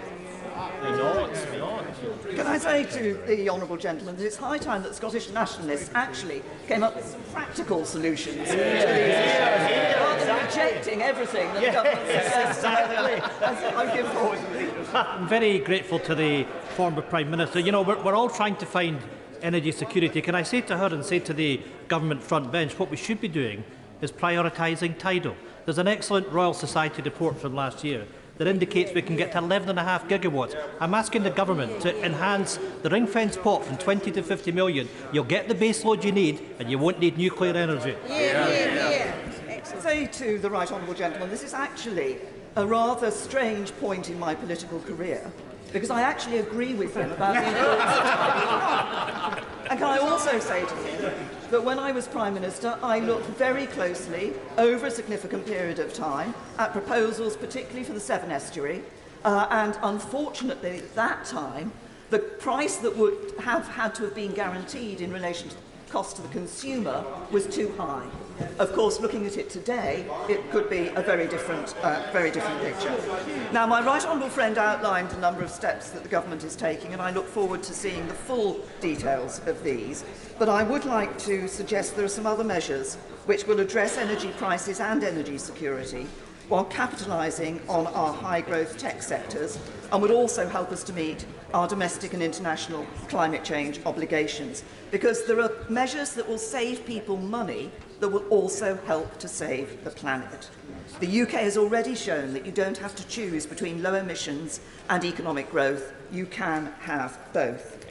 Can I say to the honourable gentleman that it's high time that Scottish nationalists actually came up with some practical solutions to these issues, rather than rejecting everything that the government suggests. I give forward. I'm very grateful to the former Prime Minister. You know, we're all trying to find energy security. Can I say to her and say to the government front bench, what we should be doing is prioritising tidal. There's an excellent Royal Society report from last year that indicates we can get to 11.5 gigawatts. I'm asking the government to enhance the ring-fence pot from 20 to 50 million. You'll get the baseload you need, and you won't need nuclear energy. Say to the right honourable gentleman, this is actually a rather strange point in my political career, because I actually agree with him about the importance of tidal. And can I also say to him that when I was Prime Minister, I looked very closely, over a significant period of time, at proposals, particularly for the Severn Estuary, and unfortunately, at that time, the price that would have had to have been guaranteed in relation to cost to the consumer was too high. Of course, looking at it today, it could be a very different picture. Now, my right honourable friend outlined a number of steps that the government is taking, and I look forward to seeing the full details of these. But I would like to suggest there are some other measures which will address energy prices and energy security, while capitalising on our high-growth tech sectors, and would also help us to meet our domestic and international climate change obligations. Because there are measures that will save people money that will also help to save the planet. The UK has already shown that you don't have to choose between low emissions and economic growth. You can have both.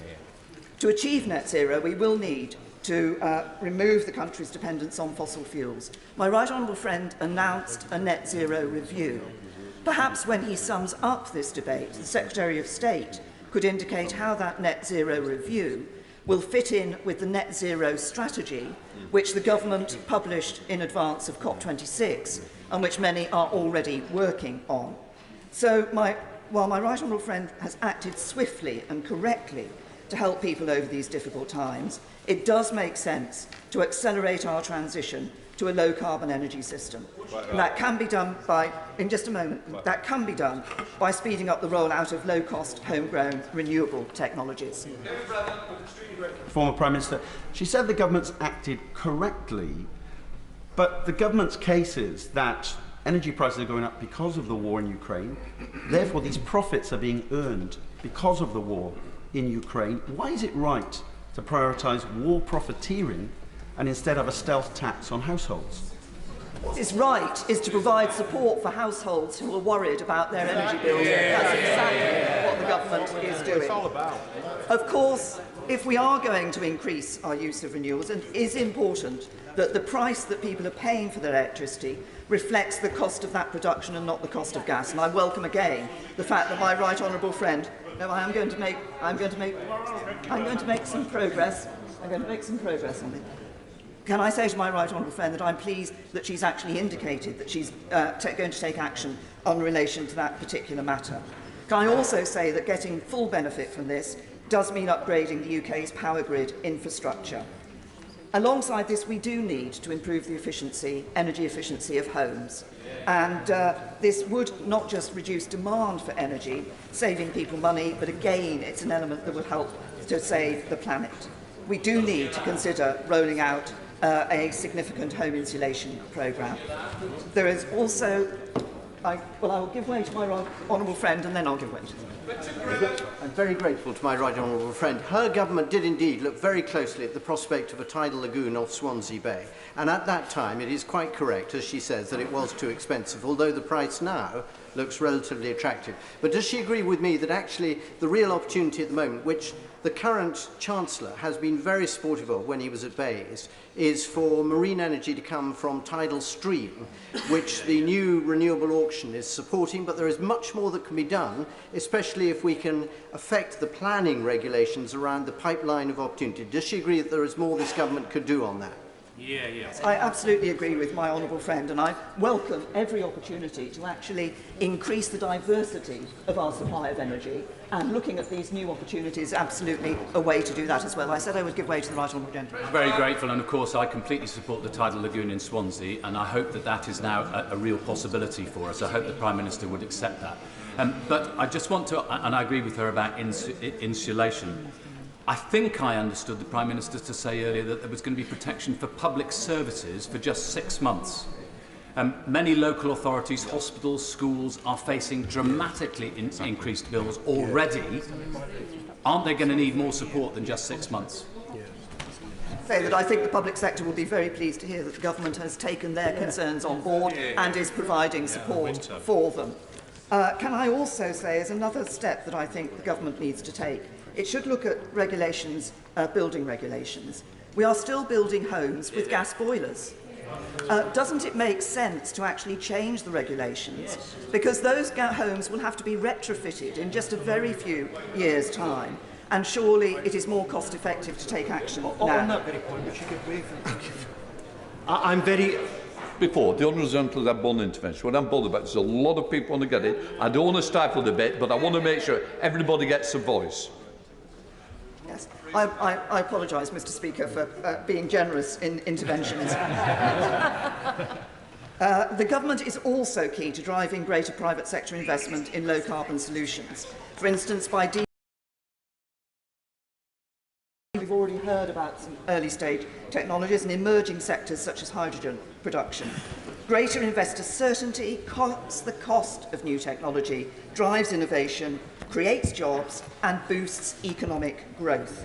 To achieve net zero, we will need to remove the country's dependence on fossil fuels. My right honourable friend announced a net zero review. Perhaps when he sums up this debate, the Secretary of State could indicate how that net zero review will fit in with the net zero strategy which the government published in advance of COP26 and which many are already working on. So while my right honourable friend has acted swiftly and correctly to help people over these difficult times, it does make sense to accelerate our transition to a low-carbon energy system. And that can be done by, in just a moment, that can be done by speeding up the rollout of low-cost, homegrown, renewable technologies. Former Prime Minister, she said the government's acted correctly, but the government's case is that energy prices are going up because of the war in Ukraine. Therefore, these profits are being earned because of the war in Ukraine. Why is it right to prioritise war profiteering and instead have a stealth tax on households? What is right is to provide support for households who are worried about their energy bills. That's exactly what the government is doing. It's all about. Of course, if we are going to increase our use of renewables, and it is important that the price that people are paying for their electricity reflects the cost of that production and not the cost of gas. And I welcome again the fact that my right honourable friend, no, I'm going to make some progress. I'm going to make some progress on it. Can I say to my right honourable friend that I'm pleased that she's actually indicated that she's going to take action in relation to that particular matter. Can I also say that getting full benefit from this does mean upgrading the UK's power grid infrastructure. Alongside this, we do need to improve the energy efficiency of homes. And this would not just reduce demand for energy, saving people money, but again, it's an element that will help to save the planet. We do need to consider rolling out a significant home insulation programme. There is also... I will give way to my honourable friend and then I'll give way to them. I'm very grateful to my right honourable friend. Her government did indeed look very closely at the prospect of a tidal lagoon off Swansea Bay. And at that time, it is quite correct, as she says, that it was too expensive, although the price now looks relatively attractive. But does she agree with me that actually the real opportunity at the moment, which the current Chancellor has been very supportive of when he was at Bayes, is for marine energy to come from tidal stream, which the new renewable auction is supporting, but there is much more that can be done, especially if we can affect the planning regulations around the pipeline of opportunity. Does she agree that there is more this government could do on that? Yes, I absolutely agree with my honourable friend, and I welcome every opportunity to actually increase the diversity of our supply of energy, and looking at these new opportunities is absolutely a way to do that as well. I said I would give way to the right honourable gentleman. Very grateful, and of course I completely support the tidal lagoon in Swansea, and I hope that that is now a real possibility for us. I hope the Prime Minister would accept that. But I just want to, and I agree with her about insulation. I think I understood the Prime Minister to say earlier that there was going to be protection for public services for just 6 months. Many local authorities, hospitals, schools are facing dramatically increased bills already. Aren't they going to need more support than just 6 months? Say that I think the public sector will be very pleased to hear that the government has taken their concerns on board and is providing support for them. Can I also say, as another step that I think the government needs to take, it should look at regulations, building regulations. We are still building homes with gas boilers. Doesn't it make sense to actually change the regulations? Because those homes will have to be retrofitted in just a very few years' time. And surely it is more cost effective to take action now. On that very point, which you give way I'm very... Before, the honourable gentleman had one intervention. What I'm bothered about is a lot of people want to get it. I don't want to stifle the debate, but I want to make sure everybody gets a voice. Yes, I apologise, Mr. Speaker, for being generous in interventions. The government is also key to driving greater private sector investment in low-carbon solutions. For instance, by we've already heard about some early-stage technologies and emerging sectors such as hydrogen production. Greater investor certainty cuts the cost of new technology, drives innovation, creates jobs and boosts economic growth.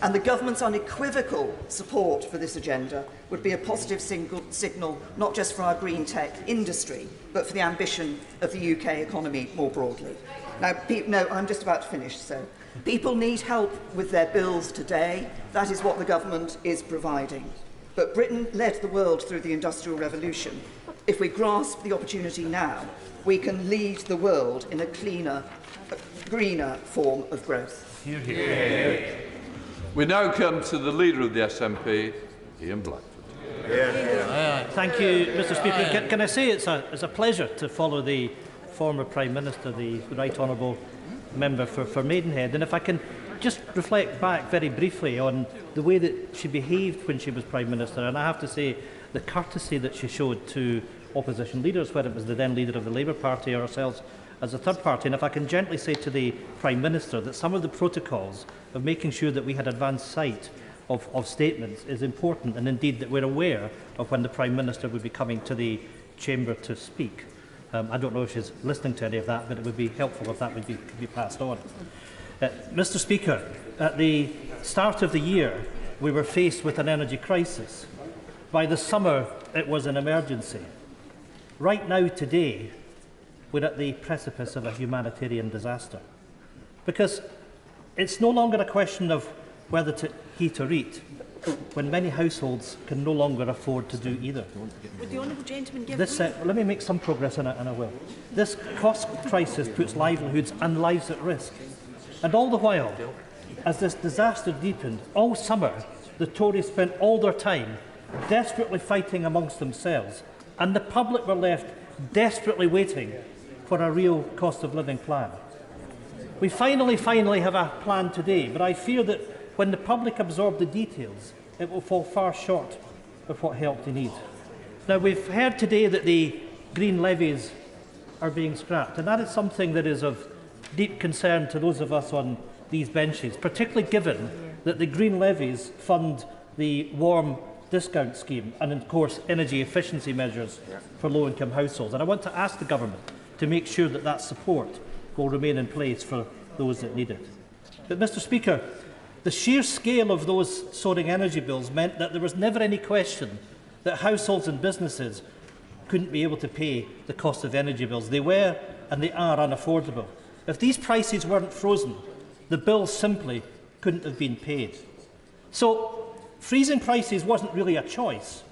And the government's unequivocal support for this agenda would be a positive signal not just for our green tech industry, but for the ambition of the UK economy more broadly. Now, no, I'm just about to finish, so. People need help with their bills today. That is what the government is providing. But Britain led the world through the Industrial Revolution. If we grasp the opportunity now, we can lead the world in a cleaner, greener form of growth. Hear, hear. We now come to the Leader of the SNP, Ian Blackford. Thank you, Mr. Speaker. Can I say it's a pleasure to follow the former Prime Minister, the Right Honourable Member for Maidenhead. And if I can just reflect back very briefly on the way that she behaved when she was Prime Minister, and I have to say the courtesy that she showed to opposition leaders, whether it was the then leader of the Labour Party or ourselves as a third party. And if I can gently say to the Prime Minister that some of the protocols of making sure that we had advanced sight of statements is important, and indeed that we're aware of when the Prime Minister would be coming to the Chamber to speak. I don't know if she's listening to any of that, but it would be helpful if that could be passed on. Mr. Speaker, at the start of the year, we were faced with an energy crisis. By the summer, it was an emergency. Right now, today, we're at the precipice of a humanitarian disaster. Because it's no longer a question of whether to heat or eat, when many households can no longer afford to do either. Would the honourable gentleman give this, let me make some progress on it, and I will. This cost crisis puts livelihoods and lives at risk. And all the while, as this disaster deepened, all summer, the Tories spent all their time desperately fighting amongst themselves, and the public were left desperately waiting for a real cost of living plan. We finally have a plan today, but I fear that when the public absorb the details, it will fall far short of what help they need. Now, we've heard today that the green levies are being scrapped, and that is something that is of deep concern to those of us on these benches, particularly given that the green levies fund the warm discount scheme and, of course, energy efficiency measures for low-income households. And I want to ask the Government to make sure that that support will remain in place for those that need it. But, Mr Speaker, the sheer scale of those soaring energy bills meant that there was never any question that households and businesses couldn't be able to pay the cost of energy bills. They were and they are unaffordable. If these prices weren't frozen, the bills simply couldn't have been paid. So, freezing prices wasn't really a choice.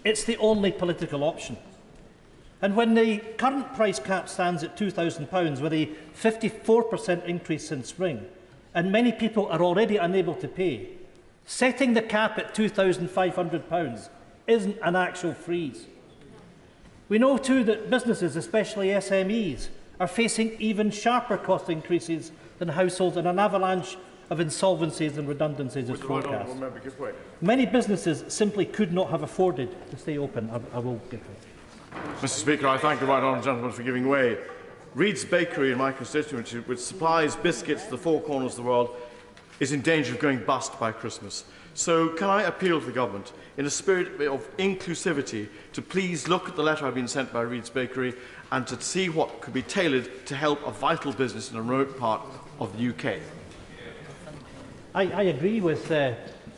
It's the only political option. And when the current price cap stands at £2,000 with a 54% increase since spring, and many people are already unable to pay, setting the cap at £2,500 isn't an actual freeze. We know too that businesses, especially SMEs, are facing even sharper cost increases than households and an avalanche of insolvencies and redundancies is forecast. Many businesses simply could not have afforded to stay open. I will give way. Mr Speaker, I thank the right honourable gentleman for giving way. Reed's Bakery in my constituency, which supplies biscuits to the four corners of the world, is in danger of going bust by Christmas. So can I appeal to the Government, in a spirit of inclusivity, to please look at the letter I've been sent by Reed's Bakery and to see what could be tailored to help a vital business in a remote part of the UK. I agree with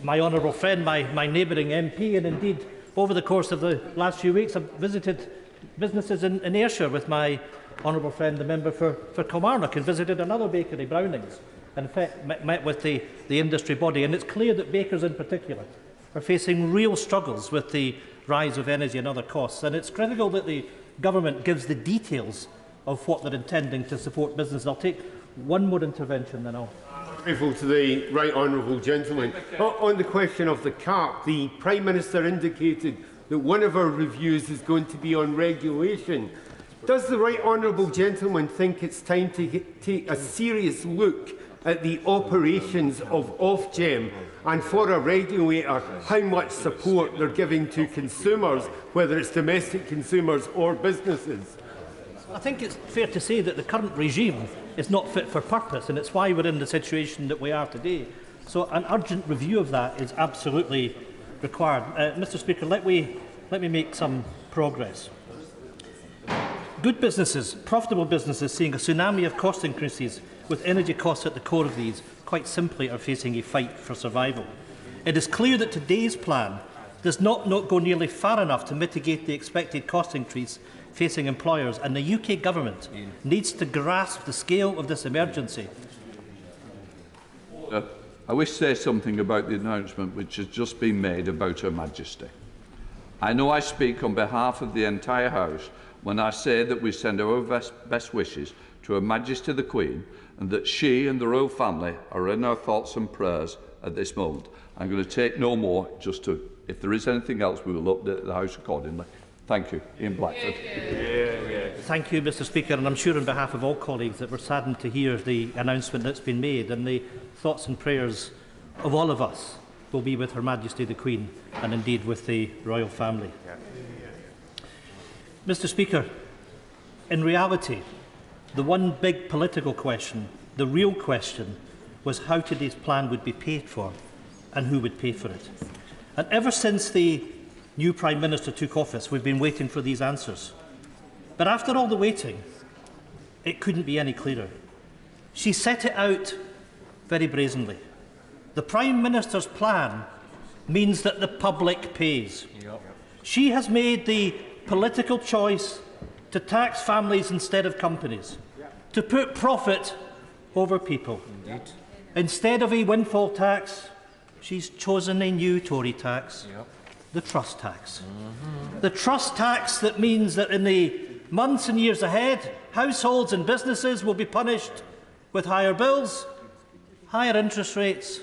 my honourable friend, my neighbouring MP, and indeed over the course of the last few weeks I've visited businesses in Ayrshire with my honourable friend, the member for Kilmarnock, and visited another bakery, Brownings, and in fact met with the industry body. And it's clear that bakers in particular are facing real struggles with the rise of energy and other costs. And it's critical that the Government gives the details of what they're intending to support business. I'll take one more intervention, then I'll... Grateful to the right honourable gentleman. On the question of the cap, the Prime Minister indicated that one of our reviews is going to be on regulation. Does the right honourable gentleman think it's time to take a serious look at the operations of Ofgem and, for a regulator, how much support they're giving to consumers, whether it's domestic consumers or businesses? I think it's fair to say that the current regime is not fit for purpose, and it's why we're in the situation that we are today. So an urgent review of that is absolutely required. Mr Speaker, let me make some progress. Good businesses, profitable businesses, seeing a tsunami of cost increases with energy costs at the core of these, quite simply are facing a fight for survival. It is clear that today's plan does not go nearly far enough to mitigate the expected cost increase facing employers, and the UK Government needs to grasp the scale of this emergency. I wish to say something about the announcement which has just been made about Her Majesty. I know I speak on behalf of the entire House when I say that we send our best wishes to Her Majesty the Queen, and that she and the royal family are in our thoughts and prayers at this moment. I'm going to take no more, if there is anything else, we will update the House accordingly. Thank you. Ian Blackford. Thank you, Mr Speaker, and I'm sure on behalf of all colleagues that we're saddened to hear the announcement that's been made, and the thoughts and prayers of all of us will be with Her Majesty the Queen and indeed with the royal family. Mr Speaker, in reality, the one big political question, the real question, was how today's plan would be paid for and who would pay for it. And ever since the new Prime Minister took office, we've been waiting for these answers. But after all the waiting, it couldn't be any clearer. She set it out very brazenly. The Prime Minister's plan means that the public pays. She has made the political choice to tax families instead of companies, to put profit over people. Instead of a windfall tax, she's chosen a new Tory tax, the trust tax. The trust tax that means that in the months and years ahead, households and businesses will be punished with higher bills, higher interest rates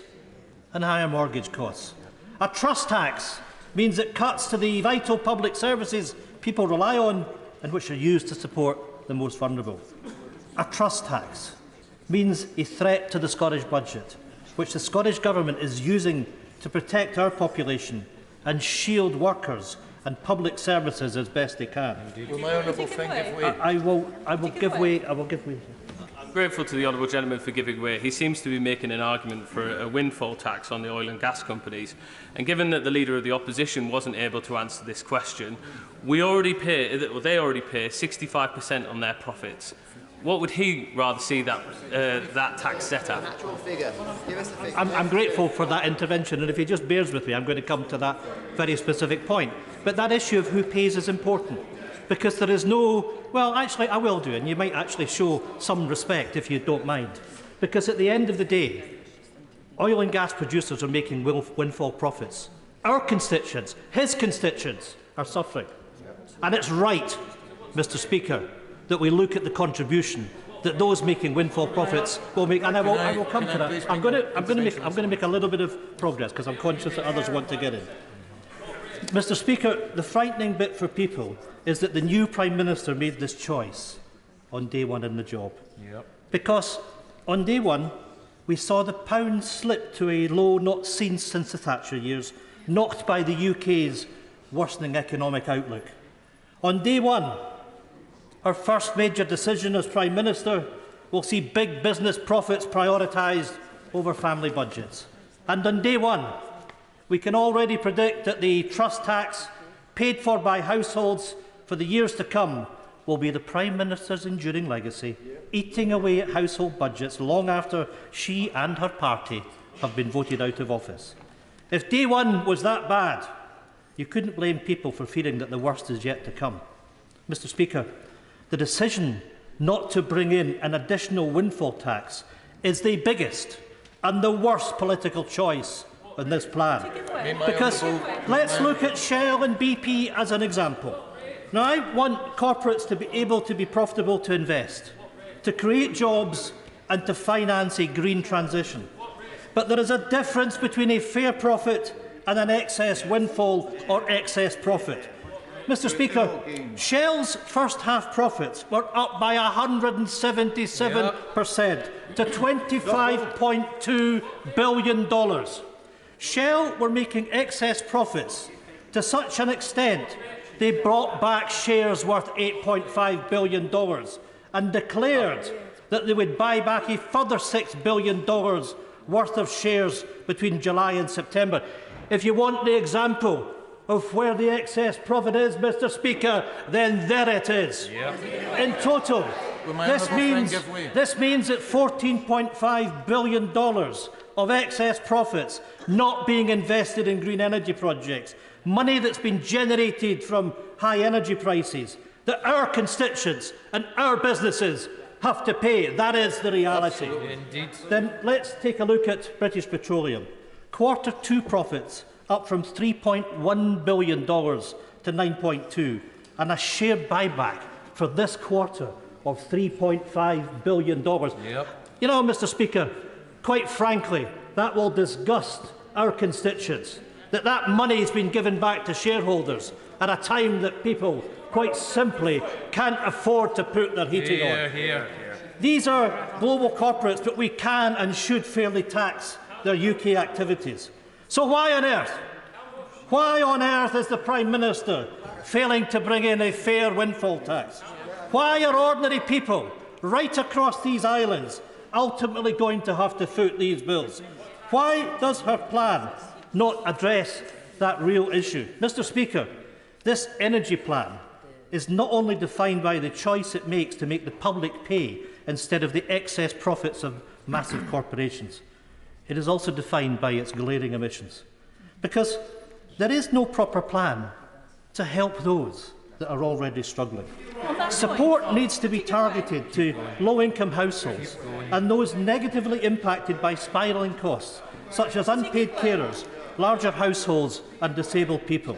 and higher mortgage costs. A trust tax means it cuts to the vital public services people rely on and which are used to support the most vulnerable. A trust tax means a threat to the Scottish budget, which the Scottish Government is using to protect our population and shield workers and public services as best they can. Will my honourable friend give way? I will give way. grateful to the honourable gentleman for giving way. He seems to be making an argument for a windfall tax on the oil and gas companies. And given that the Leader of the Opposition wasn't able to answer this question, they already pay 65% on their profits. What would he rather see that tax set at? I'm grateful for that intervention, and if he just bears with me, I'm going to come to that very specific point. But that issue of who pays is important, because there is no... Well, actually, I will do, and you might actually show some respect if you don't mind. Because at the end of the day, oil and gas producers are making windfall profits. Our constituents, his constituents, are suffering. And it's right, Mr. Speaker, that we look at the contribution that those making windfall profits will make, and I will come to that. I'm going to make a little bit of progress because I'm conscious that others want to get in. Mr. Speaker, the frightening bit for people is that the new Prime Minister made this choice on day one in the job. Because on day one, we saw the pound slip to a low not seen since the Thatcher years, knocked by the UK's worsening economic outlook. On day one, her first major decision as Prime Minister will see big business profits prioritised over family budgets. And on day one, we can already predict that the trust tax paid for by households for the years to come will be the Prime Minister's enduring legacy, eating away at household budgets long after she and her party have been voted out of office. If day one was that bad, you couldn't blame people for fearing that the worst is yet to come. Mr. Speaker, the decision not to bring in an additional windfall tax is the biggest and the worst political choice in this plan. Because let's look at Shell and BP as an example. Now, I want corporates to be able to be profitable to invest, to create jobs and to finance a green transition. But there is a difference between a fair profit and an excess windfall or excess profit. Mr. Speaker, Shell's first-half profits were up by 177% to $25.2 billion. Shell were making excess profits to such an extent they brought back shares worth $8.5 billion and declared that they would buy back a further $6 billion worth of shares between July and September. If you want the example of where the excess profit is, Mr. Speaker, then there it is. In total, this means that $14.5 billion of excess profits not being invested in green energy projects, money that's been generated from high energy prices, that our constituents and our businesses have to pay. That is the reality. Then let's take a look at British Petroleum. Q2 profits up from $3.1 billion to $9.2, and a share buyback for this quarter of $3.5 billion. You know, Mr. Speaker, quite frankly, that will disgust our constituents, that money has been given back to shareholders at a time that people quite simply can't afford to put their heating on. These are global corporates, but we can and should fairly tax their UK activities. So why on earth is the Prime Minister failing to bring in a fair windfall tax? Why are ordinary people right across these islands ultimately going to have to foot these bills? Why does her plan not address that real issue? Mr. Speaker, this energy plan is not only defined by the choice it makes to make the public pay instead of the excess profits of massive corporations. It is also defined by its glaring omissions, because there is no proper plan to help those that are already struggling. Support needs to be targeted to low-income households and those negatively impacted by spiralling costs, such as unpaid carers, larger households and disabled people.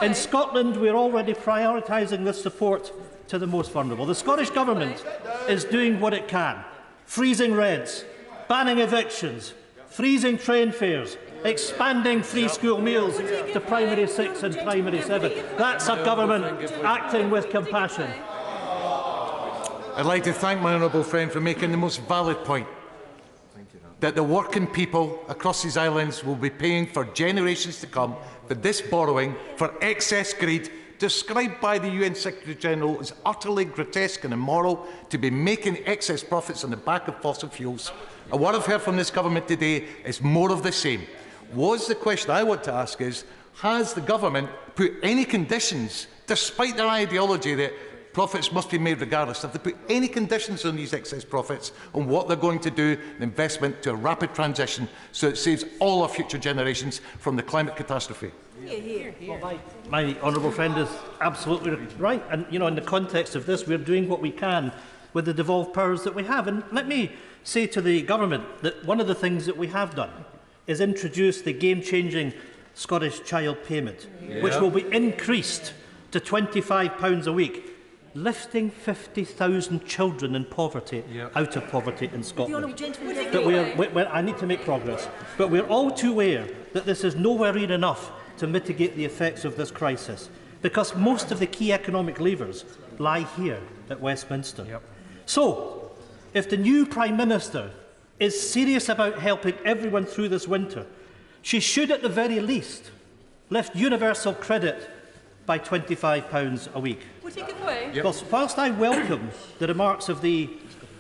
In Scotland, we are already prioritising this support to the most vulnerable. The Scottish Government is doing what it can, freezing rents, banning evictions, freezing train fares, expanding free school meals to primary 6 and primary 7. That's a government acting with compassion. I'd like to thank my honourable friend for making the most valid point, that the working people across these islands will be paying for generations to come for this borrowing, for excess greed described by the UN Secretary-General as utterly grotesque and immoral, to be making excess profits on the back of fossil fuels. And what I've heard from this government today is more of the same. The question I want to ask is, has the government put any conditions, despite their ideology that profits must be made regardless, have they put any conditions on these excess profits on what they're going to do, the investment to a rapid transition, so it saves all our future generations from the climate catastrophe? Well, my honourable friend is absolutely right. And, you know, in the context of this, we're doing what we can with the devolved powers that we have. And let me say to the government that one of the things that we have done is introduce the game-changing Scottish child payment, which will be increased to £25 a week, lifting 50,000 children in poverty out of poverty in Scotland. But I need to make progress. But we're all too aware that this is nowhere near enough to mitigate the effects of this crisis, because most of the key economic levers lie here at Westminster. So, if the new Prime Minister is serious about helping everyone through this winter, she should at the very least lift universal credit by £25 a week. Because whilst I welcome the remarks of the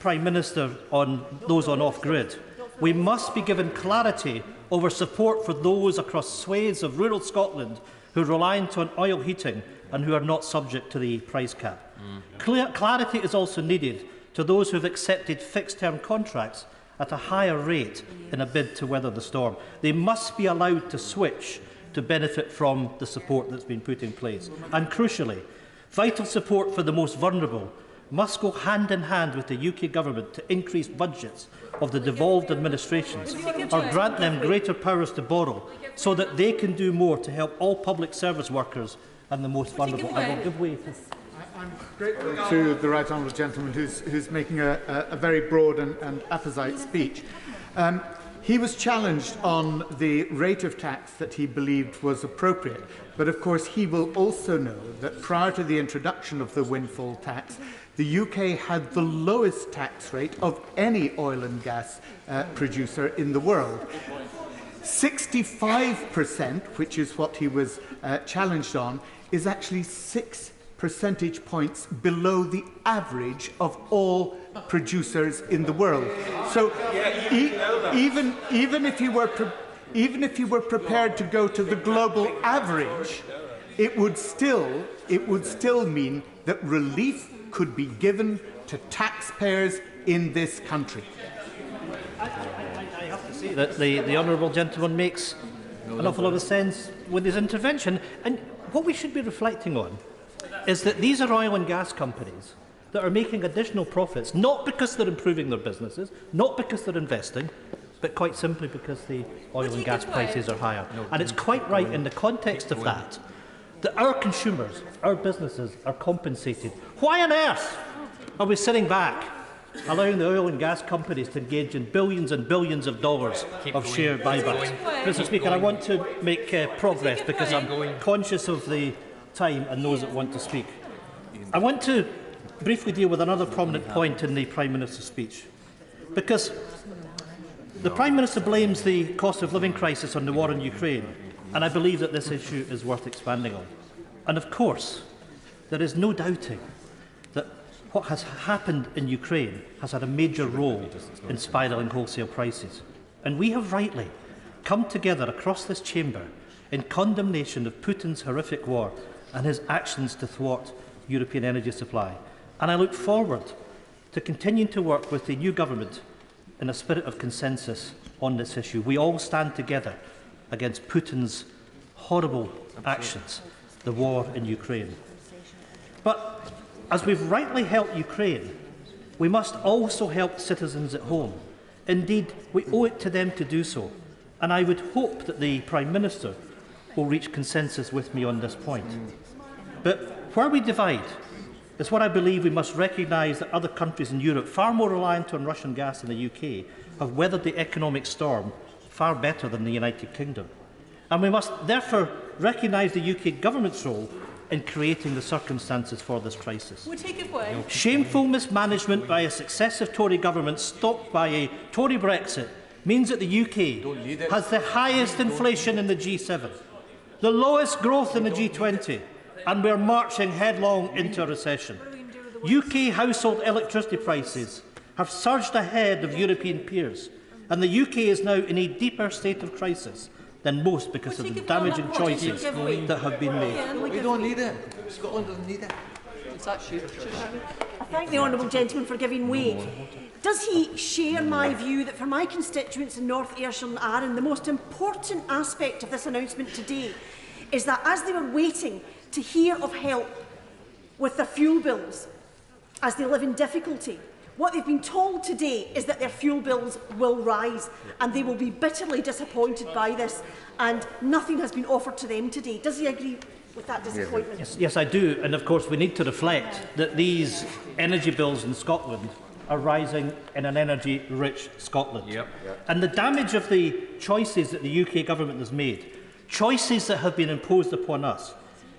Prime Minister on those on off-grid, we must be given clarity over support for those across swathes of rural Scotland who are reliant on oil heating and who are not subject to the price cap. Clarity is also needed to those who have accepted fixed-term contracts at a higher rate in a bid to weather the storm. They must be allowed to switch to benefit from the support that's been put in place. And crucially, vital support for the most vulnerable must go hand in hand with the UK Government to increase budgets of the devolved administrations or grant them greater powers to borrow so that they can do more to help all public service workers and the most vulnerable. I will give way to... I'm grateful to the right honourable gentleman who's making a very broad and apposite speech. He was challenged on the rate of tax that he believed was appropriate, but of course he will also know that prior to the introduction of the windfall tax, the UK had the lowest tax rate of any oil and gas producer in the world. 65%, which is what he was challenged on, is actually 6 percentage points below the average of all producers in the world. So even if he were prepared to go to the global average, it would still mean that relief could be given to taxpayers in this country. I have to say that the honourable gentleman makes an awful lot of sense with his intervention. And what we should be reflecting on is that these are oil and gas companies that are making additional profits, not because they're improving their businesses, not because they're investing, but quite simply because the oil and gas prices are higher. And it's quite right in the context of that our consumers, our businesses are compensated. Why on earth are we sitting back allowing the oil and gas companies to engage in billions and billions of dollars of share buybacks? Mr. Speaker, I want to make progress because I'm conscious of the time and those that want to speak. I want to briefly deal with another prominent point in the Prime Minister's speech, because the Prime Minister blames the cost of living crisis on the war in Ukraine, and I believe that this issue is worth expanding on. And of course, there is no doubting that what has happened in Ukraine has had a major role in spiralling wholesale prices. And we have rightly come together across this chamber in condemnation of Putin's horrific war and his actions to thwart European energy supply. And I look forward to continuing to work with the new government in a spirit of consensus on this issue. We all stand together against Putin's horrible actions, the war in Ukraine. But as we've rightly helped Ukraine, we must also help citizens at home. Indeed, we owe it to them to do so. And I would hope that the Prime Minister will reach consensus with me on this point. But where we divide is what I believe we must recognise that other countries in Europe, far more reliant on Russian gas than the UK, have weathered the economic storm far better than the United Kingdom. And we must therefore recognise the UK government's role in creating the circumstances for this crisis. Shameful mismanagement by a successive Tory government stopped by a Tory Brexit means that the UK has the highest inflation in the G7, the lowest growth in the G20, and we're marching headlong into a recession. UK household electricity prices have surged ahead of European peers, and the UK is now in a deeper state of crisis than most because of the damaging choices that have been made. We don't need it. Scotland doesn't need it. I thank the honourable gentleman for giving way. Does he share my view that for my constituents in North Ayrshire and Arran, the most important aspect of this announcement today is that as they were waiting to hear of help with their fuel bills as they live in difficulty, what they've been told today is that their fuel bills will rise and they will be bitterly disappointed by this, and nothing has been offered to them today. Does he agree with that disappointment? Yes, I do. And of course we need to reflect that these energy bills in Scotland are rising in an energy-rich Scotland. And the damage of the choices that the UK government has made, choices that have been imposed upon us,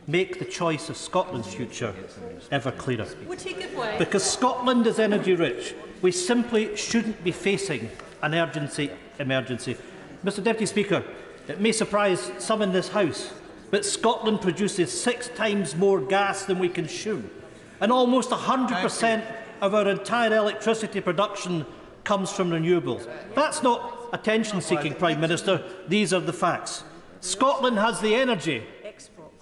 make the choice of Scotland's future ever clearer. Because Scotland is energy-rich, we simply shouldn't be facing an emergency. Mr Deputy Speaker, it may surprise some in this House, but Scotland produces 6 times more gas than we consume, and almost 100% of our entire electricity production comes from renewables. That's not attention-seeking, Prime Minister. These are the facts. Scotland has the energy.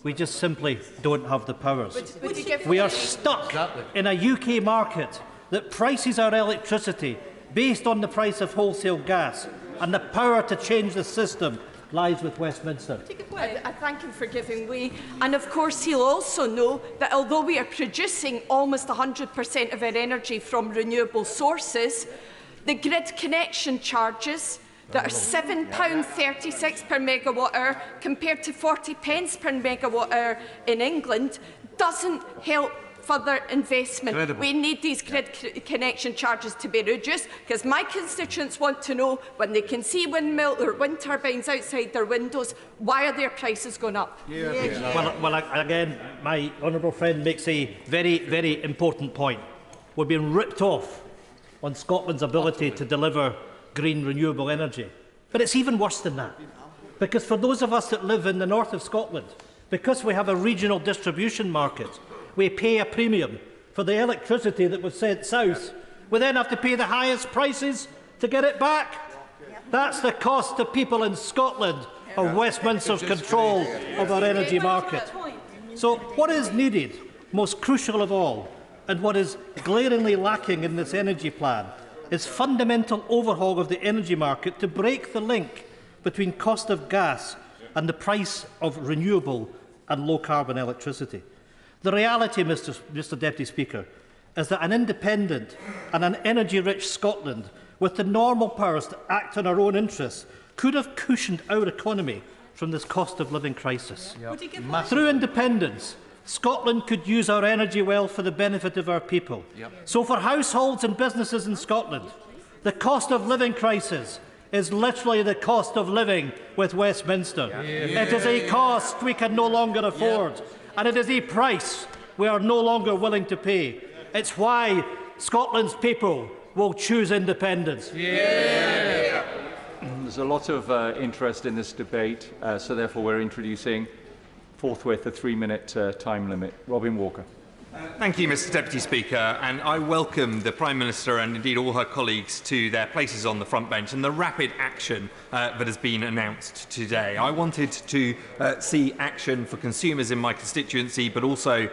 We just simply don't have the powers. We are stuck in a UK market that prices our electricity based on the price of wholesale gas, and the power to change the system lies with Westminster. I thank him for giving way. And of course he'll also know that although we are producing almost 100% of our energy from renewable sources, the grid connection charges that are £7.36 per megawatt hour compared to 40 pence per megawatt hour in England doesn't help further investment. Incredible. We need these grid connection charges to be reduced, because my constituents want to know, when they can see windmill or wind turbines outside their windows, why are their prices going up? Well, again, my honourable friend makes a very, very important point. We're being ripped off on Scotland's ability to deliver green renewable energy. But it's even worse than that, because for those of us that live in the north of Scotland, because we have a regional distribution market, we pay a premium for the electricity that was sent south. We then have to pay the highest prices to get it back. That's the cost to people in Scotland of Westminster's control of our energy market. So what is needed, most crucial of all, and what is glaringly lacking in this energy plan, is fundamental overhaul of the energy market to break the link between cost of gas and the price of renewable and low-carbon electricity. The reality, Mr Deputy Speaker, is that an independent and an energy-rich Scotland with the normal powers to act in our own interests could have cushioned our economy from this cost-of-living crisis. Through independence, Scotland could use our energy well for the benefit of our people. So for households and businesses in Scotland, the cost of living crisis is literally the cost of living with Westminster. It is a cost we can no longer afford, and it is a price we are no longer willing to pay. It's why Scotland's people will choose independence. There's a lot of interest in this debate, so therefore we're introducing forthwith a 3-minute time limit. Robin Walker. Thank you, Mr Deputy Speaker, and I welcome the Prime Minister and indeed all her colleagues to their places on the front bench and the rapid action that has been announced today. I wanted to see action for consumers in my constituency, but also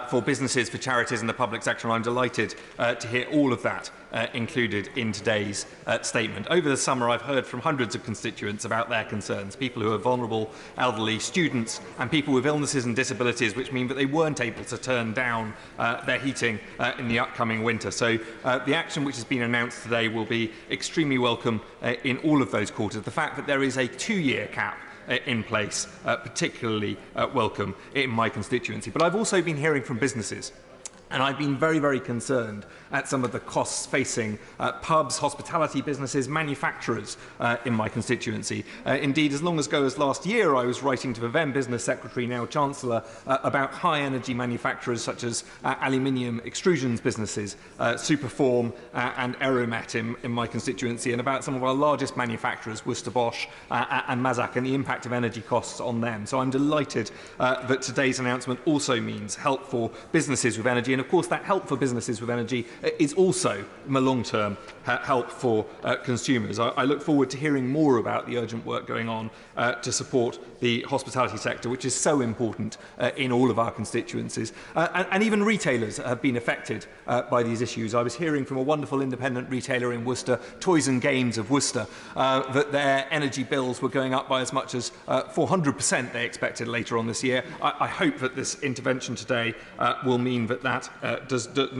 for businesses, for charities and the public sector, and I'm delighted to hear all of that included in today's statement. Over the summer, I've heard from hundreds of constituents about their concerns, people who are vulnerable, elderly, students and people with illnesses and disabilities, which mean that they weren't able to turn down their heating in the upcoming winter. So the action which has been announced today will be extremely welcome in all of those quarters. The fact that there is a 2-year cap in place, particularly welcome in my constituency. But I've also been hearing from businesses And I've been very, very concerned at some of the costs facing pubs, hospitality businesses, manufacturers in my constituency. Indeed, as long ago as last year, I was writing to the then Business Secretary, now Chancellor, about high-energy manufacturers such as aluminium extrusions businesses, Superform and Aeromet in my constituency, and about some of our largest manufacturers, Worcester Bosch and Mazak, and the impact of energy costs on them. So I'm delighted that today's announcement also means help for businesses with energy. And of course, that help for businesses with energy is also, in the long term, help for consumers. I look forward to hearing more about the urgent work going on to support the hospitality sector, which is so important in all of our constituencies. And even retailers have been affected by these issues. I was hearing from a wonderful independent retailer in Worcester, Toys and Games of Worcester, that their energy bills were going up by as much as 400% they expected later on this year. I hope that this intervention today will mean that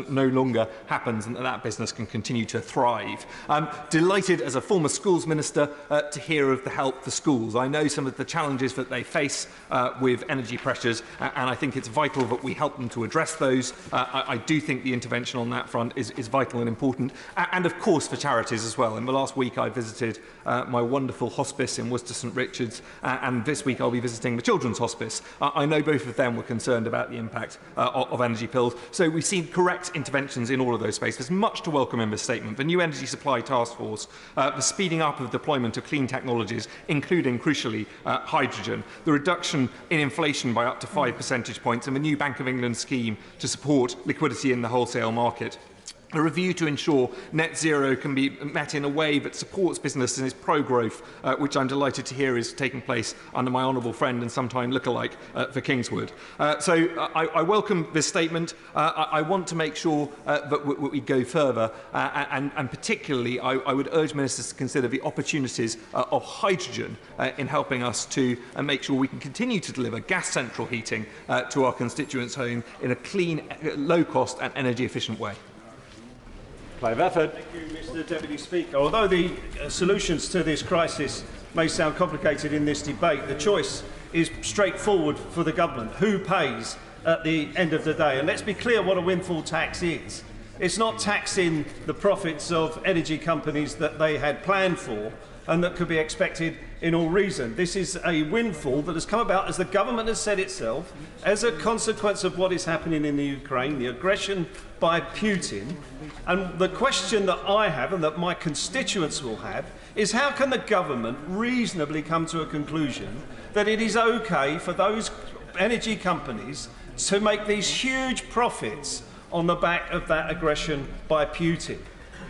no longer happens and that business can continue to thrive. I'm delighted as a former schools minister to hear of the help for schools. I know some of the challenges that they face with energy pressures, and I think it's vital that we help them to address those. I do think the intervention on that front is vital and important, and of course for charities as well. In the last week I visited my wonderful hospice in Worcester St Richard's, and this week I'll be visiting the Children's Hospice. I know both of them were concerned about the impact of energy bills, so we've seen correct interventions in all of those spaces. There's much to welcome in this statement. The new Energy Supply Task Force, the speeding up of deployment of clean technologies, including, crucially, hydrogen, the reduction in inflation by up to 5 percentage points, and the new Bank of England scheme to support liquidity in the wholesale market. A review to ensure net zero can be met in a way that supports business and is pro-growth, which I'm delighted to hear is taking place under my honourable friend and sometime lookalike for Kingswood. So I welcome this statement. I want to make sure that we go further, and particularly I would urge ministers to consider the opportunities of hydrogen in helping us to make sure we can continue to deliver gas central heating to our constituents' home in a clean, low-cost and energy-efficient way. Play of effort. Thank you, Mr Deputy Speaker. Although the solutions to this crisis may sound complicated in this debate, the choice is straightforward for the government. Who pays at the end of the day? And let's be clear what a windfall tax is. It's not taxing the profits of energy companies that they had planned for and that could be expected in all reason. This is a windfall that has come about, as the government has said itself, as a consequence of what is happening in the Ukraine, the aggression by Putin. And the question that I have and that my constituents will have is how can the government reasonably come to a conclusion that it is okay for those energy companies to make these huge profits on the back of that aggression by Putin?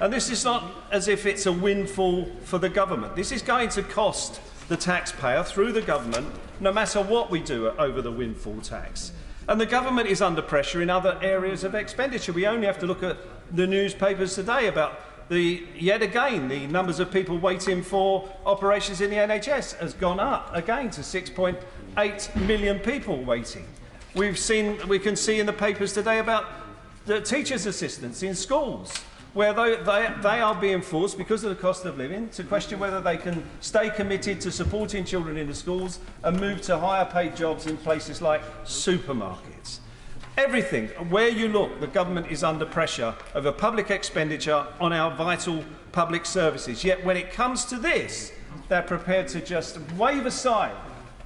And this is not as if it's a windfall for the government. This is going to cost the taxpayer through the government, no matter what we do over the windfall tax. And the government is under pressure in other areas of expenditure. We only have to look at the newspapers today about yet again, the numbers of people waiting for operations in the NHS has gone up again to 6.8 million people waiting. We can see in the papers today about the teachers' assistants in schools, where they are being forced, because of the cost of living, to question whether they can stay committed to supporting children in the schools and move to higher paid jobs in places like supermarkets. Everything, where you look, the government is under pressure over public expenditure on our vital public services. Yet when it comes to this, they're prepared to just wave aside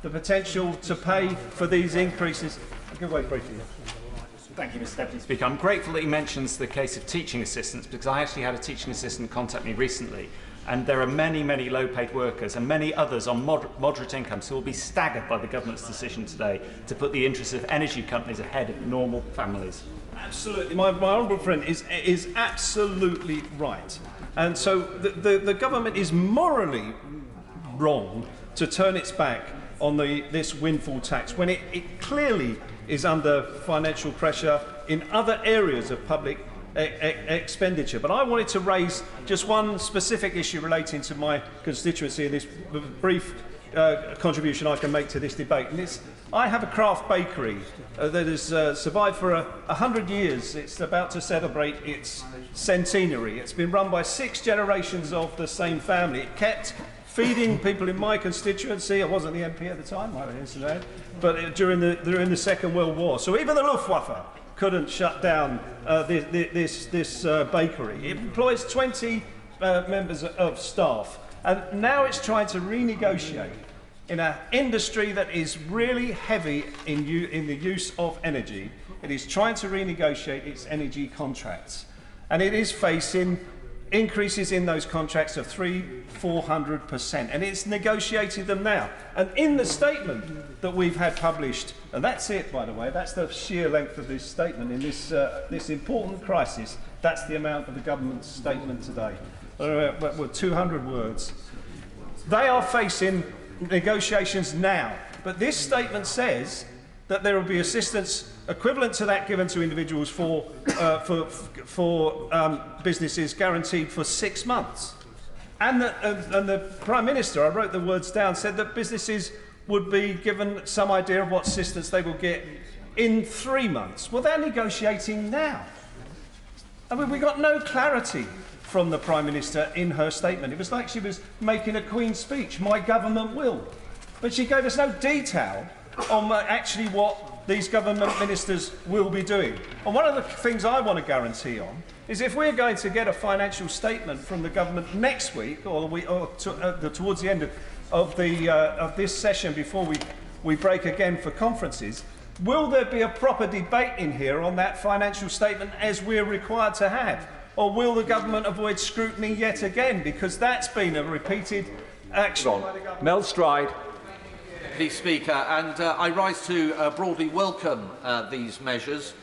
the potential to pay for these increases. I'll give way briefly. Thank you, Mr Deputy Speaker. I'm grateful that he mentions the case of teaching assistants, because I actually had a teaching assistant contact me recently, and there are many, many low-paid workers and many others on moderate incomes who will be staggered by the government's decision today to put the interests of energy companies ahead of normal families. Absolutely. My honourable friend is absolutely right. And so the government is morally wrong to turn its back on this windfall tax when it clearly is under financial pressure in other areas of public expenditure. But I wanted to raise just one specific issue relating to my constituency in this brief contribution I can make to this debate. And I have a craft bakery that has survived for 100 years. It's about to celebrate its centenary. It's been run by 6 generations of the same family. It kept feeding people in my constituency. I wasn't the MP at the time, but during the Second World War. So even the Luftwaffe couldn't shut down this bakery. It employs 20 members of staff, and now it's trying to renegotiate in an industry that is really heavy in the use of energy. It is trying to renegotiate its energy contracts, and it is facing increases in those contracts of 300–400%, and it's negotiated them now. And in the statement that we've had published, and that's it, by the way, that's the sheer length of this statement in this important crisis. That's the amount of the government's statement today. 200 words. They are facing negotiations now, but this statement says that there will be assistance equivalent to that given to individuals for businesses guaranteed for 6 months. And the Prime Minister, I wrote the words down, said that businesses would be given some idea of what assistance they will get in 3 months. Well, they're negotiating now. I mean, we got no clarity from the Prime Minister in her statement. It was like she was making a Queen's speech, my government will. But she gave us no detail on actually what these government ministers will be doing. And one of the things I want to guarantee on is if we're going to get a financial statement from the government next week or towards the end of this session before we break again for conferences, will there be a proper debate in here on that financial statement as we're required to have? Or will the government avoid scrutiny yet again? Because that's been a repeated action by the government. Mel Stride. Speaker, and I rise to broadly welcome these measures.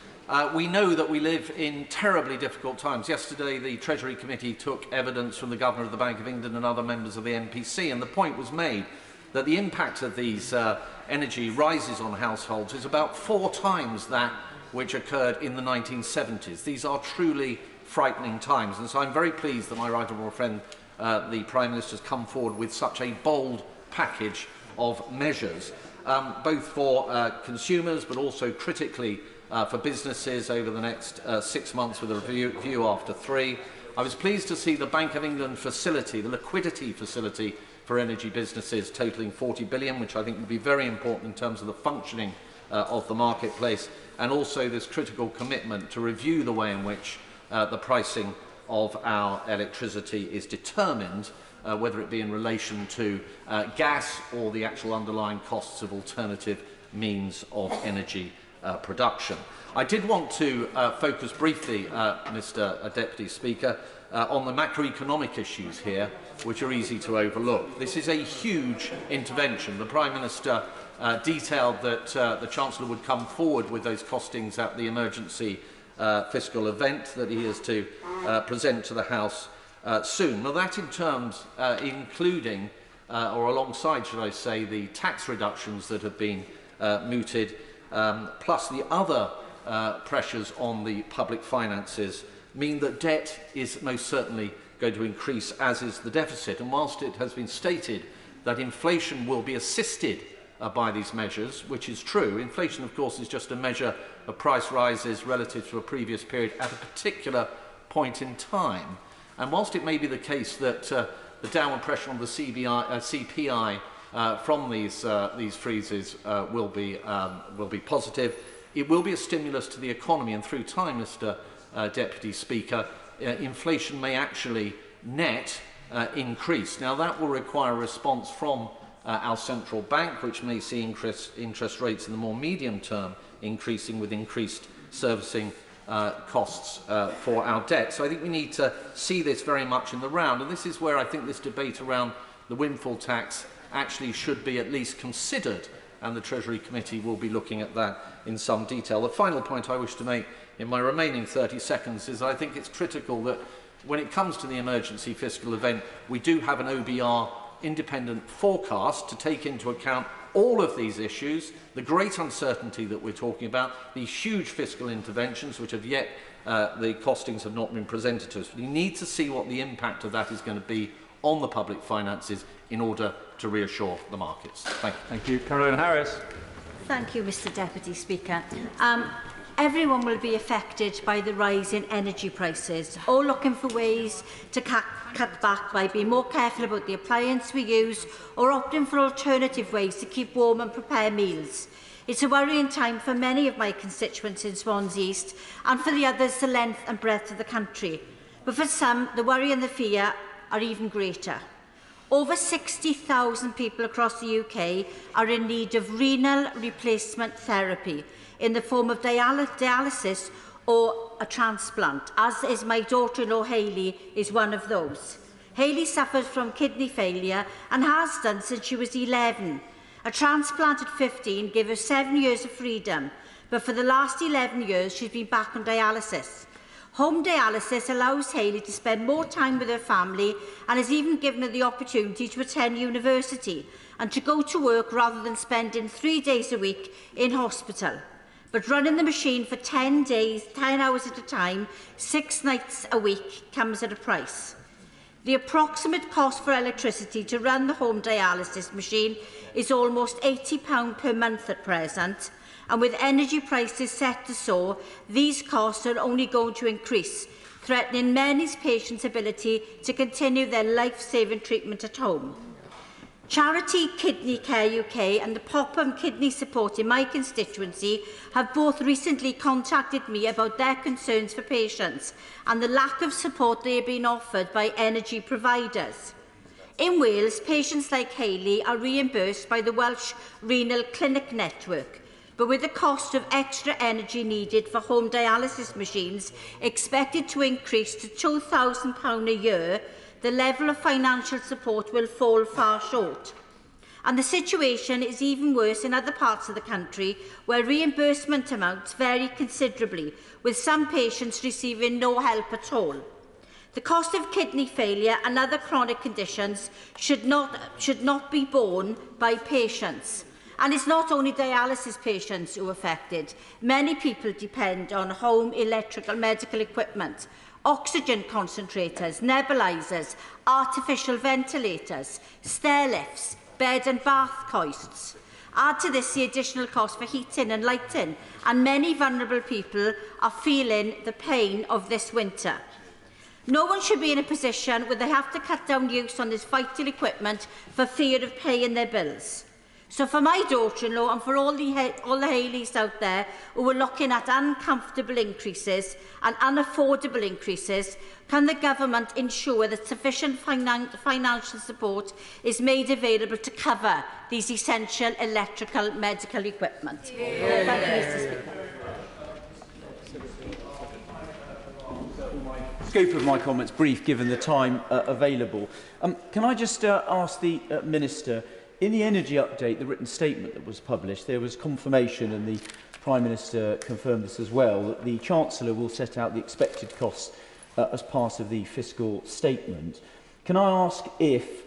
We know that we live in terribly difficult times. Yesterday, the Treasury Committee took evidence from the Governor of the Bank of England and other members of the NPC, and the point was made that the impact of these energy rises on households is about 4 times that which occurred in the 1970s. These are truly frightening times, and so I'm very pleased that my right honourable friend, the Prime Minister, has come forward with such a bold package of measures, both for consumers but also critically for businesses over the next 6 months with a review after 3. I was pleased to see the Bank of England facility, the liquidity facility for energy businesses totalling 40 billion, which I think would be very important in terms of the functioning of the marketplace, and also this critical commitment to review the way in which the pricing of our electricity is determined, whether it be in relation to gas or the actual underlying costs of alternative means of energy production. I did want to focus briefly, Mr. Deputy Speaker, on the macroeconomic issues here, which are easy to overlook. This is a huge intervention. The Prime Minister detailed that the Chancellor would come forward with those costings at the emergency fiscal event that he is to present to the House soon. Now, that in terms including, or alongside, should I say, the tax reductions that have been mooted, plus the other pressures on the public finances, mean that debt is most certainly going to increase, as is the deficit. And whilst it has been stated that inflation will be assisted by these measures, which is true, inflation, of course, is just a measure of price rises relative to a previous period at a particular point in time. And whilst it may be the case that the downward pressure on the CPI from these freezes will be positive, it will be a stimulus to the economy, and through time, Mr. Deputy Speaker, inflation may actually net increase. Now, that will require a response from our central bank, which may see interest rates in the more medium term increasing with increased servicing costs for our debt. So I think we need to see this very much in the round, and this is where I think this debate around the windfall tax actually should be at least considered, and the Treasury Committee will be looking at that in some detail. The final point I wish to make in my remaining 30 seconds is I think it's critical that when it comes to the emergency fiscal event, we do have an OBR independent forecast to take into account all of these issues, the great uncertainty that we're talking about, the huge fiscal interventions which have yet, the costings have not been presented to us. We need to see what the impact of that is going to be on the public finances in order to reassure the markets. Thank you. Thank you. Caroline Harris. Thank you, Mr. Deputy Speaker. Everyone will be affected by the rise in energy prices, all looking for ways to cut back by being more careful about the appliance we use or opting for alternative ways to keep warm and prepare meals. It's a worrying time for many of my constituents in Swansea East, and for the others, the length and breadth of the country. But for some, the worry and the fear are even greater. Over 60,000 people across the UK are in need of renal replacement therapy in the form of dialysis or a transplant, as is my daughter-in-law Hayley is one of those. Hayley suffers from kidney failure and has done since she was 11. A transplant at 15 gave her 7 years of freedom, but for the last 11 years she's been back on dialysis. Home dialysis allows Hayley to spend more time with her family and has even given her the opportunity to attend university and to go to work rather than spending 3 days a week in hospital. But running the machine for 10 days, 10 hours at a time, 6 nights a week comes at a price. The approximate cost for electricity to run the home dialysis machine is almost £80 per month at present, and with energy prices set to soar, these costs are only going to increase, threatening many patients' ability to continue their life-saving treatment at home. Charity Kidney Care UK and the Popham Kidney Support in my constituency have both recently contacted me about their concerns for patients and the lack of support they are being offered by energy providers. In Wales, patients like Hayley are reimbursed by the Welsh Renal Clinic Network, but with the cost of extra energy needed for home dialysis machines expected to increase to £2,000 a year, the level of financial support will fall far short. And the situation is even worse in other parts of the country, where reimbursement amounts vary considerably, with some patients receiving no help at all. The cost of kidney failure and other chronic conditions should not be borne by patients. And it's not only dialysis patients who are affected. Many people depend on home electrical medical equipment, oxygen concentrators, nebulizers, artificial ventilators, stair lifts, bed and bath costs. Add to this the additional cost for heating and lighting, and many vulnerable people are feeling the pain of this winter. No one should be in a position where they have to cut down use on this vital equipment for fear of paying their bills. So for my daughter-in-law and for all the Hayleys out there who are looking at uncomfortable increases and unaffordable increases, can the government ensure that sufficient financial support is made available to cover these essential electrical medical equipment? Thank you, Mr. Speaker. Scope of my comments brief, given the time available. Can I just ask the Minister, in the energy update, the written statement that was published, there was confirmation, and the Prime Minister confirmed this as well, that the Chancellor will set out the expected costs as part of the fiscal statement. Can I ask if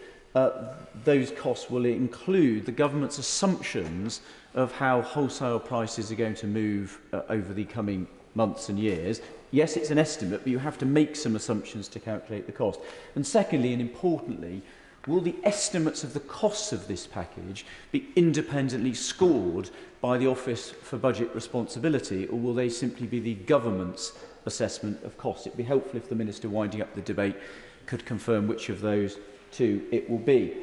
those costs will include the government's assumptions of how wholesale prices are going to move over the coming months and years? Yes, it's an estimate, but you have to make some assumptions to calculate the cost. And secondly, and importantly, will the estimates of the costs of this package be independently scored by the Office for Budget Responsibility, or will they simply be the government's assessment of costs? It would be helpful if the Minister, winding up the debate, could confirm which of those two it will be.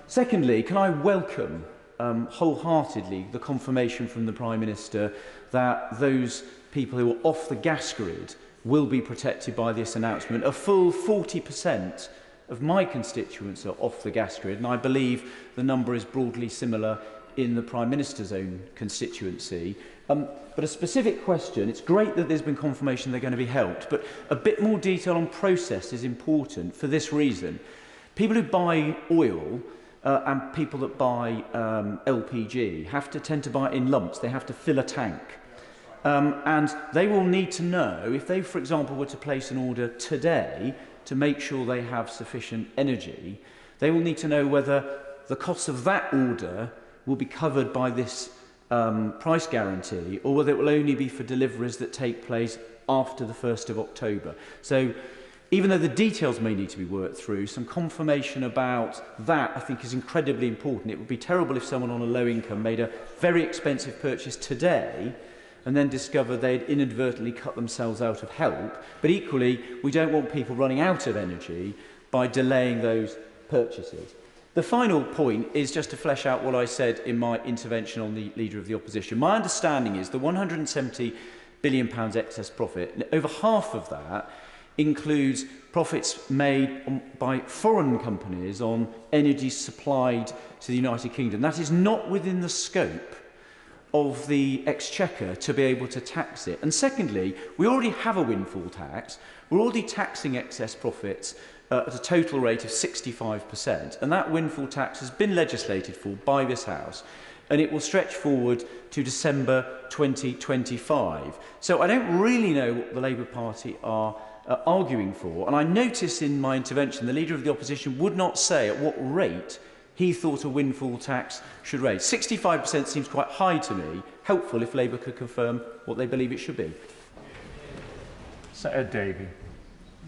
Secondly, can I welcome wholeheartedly the confirmation from the Prime Minister that those people who are off the gas grid will be protected by this announcement. A full 40% of my constituents are off the gas grid, and I believe the number is broadly similar in the Prime Minister's own constituency. But a specific question, it's great that there's been confirmation they're going to be helped, but a bit more detail on process is important for this reason. People who buy oil and people that buy LPG tend to buy it in lumps. They have to fill a tank. And they will need to know, if they, for example, were to place an order today to make sure they have sufficient energy, they will need to know whether the cost of that order will be covered by this price guarantee, or whether it will only be for deliveries that take place after the 1st of October. So even though the details may need to be worked through, some confirmation about that I think is incredibly important. It would be terrible if someone on a low income made a very expensive purchase today and then discover they'd inadvertently cut themselves out of help. But equally, we don't want people running out of energy by delaying those purchases. The final point is just to flesh out what I said in my intervention on the Leader of the Opposition. My understanding is the £170 billion excess profit, over half of that includes profits made by foreign companies on energy supplied to the United Kingdom. That is not within the scope of the Exchequer to be able to tax it. And secondly, we already have a windfall tax. We're already taxing excess profits at a total rate of 65%, and that windfall tax has been legislated for by this House, and it will stretch forward to December 2025. So I don't really know what the Labour Party are arguing for, and I notice in my intervention the Leader of the Opposition would not say at what rate he thought a windfall tax should raise. 65% seems quite high to me. Helpful if Labour could confirm what they believe it should be. Senator Davey.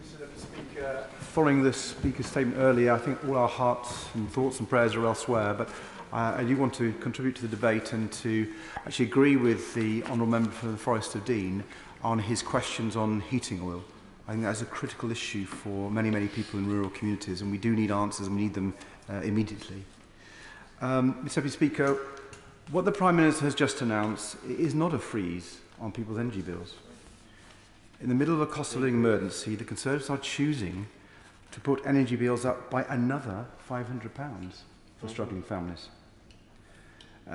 Mr. Speaker, following the Speaker's statement earlier, I think all our hearts and thoughts and prayers are elsewhere, but I do want to contribute to the debate and to actually agree with the Honourable Member for the Forest of Dean on his questions on heating oil. I think that's a critical issue for many, many people in rural communities, and we do need answers, and we need them immediately. Mr. Deputy Speaker, what the Prime Minister has just announced is not a freeze on people's energy bills. In the middle of a cost of living emergency, the Conservatives are choosing to put energy bills up by another £500 for struggling families.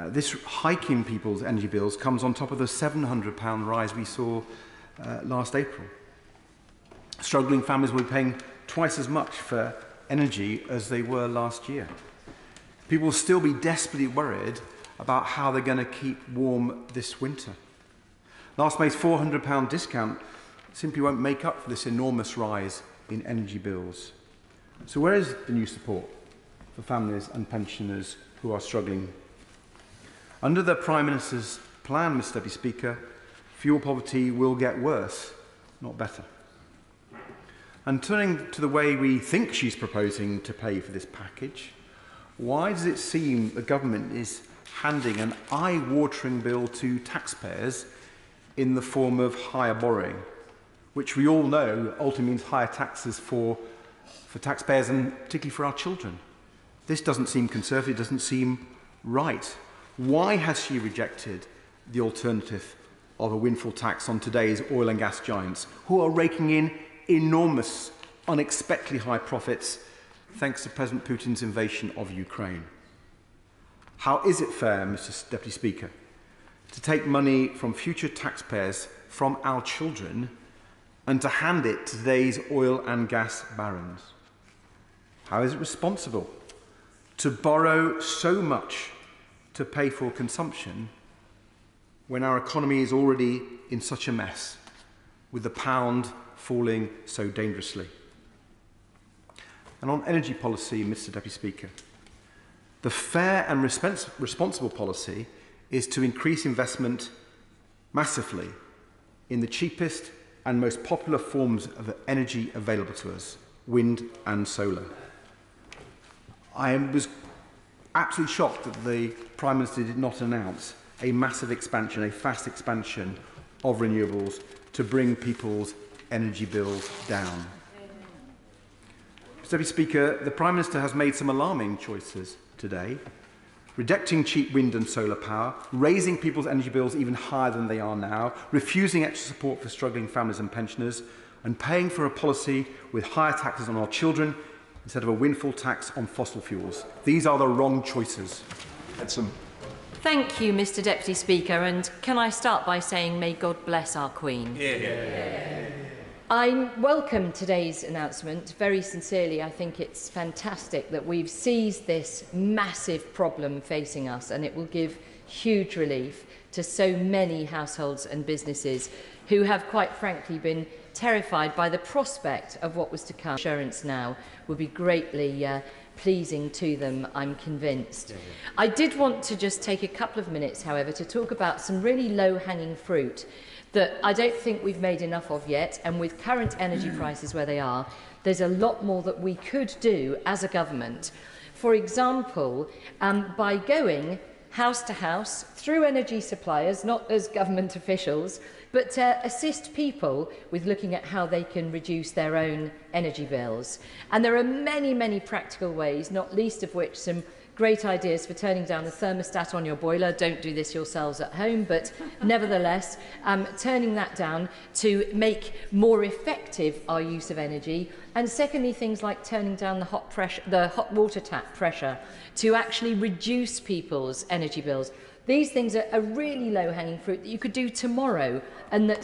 This hike in people's energy bills comes on top of the £700 rise we saw last April. Struggling families will be paying twice as much for energy as they were last year. People will still be desperately worried about how they're going to keep warm this winter. Last May's £400 discount simply won't make up for this enormous rise in energy bills. So where is the new support for families and pensioners who are struggling? Under the Prime Minister's plan, Mr. Deputy Speaker, fuel poverty will get worse, not better. And turning to the way we think she's proposing to pay for this package, why does it seem the government is handing an eye-watering bill to taxpayers in the form of higher borrowing, which we all know ultimately means higher taxes for taxpayers and particularly for our children? This doesn't seem conservative, it doesn't seem right. Why has she rejected the alternative of a windfall tax on today's oil and gas giants who are raking in enormous, unexpectedly high profits thanks to President Putin's invasion of Ukraine? How is it fair, Mr. Deputy Speaker, to take money from future taxpayers, from our children, and to hand it to today's oil and gas barons? How is it responsible to borrow so much to pay for consumption when our economy is already in such a mess, with the pound falling so dangerously? And on energy policy, Mr. Deputy Speaker, the fair and responsible policy is to increase investment massively in the cheapest and most popular forms of energy available to us, wind and solar. I was absolutely shocked that the Prime Minister did not announce a massive expansion, a fast expansion of renewables to bring people's energy bills down. Mr. Deputy Speaker, the Prime Minister has made some alarming choices today, rejecting cheap wind and solar power, raising people's energy bills even higher than they are now, refusing extra support for struggling families and pensioners, and paying for a policy with higher taxes on our children instead of a windfall tax on fossil fuels. These are the wrong choices. Thank you, Mr. Deputy Speaker, and can I start by saying may God bless our Queen? I welcome today's announcement very sincerely. I think it's fantastic that we've seized this massive problem facing us, and it will give huge relief to so many households and businesses who have quite frankly been terrified by the prospect of what was to come. Assurance now will be greatly pleasing to them, I'm convinced. I did want to just take a couple of minutes, however, to talk about some really low-hanging fruit that I don't think we've made enough of yet, and with current energy prices where they are, there's a lot more that we could do as a government. For example, by going house to house, through energy suppliers, not as government officials, but to assist people with looking at how they can reduce their own energy bills. And there are many, many practical ways, not least of which some great ideas for turning down the thermostat on your boiler. Don't do this yourselves at home, but nevertheless, turning that down to make more effective our use of energy. And secondly, things like turning down the hot water tap pressure to actually reduce people's energy bills. These things are really low-hanging fruit that you could do tomorrow, and that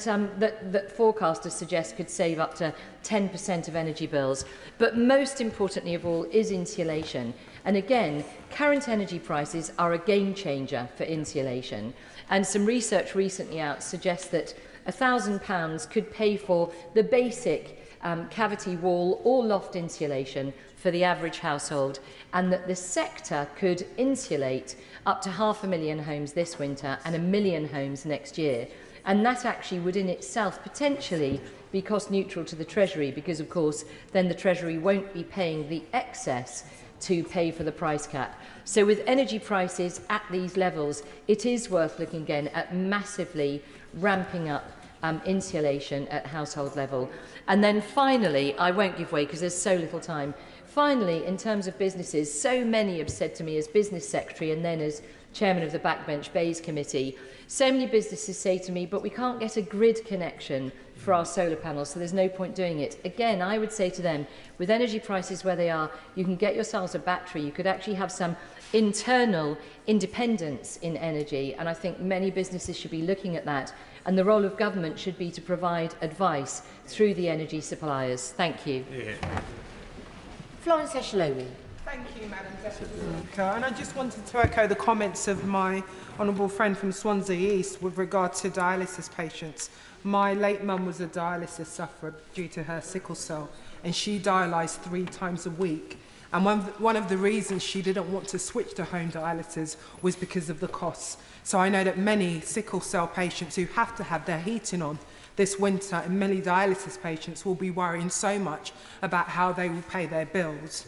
forecasters suggest could save up to 10% of energy bills. But most importantly of all is insulation. And again, current energy prices are a game changer for insulation. And some research recently out suggests that £1,000 could pay for the basic cavity wall or loft insulation for the average household, and that the sector could insulate up to 500,000 homes this winter and 1 million homes next year. And that actually would in itself potentially be cost neutral to the Treasury, because of course then the Treasury won't be paying the excess to pay for the price cap. So with energy prices at these levels, it is worth looking again at massively ramping up insulation at household level. And then finally, I won't give way because there's so little time, finally, in terms of businesses, so many have said to me as Business Secretary and then as Chairman of the Backbench Bays Committee, so many businesses say to me, but we can't get a grid connection for our solar panels, so there's no point doing it. Again, I would say to them, with energy prices where they are, you can get yourselves a battery. You could actually have some internal independence in energy, and I think many businesses should be looking at that. And the role of government should be to provide advice through the energy suppliers. Thank you. Yeah. Florence Esheloni. Thank you, Madam Deputy Speaker. And I just wanted to echo the comments of my honourable friend from Swansea East with regard to dialysis patients. My late mum was a dialysis sufferer due to her sickle cell, and she dialysed 3 times a week. And one of the reasons she didn't want to switch to home dialysis was because of the costs. So I know that many sickle cell patients who have to have their heating on this winter, and many dialysis patients will be worrying so much about how they will pay their bills.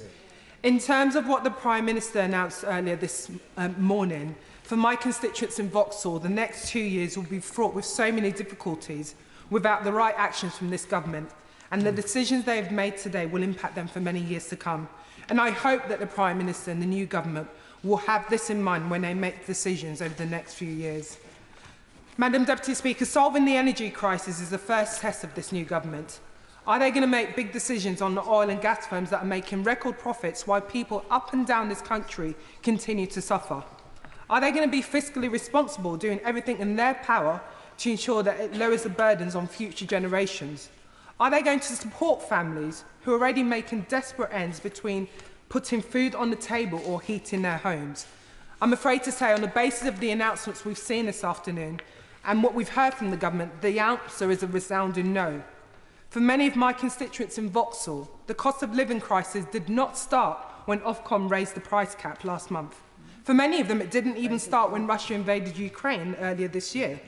In terms of what the Prime Minister announced earlier this morning, for my constituents in Vauxhall, the next 2 years will be fraught with so many difficulties without the right actions from this government, and the decisions they have made today will impact them for many years to come. And I hope that the Prime Minister and the new government will have this in mind when they make decisions over the next few years. Madam Deputy Speaker, solving the energy crisis is the first test of this new government. Are they going to make big decisions on the oil and gas firms that are making record profits while people up and down this country continue to suffer? Are they going to be fiscally responsible, doing everything in their power to ensure that it lowers the burdens on future generations? Are they going to support families who are already making desperate ends between putting food on the table or heating their homes? I'm afraid to say, on the basis of the announcements we've seen this afternoon and what we've heard from the government, the answer is a resounding no. For many of my constituents in Vauxhall, the cost of living crisis did not start when Ofcom raised the price cap last month. For many of them, it didn't even start when Russia invaded Ukraine earlier this year.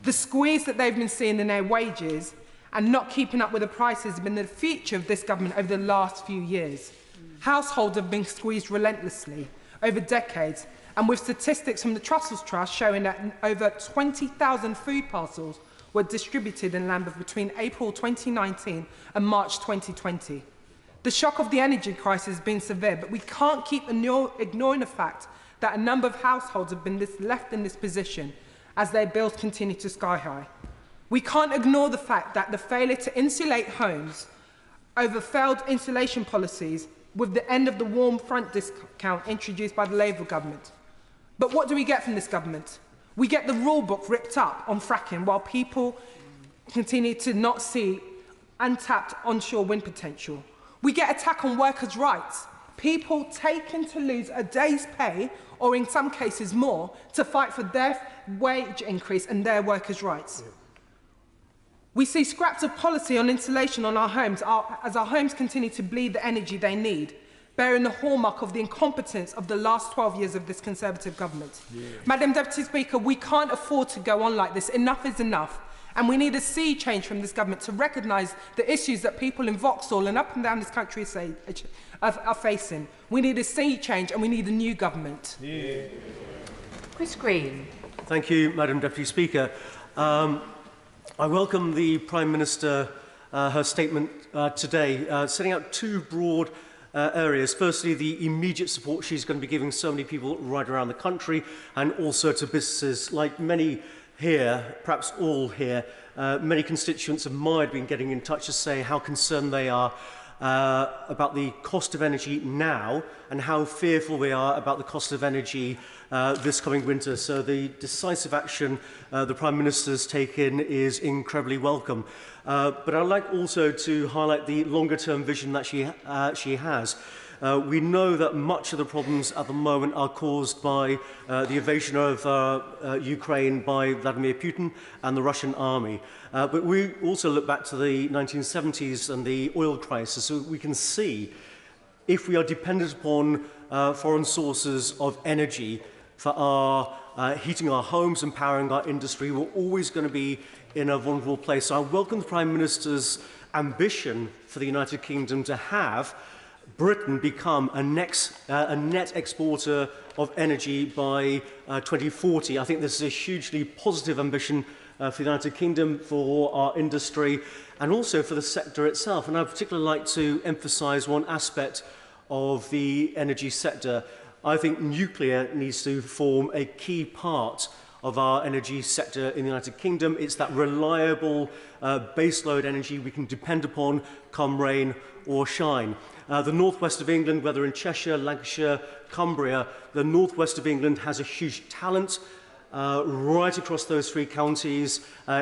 The squeeze that they've been seeing in their wages and not keeping up with the prices has been the feature of this government over the last few years. Households have been squeezed relentlessly over decades, and with statistics from the Truss Trust showing that over 20,000 food parcels were distributed in Lambeth between April 2019 and March 2020. The shock of the energy crisis has been severe, but we can't keep ignoring the fact that a number of households have been left in this position as their bills continue to sky high. We can't ignore the fact that the failure to insulate homes over failed insulation policies with the end of the warm front discount introduced by the Labour government. But what do we get from this government? We get the rule book ripped up on fracking while people continue to not see untapped onshore wind potential. We get attack on workers' rights. People taken to lose a day's pay, or in some cases more, to fight for their wage increase and their workers' rights. Yeah. We see scraps of policy on insulation on our homes as our homes continue to bleed the energy they need, bearing the hallmark of the incompetence of the last 12 years of this Conservative government. Yeah. Madam Deputy Speaker, we can't afford to go on like this. Enough is enough. And we need a sea change from this government to recognise the issues that people in Vauxhall and up and down this country are facing. We need a sea change and we need a new government. Yeah. Chris Green. Thank you, Madam Deputy Speaker. I welcome the Prime Minister, her statement today, setting out two broad areas. Firstly, the immediate support she's going to be giving so many people right around the country, and also to businesses like many here, perhaps all here. Many constituents of mine have been getting in touch to say how concerned they are about the cost of energy now and how fearful they are about the cost of energy this coming winter. So the decisive action the Prime Minister's taken is incredibly welcome. But I'd like also to highlight the longer-term vision that she has. We know that much of the problems at the moment are caused by the invasion of Ukraine by Vladimir Putin and the Russian army. But we also look back to the 1970s and the oil crisis, so we can see if we are dependent upon foreign sources of energy for our heating our homes and powering our industry, we're always going to be in a vulnerable place. So I welcome the Prime Minister's ambition for the United Kingdom to have Britain become a net exporter of energy by 2040. I think this is a hugely positive ambition for the United Kingdom, for our industry, and also for the sector itself. And I'd particularly like to emphasise one aspect of the energy sector. I think nuclear needs to form a key part of our energy sector in the United Kingdom. It's that reliable baseload energy we can depend upon come rain or shine. The northwest of England, whether in Cheshire, Lancashire, Cumbria, the northwest of England has a huge talent right across those three counties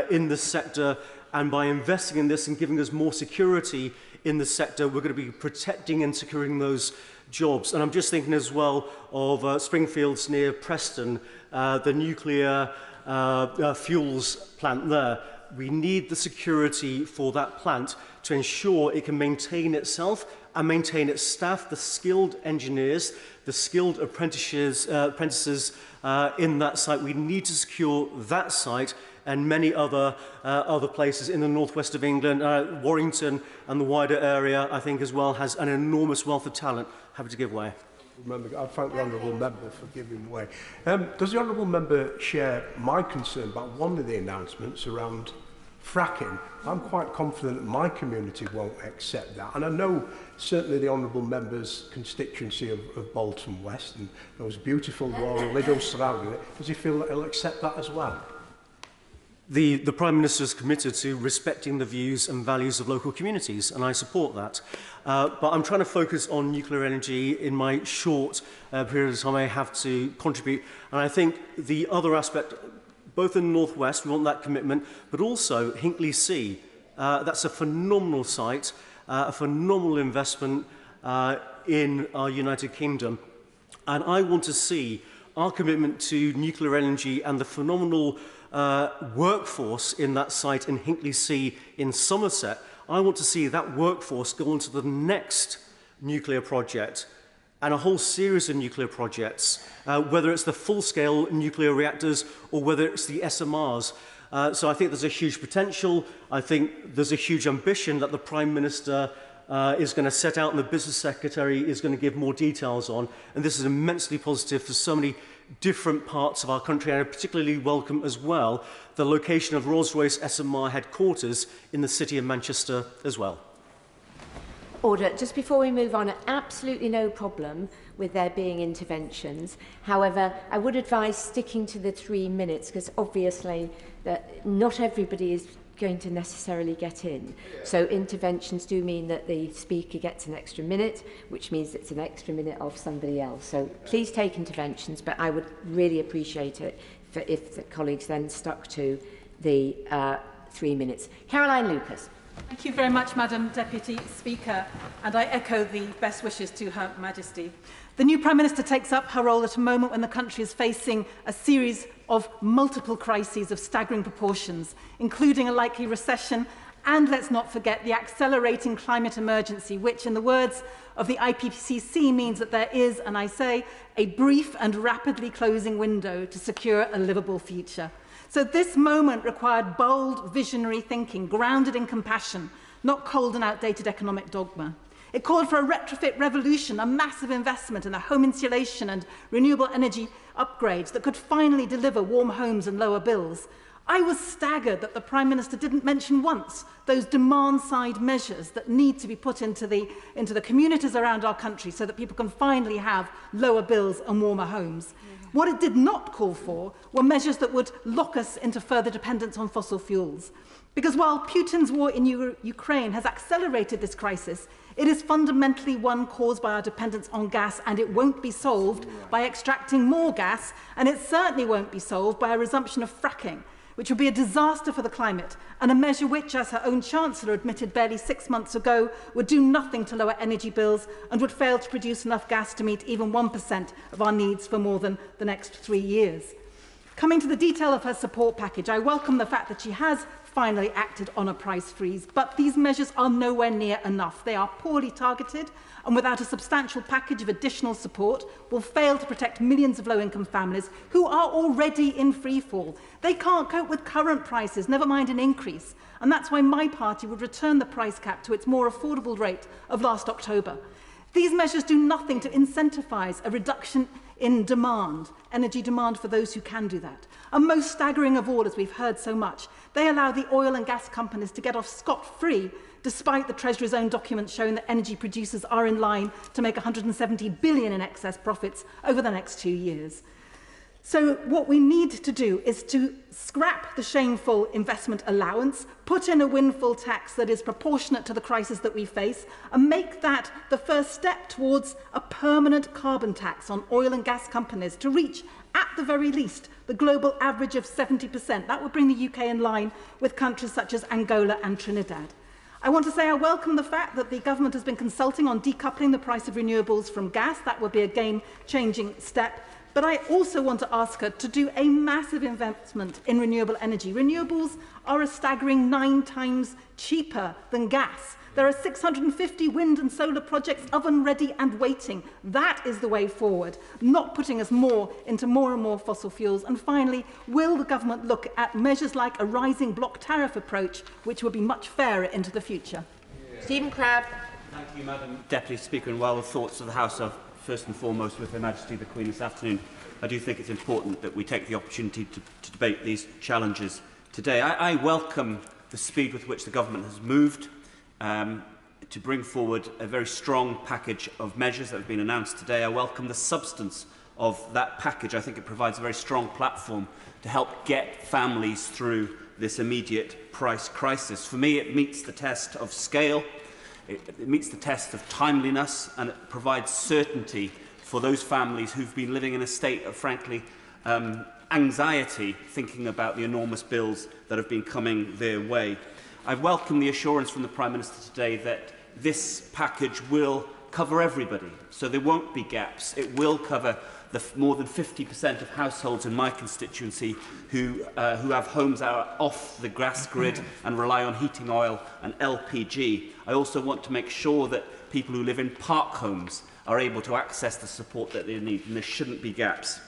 in the sector, and by investing in this and giving us more security in the sector, we're going to be protecting and securing those jobs. And I'm just thinking as well of Springfields near Preston, the nuclear fuels plant there. We need the security for that plant to ensure it can maintain itself and maintain its staff, the skilled engineers, the skilled apprentices in that site. We need to secure that site and many other places in the northwest of England. Warrington and the wider area, I think, as well, has an enormous wealth of talent. Happy to give way. I thank the Honourable Member for giving way. Does the Honourable Member share my concern about one of the announcements around fracking? I'm quite confident that my community won't accept that. And I know certainly the Honourable Member's constituency of Bolton West and those beautiful rural meadows surrounding it. Does he feel that he'll accept that as well? The Prime Minister is committed to respecting the views and values of local communities, and I support that. But I'm trying to focus on nuclear energy in my short period of time I have to contribute. And I think the other aspect, both in the North West, we want that commitment, but also Hinkley C. That's a phenomenal site, a phenomenal investment in our United Kingdom. And I want to see our commitment to nuclear energy and the phenomenal workforce in that site in Hinkley C in Somerset. I want to see that workforce go on to the next nuclear project and a whole series of nuclear projects, whether it's the full-scale nuclear reactors or whether it's the SMRs. So I think there's a huge potential. I think there's a huge ambition that the Prime Minister is going to set out and the Business Secretary is going to give more details on. And this is immensely positive for so many different parts of our country, and I particularly welcome as well the location of Rolls-Royce SMR headquarters in the City of Manchester as well. Order. Just before we move on, absolutely no problem with there being interventions. However, I would advise sticking to the 3 minutes, because obviously that not everybody is going to necessarily get in. So interventions do mean that the speaker gets an extra minute, which means it's an extra minute of somebody else. So please take interventions, but I would really appreciate it if the colleagues then stuck to the 3 minutes. Caroline Lucas. Thank you very much, Madam Deputy Speaker, and I echo the best wishes to Her Majesty. The new Prime Minister takes up her role at a moment when the country is facing a series of multiple crises of staggering proportions, including a likely recession and, let's not forget, the accelerating climate emergency, which, in the words of the IPCC, means that there is, and I say, a brief and rapidly closing window to secure a livable future. So this moment required bold, visionary thinking, grounded in compassion, not cold and outdated economic dogma. It called for a retrofit revolution, a massive investment in the home insulation and renewable energy upgrades that could finally deliver warm homes and lower bills. I was staggered that the Prime Minister didn't mention once those demand-side measures that need to be put into the communities around our country so that people can finally have lower bills and warmer homes. What it did not call for were measures that would lock us into further dependence on fossil fuels. Because while Putin's war in Ukraine has accelerated this crisis, it is fundamentally one caused by our dependence on gas, and it won't be solved by extracting more gas, and it certainly won't be solved by a resumption of fracking, which would be a disaster for the climate, and a measure which, as her own Chancellor admitted barely 6 months ago, would do nothing to lower energy bills and would fail to produce enough gas to meet even 1% of our needs for more than the next 3 years. Coming to the detail of her support package, I welcome the fact that she has finally acted on a price freeze, but these measures are nowhere near enough. They are poorly targeted and without a substantial package of additional support will fail to protect millions of low-income families who are already in freefall. They can't cope with current prices, never mind an increase, and that's why my party would return the price cap to its more affordable rate of last October. These measures do nothing to incentivise a reduction in demand, energy demand for those who can do that. And most staggering of all, as we've heard so much, they allow the oil and gas companies to get off scot-free despite the Treasury's own documents showing that energy producers are in line to make 170 billion in excess profits over the next 2 years. So what we need to do is to scrap the shameful investment allowance, put in a windfall tax that is proportionate to the crisis that we face, and make that the first step towards a permanent carbon tax on oil and gas companies to reach, at the very least, the global average of 70%. That would bring the UK in line with countries such as Angola and Trinidad. I want to say I welcome the fact that the government has been consulting on decoupling the price of renewables from gas. That would be a game-changing step. But I also want to ask her to do a massive investment in renewable energy. Renewables are a staggering 9 times cheaper than gas. There are 650 wind and solar projects oven-ready and waiting. That is the way forward, not putting us into more and more fossil fuels. And finally, will the government look at measures like a rising block tariff approach, which would be much fairer into the future? Stephen Crabb. Thank you, Madam Deputy Speaker, and while the thoughts of the House are first and foremost with Her Majesty the Queen this afternoon, I do think it's important that we take the opportunity to debate these challenges today. I welcome the speed with which the government has moved to bring forward a very strong package of measures that have been announced today. I welcome the substance of that package. I think it provides a very strong platform to help get families through this immediate price crisis. For me, it meets the test of scale, it meets the test of timeliness, and it provides certainty for those families who've been living in a state of, frankly, anxiety, thinking about the enormous bills that have been coming their way. I welcome the assurance from the Prime Minister today that this package will cover everybody, so there won't be gaps. It will cover the more than 50% of households in my constituency who have homes that are off the gas grid and rely on heating oil and LPG. I also want to make sure that people who live in park homes are able to access the support that they need, and there shouldn't be gaps.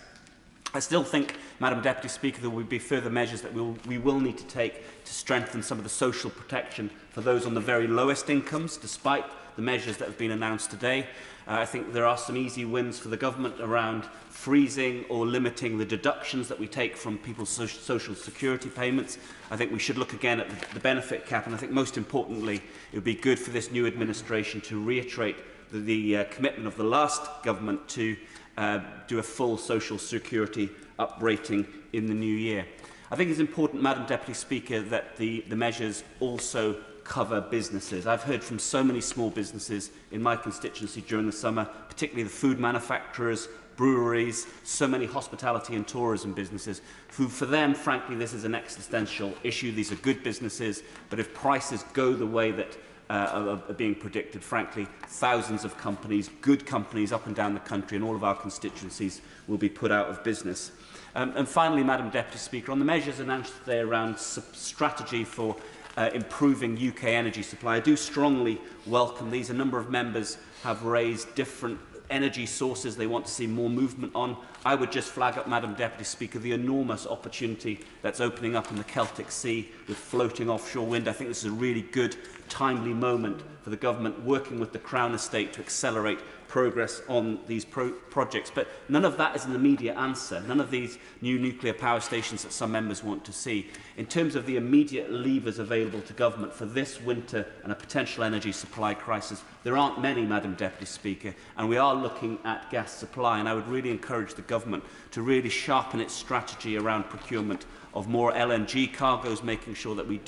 I still think, Madam Deputy Speaker, there will be further measures that we will need to take to strengthen some of the social protection for those on the very lowest incomes, despite the measures that have been announced today. I think there are some easy wins for the government around freezing or limiting the deductions that we take from people's social security payments. I think we should look again at the benefit cap, and I think most importantly, it would be good for this new administration to reiterate the commitment of the last government to do a full social security uprating in the new year. I think it's important, Madam Deputy Speaker, that the measures also cover businesses. I've heard from so many small businesses in my constituency during the summer, particularly the food manufacturers, breweries, so many hospitality and tourism businesses, who for them, frankly, this is an existential issue. These are good businesses, but if prices go the way that are being predicted, frankly, thousands of companies, good companies up and down the country and all of our constituencies will be put out of business. And finally, Madam Deputy Speaker, on the measures announced today around strategy for improving UK energy supply, I do strongly welcome these. A number of members have raised different energy sources they want to see more movement on. I would just flag up, Madam Deputy Speaker, the enormous opportunity that's opening up in the Celtic Sea with floating offshore wind. I think this is a really good, timely moment for the government working with the Crown Estate to accelerate progress on these projects. But none of that is an immediate answer. None of these new nuclear power stations that some members want to see. In terms of the immediate levers available to government for this winter and a potential energy supply crisis, there aren't many, Madam Deputy Speaker, and we are looking at gas supply. And I would really encourage the government to really sharpen its strategy around procurement of more LNG cargoes, making sure that we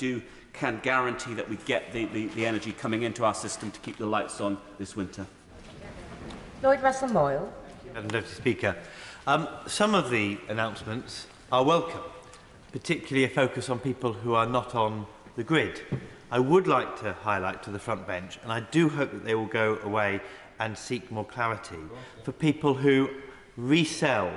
can guarantee that we get the energy coming into our system to keep the lights on this winter. Lloyd Russell-Moyle. Madam Deputy Speaker, some of the announcements are welcome, particularly a focus on people who are not on the grid. I would like to highlight to the front bench, and I do hope that they will go away and seek more clarity, for people who resell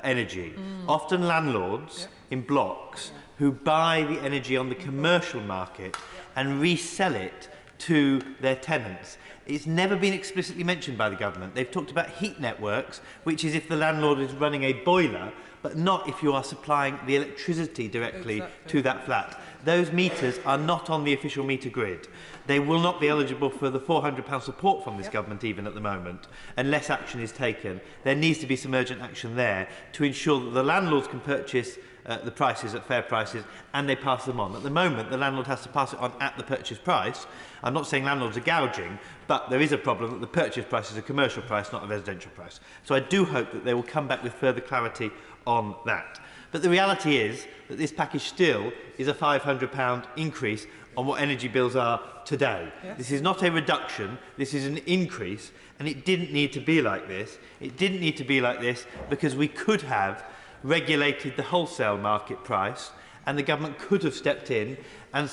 energy, often landlords in blocks who buy the energy on the commercial market and resell it to their tenants. It's never been explicitly mentioned by the government. They've talked about heat networks, which is if the landlord is running a boiler, but not if you are supplying the electricity directly to that flat. Those meters are not on the official meter grid. They will not be eligible for the £400 support from this government even at the moment, unless action is taken. There needs to be some urgent action there to ensure that the landlords can purchase the prices at fair prices and they pass them on. At the moment, the landlord has to pass it on at the purchase price. I'm not saying landlords are gouging, but there is a problem that the purchase price is a commercial price, not a residential price. So I do hope that they will come back with further clarity on that. But the reality is that this package still is a £500 increase on what energy bills are today. Yes. This is not a reduction, this is an increase, and it didn't need to be like this. It didn't need to be like this because we could have regulated the wholesale market price, and the government could have stepped in and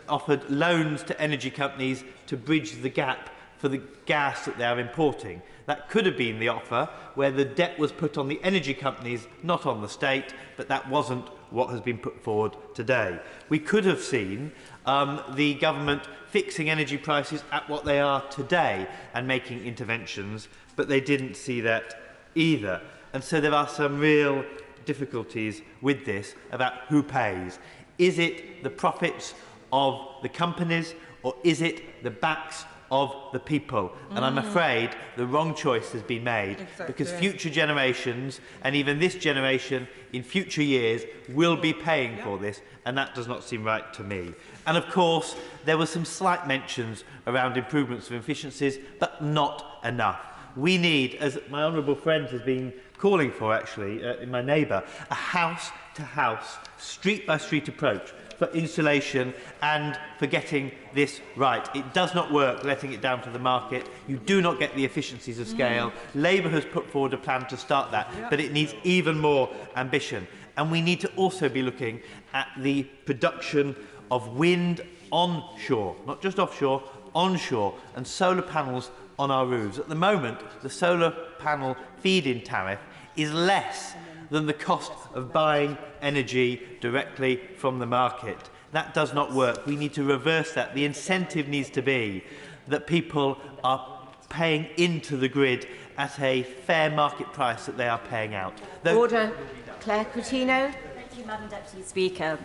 offered loans to energy companies to bridge the gap for the gas that they are importing. That could have been the offer, where the debt was put on the energy companies, not on the state, but that wasn't what has been put forward today. We could have seen the government fixing energy prices at what they are today and making interventions, but they didn't see that either. And so there are some real difficulties with this about who pays. Is it the profits of the companies, or is it the backs of the people? And I'm afraid the wrong choice has been made, because future generations, and even this generation in future years, will be paying for this, and that does not seem right to me. And of course, there were some slight mentions around improvements of efficiencies, but not enough. We need, as my honourable friend has been calling for actually, in my neighbour, a house-to-house, street-by-street approach for insulation and for getting this right. It does not work letting it down to the market. You do not get the efficiencies of scale. Labour has put forward a plan to start that, but it needs even more ambition. And we need to also be looking at the production of wind onshore, not just offshore, onshore, and solar panels on our roofs. At the moment, the solar panel feed-in tariff is less than the cost of buying energy directly from the market. That does not work. We need to reverse that. The incentive needs to be that people are paying into the grid at a fair market price that they are paying out. Order. Claire Coutinho. Thank you, Madam Deputy Speaker.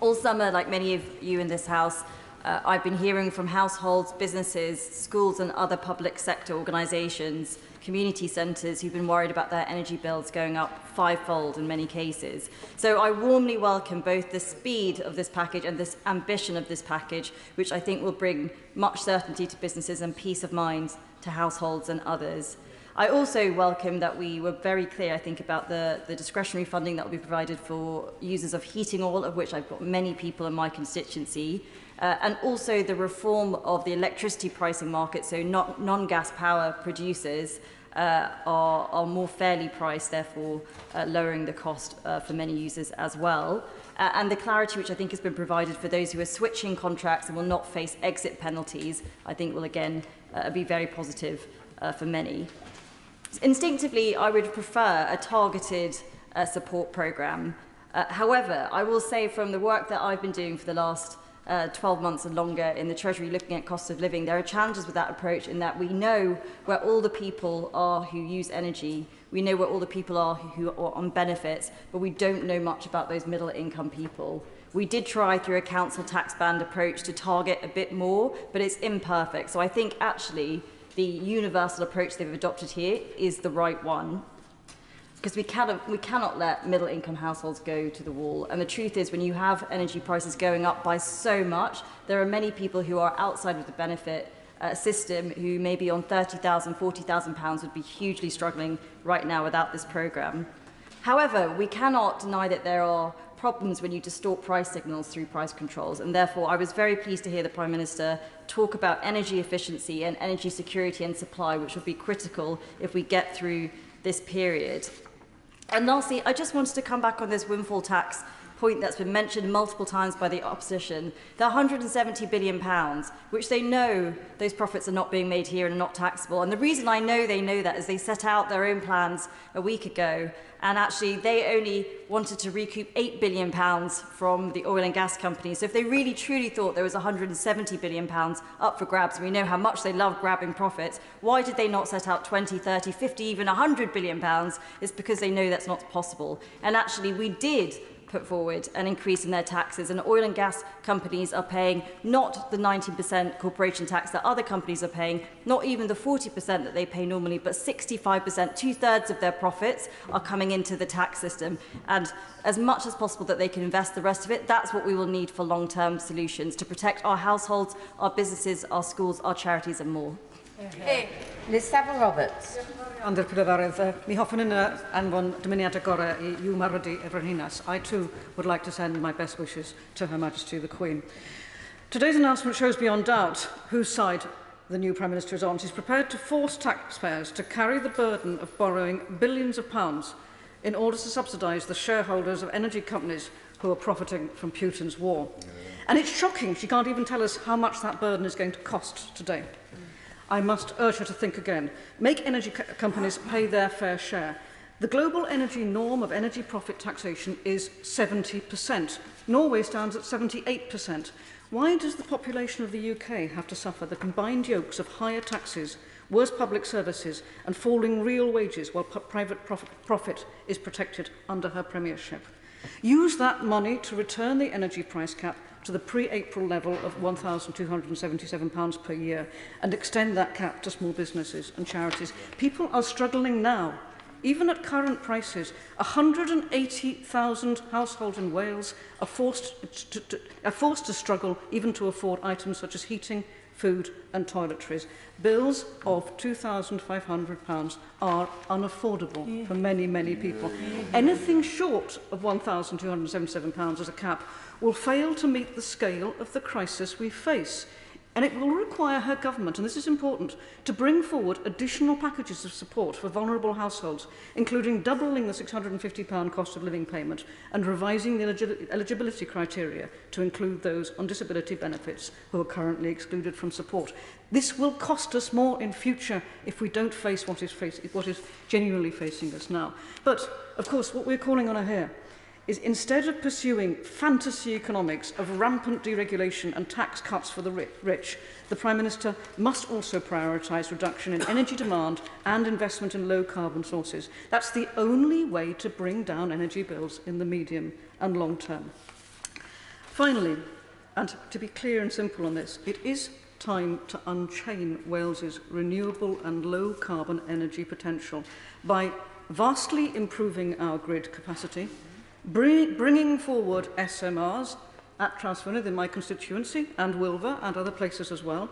All summer, like many of you in this House, I've been hearing from households, businesses, schools and other public sector organisations, community centres who've been worried about their energy bills going up fivefold in many cases. So I warmly welcome both the speed of this package and this ambition of this package, which I think will bring much certainty to businesses and peace of mind to households and others. I also welcome that we were very clear, I think, about the discretionary funding that will be provided for users of heating oil, of which I've got many people in my constituency, and also the reform of the electricity pricing market, so non-gas power producers are more fairly priced, therefore lowering the cost for many users as well. And the clarity which I think has been provided for those who are switching contracts and will not face exit penalties, I think will again be very positive for many. Instinctively, I would prefer a targeted support programme. However, I will say from the work that I've been doing for the last 12 months and longer in the Treasury looking at cost of living. There are challenges with that approach in that we know where all the people are who use energy, we know where all the people are who are on benefits, but we don't know much about those middle income people. We did try through a council tax band approach to target a bit more, but it's imperfect. So I think actually the universal approach they've adopted here is the right one, because we cannot let middle income households go to the wall. And the truth is, when you have energy prices going up by so much, there are many people who are outside of the benefit system who may be on £30,000, £40,000 would be hugely struggling right now without this programme. However, we cannot deny that there are problems when you distort price signals through price controls, and therefore I was very pleased to hear the Prime Minister talk about energy efficiency and energy security and supply, which will be critical if we get through this period. And lastly, I just wanted to come back on this windfall tax point that's been mentioned multiple times by the opposition, the £170 billion, which they know those profits are not being made here and are not taxable. And the reason I know they know that is they set out their own plans a week ago, and actually they only wanted to recoup £8 billion from the oil and gas companies. So if they really truly thought there was £170 billion up for grabs, and we know how much they love grabbing profits, why did they not set out 20, 30, 50, even £100 billion? It's because they know that's not possible. And actually we did put forward an increase in their taxes, and oil and gas companies are paying not the 19% corporation tax that other companies are paying, not even the 40% that they pay normally, but 65%, two-thirds of their profits are coming into the tax system. And as much as possible that they can invest the rest of it, that's what we will need for long-term solutions to protect our households, our businesses, our schools, our charities and more. Liz Roberts. Under Prydarydd, mi hoffwn yn anfon dymuniad agorau I Yw Marwdy y Frenhines. I too would like to send my best wishes to Her Majesty the Queen. Today's announcement shows beyond doubt whose side the new Prime Minister is on. She's prepared to force taxpayers to carry the burden of borrowing billions of pounds in order to subsidise the shareholders of energy companies who are profiting from Putin's war. And it's shocking she can't even tell us how much that burden is going to cost today. I must urge her to think again. Make energy companies pay their fair share. The global energy norm of energy profit taxation is 70%. Norway stands at 78%. Why does the population of the UK have to suffer the combined yokes of higher taxes, worse public services and falling real wages while private profit is protected under her premiership? Use that money to return the energy price cap to the pre-April level of £1,277 per year and extend that cap to small businesses and charities. People are struggling now. Even at current prices, 180,000 households in Wales are forced to struggle even to afford items such as heating, food and toiletries. Bills of £2,500 are unaffordable for many, many people. Anything short of £1,277 as a cap will fail to meet the scale of the crisis we face. And it will require her government, and this is important, to bring forward additional packages of support for vulnerable households, including doubling the £650 cost of living payment and revising the eligibility criteria to include those on disability benefits who are currently excluded from support. This will cost us more in future if we don't face what is genuinely facing us now. But, of course, what we're calling on her here is instead of pursuing fantasy economics of rampant deregulation and tax cuts for the rich, the Prime Minister must also prioritise reduction in energy demand and investment in low-carbon sources. That's the only way to bring down energy bills in the medium and long term. Finally, and to be clear and simple on this, it is time to unchain Wales's renewable and low-carbon energy potential by vastly improving our grid capacity, bringing forward SMRs at Transfynydd in my constituency and Wilver and other places as well,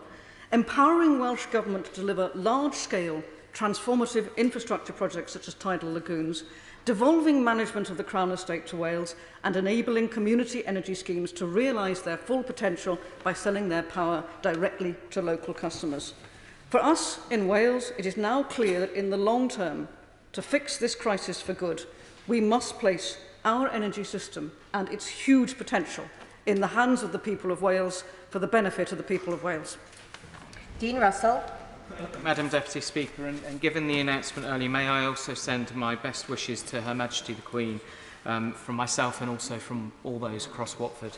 empowering Welsh Government to deliver large-scale transformative infrastructure projects such as tidal lagoons, devolving management of the Crown Estate to Wales and enabling community energy schemes to realise their full potential by selling their power directly to local customers. For us in Wales, it is now clear that in the long term, to fix this crisis for good, we must place our energy system and its huge potential in the hands of the people of Wales for the benefit of the people of Wales. Dean Russell. Madam Deputy Speaker, and given the announcement earlier, may I also send my best wishes to Her Majesty the Queen from myself and also from all those across Watford.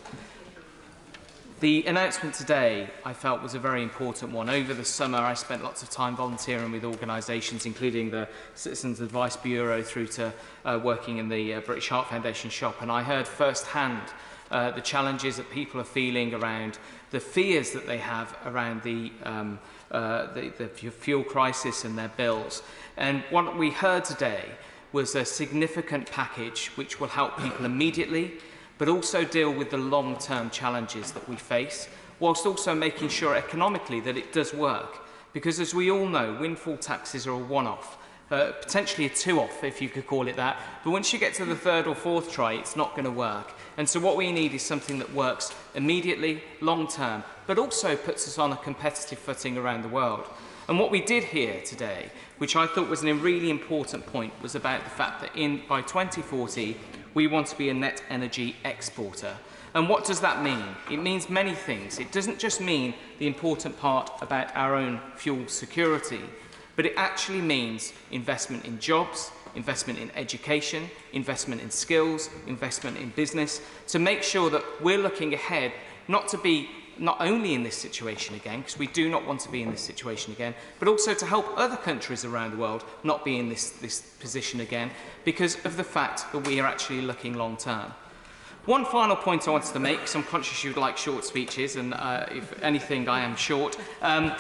The announcement today, I felt, was a very important one. Over the summer, I spent lots of time volunteering with organisations, including the Citizens Advice Bureau, through to working in the British Heart Foundation shop, and I heard firsthand the challenges that people are feeling around the fears that they have around the fuel crisis and their bills. And what we heard today was a significant package which will help people immediately, but also deal with the long-term challenges that we face, whilst also making sure economically that it does work. Because as we all know, windfall taxes are a one-off, potentially a two-off, if you could call it that. But once you get to the third or fourth try, it's not going to work. And so what we need is something that works immediately, long-term, but also puts us on a competitive footing around the world. And what we did here today, which I thought was a really important point, was about the fact that by 2040, we want to be a net energy exporter. And what does that mean? It means many things. It doesn't just mean the important part about our own fuel security, but it actually means investment in jobs, investment in education, investment in skills, investment in business, to make sure that we're looking ahead, not to be not only in this situation again, because we do not want to be in this situation again, but also to help other countries around the world not be in this position again, because of the fact that we are actually looking long term. One final point I wanted to make, because I'm conscious you'd like short speeches, and if anything, I am short. I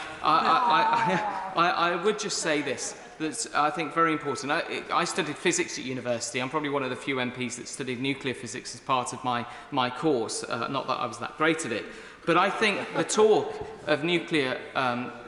would just say this. That's, I think, very important. I studied physics at university. I'm probably one of the few MPs that studied nuclear physics as part of my course, not that I was that great at it. But I think the talk of nuclear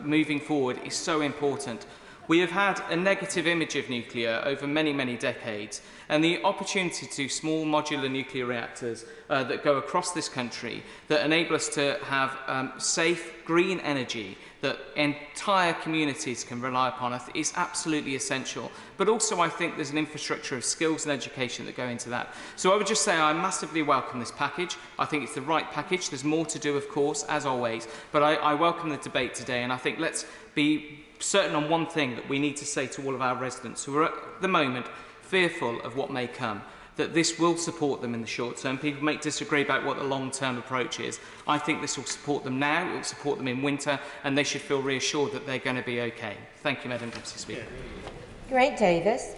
moving forward is so important. We have had a negative image of nuclear over many, many decades, and the opportunity to small modular nuclear reactors that go across this country that enable us to have safe, green energy that entire communities can rely upon is absolutely essential. But also I think there's an infrastructure of skills and education that go into that. So I would just say I massively welcome this package. I think it's the right package. There's more to do, of course, as always. But I welcome the debate today, and I think let's be certain on one thing that we need to say to all of our residents who are at the moment fearful of what may come, that this will support them in the short term. People may disagree about what the long-term approach is. I think this will support them now, it will support them in winter, and they should feel reassured that they're going to be okay. Thank you, Madam Deputy Speaker. Great, Davis.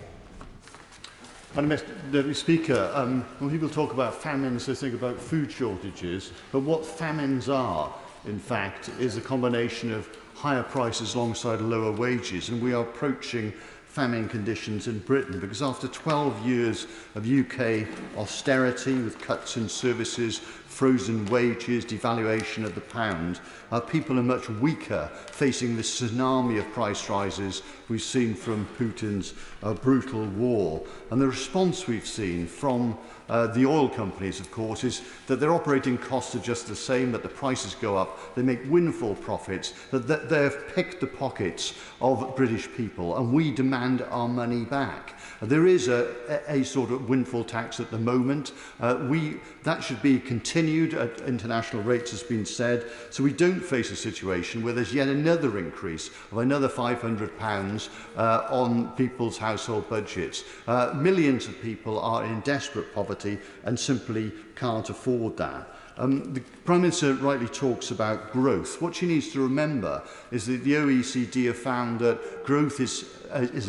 Madam Deputy Speaker, when people talk about famines, they think about food shortages, but what famines are, in fact, is a combination of higher prices alongside lower wages, and we are approaching famine conditions in Britain because after 12 years of UK austerity with cuts in services, frozen wages, devaluation of the pound, people are much weaker facing the tsunami of price rises we've seen from Putin's brutal war. And the response we've seen from the oil companies, of course, is that their operating costs are just the same, that the prices go up, they make windfall profits, that they've picked the pockets of British people, and we demand our money back. There is a sort of windfall tax at the moment. That should be continued at international rates, has been said, so we don't face a situation where there's yet another increase of another £500 on people's household budgets. Millions of people are in desperate poverty and simply can't afford that. The Prime Minister rightly talks about growth. What she needs to remember is that the OECD have found that growth is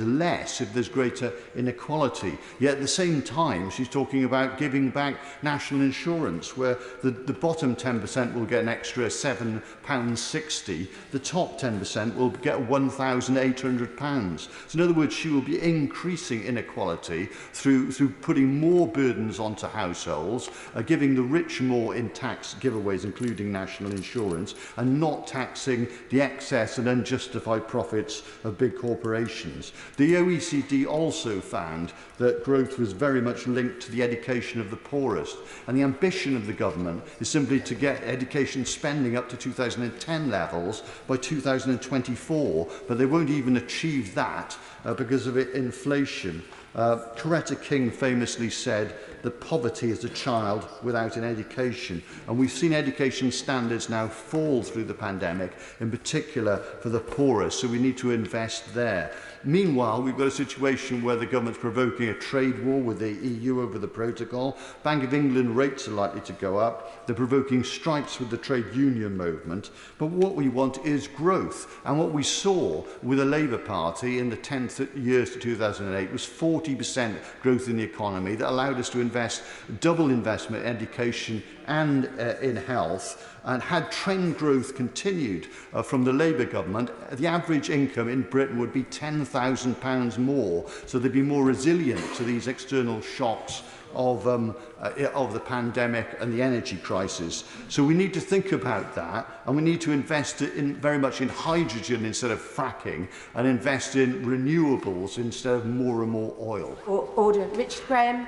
less if there's greater inequality. Yet at the same time, she's talking about giving back national insurance, where the bottom 10% will get an extra £7.60, the top 10% will get £1,800. So in other words, she will be increasing inequality through putting more burdens onto households, giving the rich more in tax giveaways, including national insurance, and not taxing the excess and unjustified profits of big corporations. The OECD also found that growth was very much linked to the education of the poorest, and the ambition of the government is simply to get education spending up to 2010 levels by 2024, but they won't even achieve that because of inflation. Coretta King famously said that poverty is a child without an education, and we've seen education standards now fall through the pandemic, in particular for the poorest, so we need to invest there. Meanwhile, we've got a situation where the government's provoking a trade war with the EU over the protocol. Bank of England rates are likely to go up. They're provoking strikes with the trade union movement. But what we want is growth. And what we saw with the Labour Party in the 10 years to 2008 was 40% growth in the economy that allowed us to invest double investment in education and in health. And had trend growth continued from the Labour government, the average income in Britain would be £10,000 more. So they'd be more resilient to these external shocks of the pandemic and the energy crisis. So we need to think about that, and we need to invest very much in hydrogen instead of fracking, and invest in renewables instead of more and more oil. Order. Richard Graham.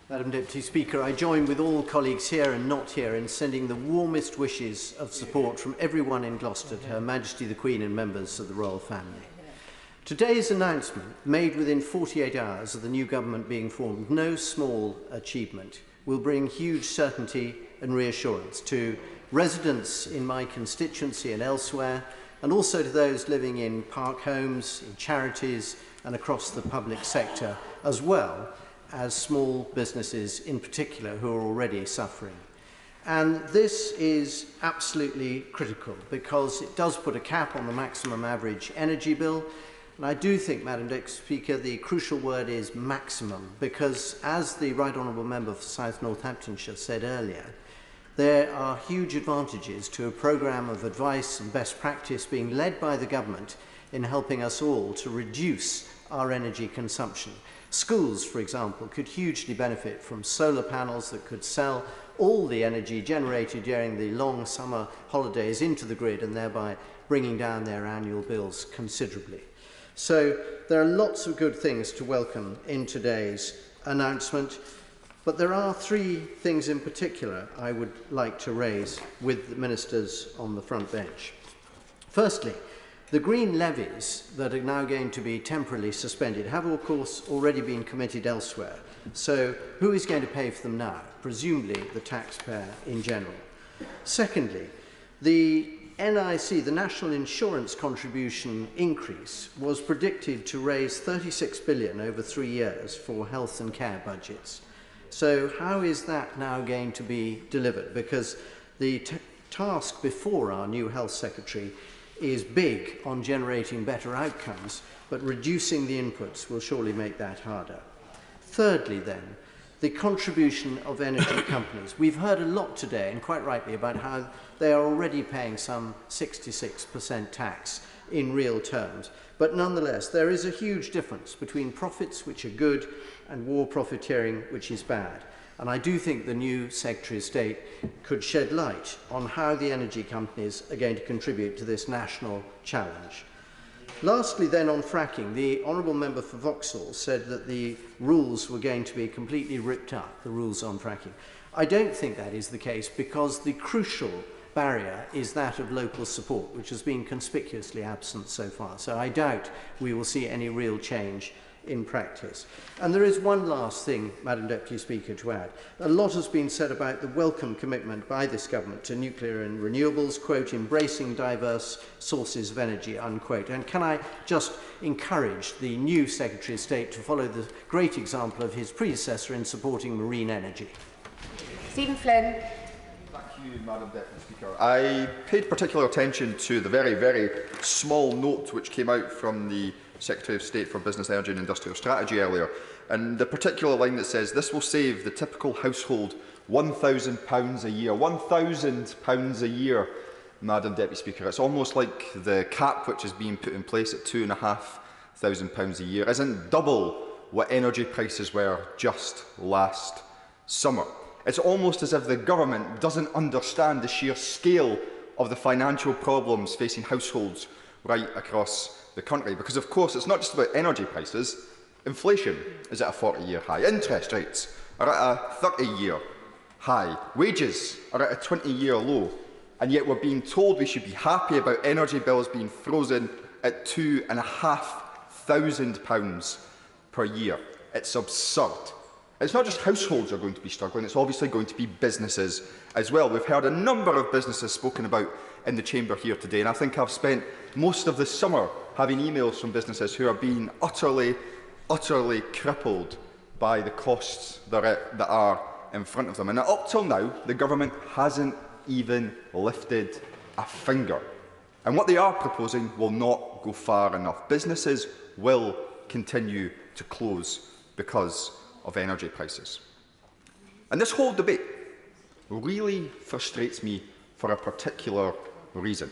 Madam Deputy Speaker, I join with all colleagues here and not here in sending the warmest wishes of support from everyone in Gloucester to Her Majesty the Queen and members of the royal family. Today's announcement, made within 48 hours of the new government being formed, no small achievement, will bring huge certainty and reassurance to residents in my constituency and elsewhere, and also to those living in park homes, in charities and across the public sector, as well as small businesses in particular who are already suffering. And this is absolutely critical because it does put a cap on the maximum average energy bill. And I do think, Madam Deputy Speaker, the crucial word is maximum, because as the Right Honourable Member for South Northamptonshire said earlier, there are huge advantages to a programme of advice and best practice being led by the government in helping us all to reduce our energy consumption. Schools, for example, could hugely benefit from solar panels that could sell all the energy generated during the long summer holidays into the grid and thereby bringing down their annual bills considerably. So there are lots of good things to welcome in today's announcement, but there are three things in particular I would like to raise with the ministers on the front bench. Firstly, the green levies that are now going to be temporarily suspended have, of course, already been committed elsewhere. So who is going to pay for them now? Presumably the taxpayer in general. Secondly, the NIC, the National Insurance Contribution increase, was predicted to raise £36 billion over 3 years for health and care budgets. So how is that now going to be delivered? Because the task before our new Health Secretary is big on generating better outcomes, but reducing the inputs will surely make that harder. Thirdly, then, the contribution of energy companies. We've heard a lot today, and quite rightly, about how they are already paying some 66% tax in real terms. But nonetheless, there is a huge difference between profits, which are good, and war profiteering, which is bad. And I do think the new Secretary of State could shed light on how the energy companies are going to contribute to this national challenge. Lastly, then, on fracking, the Honourable Member for Vauxhall said that the rules were going to be completely ripped up, the rules on fracking. I don't think that is the case, because the crucial barrier is that of local support, which has been conspicuously absent so far. So I doubt we will see any real change in practice. And there is one last thing, Madam Deputy Speaker, to add. A lot has been said about the welcome commitment by this government to nuclear and renewables, quote, embracing diverse sources of energy, unquote. And can I just encourage the new Secretary of State to follow the great example of his predecessor in supporting marine energy? Stephen Flynn. Thank you, Madam Deputy Speaker. I paid particular attention to the very, very small note which came out from the Secretary of State for Business, Energy and Industrial Strategy earlier, and the particular line that says this will save the typical household £1,000 a year. £1,000 a year, Madam Deputy Speaker. It's almost like the cap which is being put in place at £2,500 a year isn't double what energy prices were just last summer. It's almost as if the government doesn't understand the sheer scale of the financial problems facing households right across the country, because of course it's not just about energy prices. Inflation is at a 40-year high, interest rates are at a 30-year high, wages are at a 20-year low, and yet we're being told we should be happy about energy bills being frozen at £2,500 per year. It's absurd. It's not just households are going to be struggling, it's obviously going to be businesses as well. We've heard a number of businesses spoken about in the chamber here today, and I think I've spent most of the summer having emails from businesses who are being utterly crippled by the costs that are in front of them. And up till now, the government hasn't even lifted a finger. And what they are proposing will not go far enough. Businesses will continue to close because of energy prices. And this whole debate really frustrates me for a particular reason.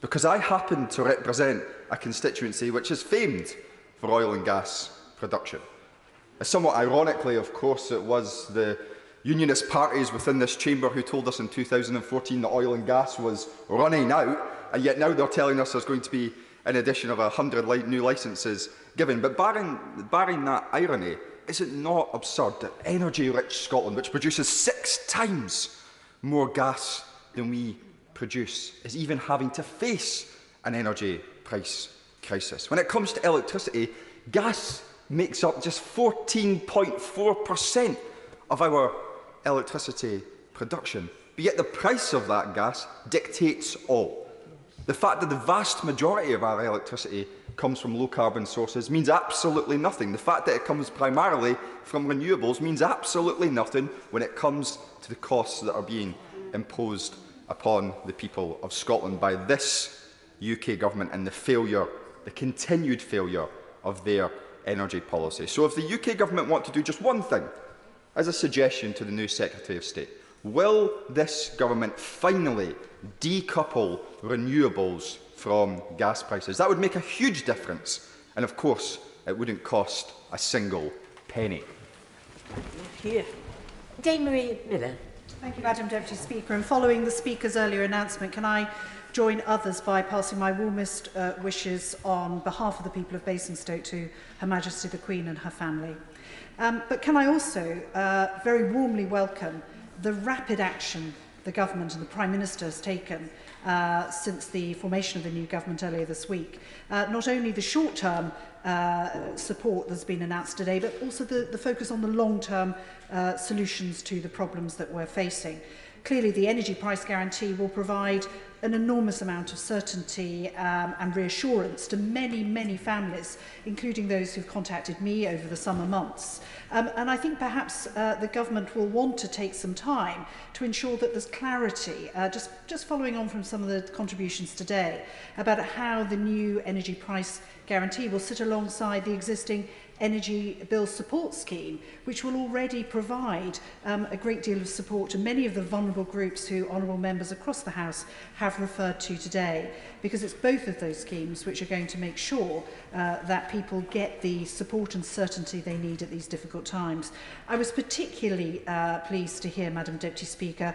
Because I happen to represent a constituency which is famed for oil and gas production. Somewhat ironically, of course, it was the unionist parties within this chamber who told us in 2014 that oil and gas was running out, and yet now they're telling us there's going to be an addition of 100 new licences given. But barring that irony, is it not absurd that energy-rich Scotland, which produces 6 times more gas than we produce, is even having to face an energy price crisis? When it comes to electricity, gas makes up just 14.4% of our electricity production, but yet the price of that gas dictates all. The fact that the vast majority of our electricity comes from low-carbon sources means absolutely nothing. The fact that it comes primarily from renewables means absolutely nothing when it comes to the costs that are being imposed upon the people of Scotland by this UK government and the continued failure of their energy policy. So if the UK government want to do just one thing, as a suggestion to the new Secretary of State, will this government finally decouple renewables from gas prices? That would make a huge difference, and of course it wouldn't cost a single penny. Here. Dame Marie Miller. Thank you, Madam Deputy Speaker. And following the Speaker's earlier announcement, can I join others by passing my warmest wishes on behalf of the people of Basingstoke to Her Majesty the Queen and her family. But can I also very warmly welcome the rapid action the Government and the Prime Minister has taken since the formation of the new government earlier this week. Not only the short-term support that's been announced today, but also the focus on the long-term solutions to the problems that we're facing. Clearly, the energy price guarantee will provide an enormous amount of certainty and reassurance to many, many families, including those who've contacted me over the summer months. And I think perhaps the government will want to take some time to ensure that there's clarity, just following on from some of the contributions today, about how the new energy price guarantee will sit alongside the existing energy bill support scheme, which will already provide a great deal of support to many of the vulnerable groups who honourable members across the House have referred to today, because it's both of those schemes which are going to make sure that people get the support and certainty they need at these difficult times. I was particularly pleased to hear, Madam Deputy Speaker,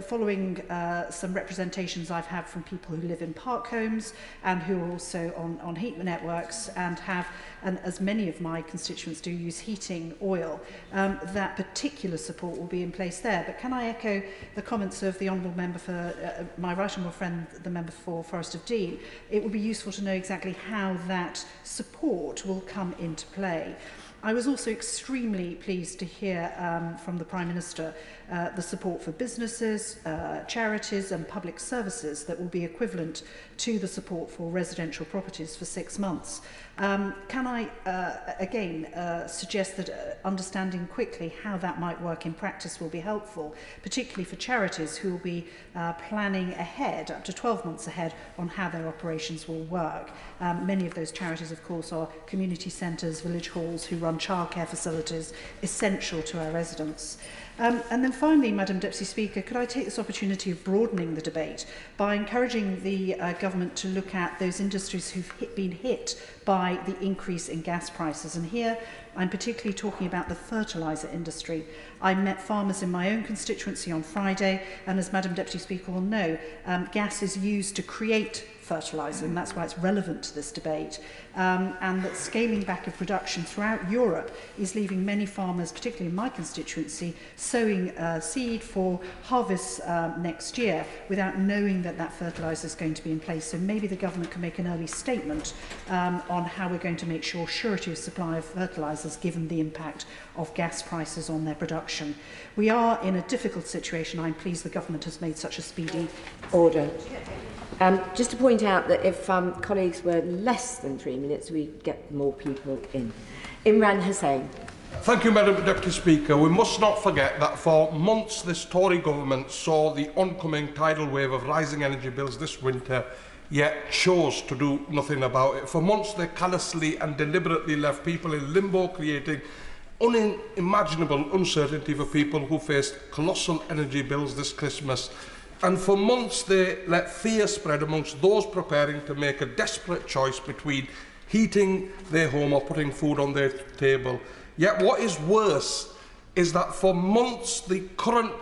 following some representations I've had from people who live in park homes and who are also on heat networks and have, and as many of my constituents do, use heating oil, that particular support will be in place there. But can I echo the comments of the honourable member for my right honourable friend, the member for Forest of Dean? It would be useful to know exactly how that support will come into play. I was also extremely pleased to hear from the Prime Minister the support for businesses, charities and public services that will be equivalent to the support for residential properties for 6 months. Can I again suggest that understanding quickly how that might work in practice will be helpful, particularly for charities who will be planning ahead, up to 12 months ahead, on how their operations will work. Many of those charities, of course, are community centres, village halls who run childcare facilities essential to our residents. And then finally, Madam Deputy Speaker, could I take this opportunity of broadening the debate by encouraging the government to look at those industries who've been hit by the increase in gas prices. And here I'm particularly talking about the fertiliser industry. I met farmers in my own constituency on Friday, and as Madam Deputy Speaker will know, gas is used to create fertiliser, and that's why it's relevant to this debate, and that scaling back of production throughout Europe is leaving many farmers, particularly in my constituency, sowing seed for harvest next year without knowing that that fertiliser is going to be in place. So maybe the government can make an early statement on how we're going to make sure surety of supply of fertilisers given the impact of gas prices on their production. We are in a difficult situation. I'm pleased the government has made such a speedy order. Just to point out that if colleagues were less than 3 minutes, we'd get more people in. Imran Hussain. Thank you, Madam Deputy Speaker. We must not forget that for months this Tory government saw the oncoming tidal wave of rising energy bills this winter, yet chose to do nothing about it. For months they callously and deliberately left people in limbo, creating unimaginable uncertainty for people who faced colossal energy bills this Christmas. And for months they let fear spread amongst those preparing to make a desperate choice between heating their home or putting food on their table. Yet what is worse is that for months the current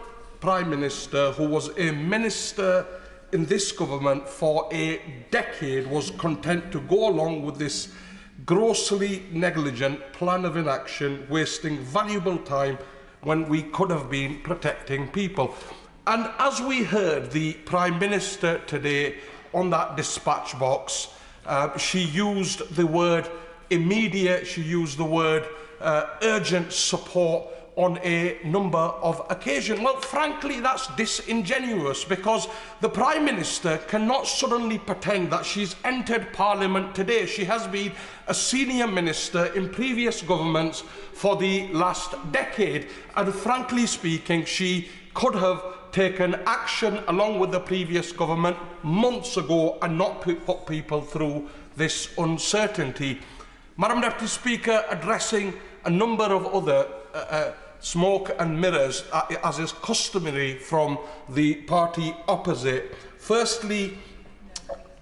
Prime Minister, who was a minister in this government for a decade, was content to go along with this grossly negligent plan of inaction, wasting valuable time when we could have been protecting people. And as we heard the Prime Minister today on that dispatch box, she used the word immediate, she used the word urgent support on a number of occasions. Well, frankly, that's disingenuous, because the Prime Minister cannot suddenly pretend that she's entered Parliament today. She has been a senior minister in previous governments for the last decade, and frankly speaking, she could have taken action along with the previous government months ago and not put people through this uncertainty. Madam Deputy Speaker, addressing a number of other smoke and mirrors, as is customary from the party opposite. Firstly,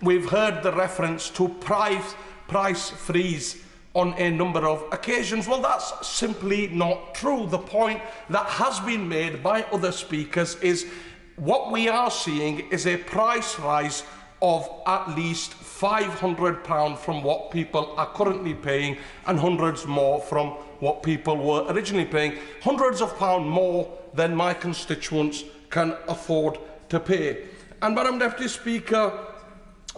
we've heard the reference to price freeze on a number of occasions. Well, that's simply not true. The point that has been made by other speakers is what we are seeing is a price rise of at least £500 from what people are currently paying, and hundreds more from what people were originally paying. Hundreds of pounds more than my constituents can afford to pay. And, Madam Deputy Speaker,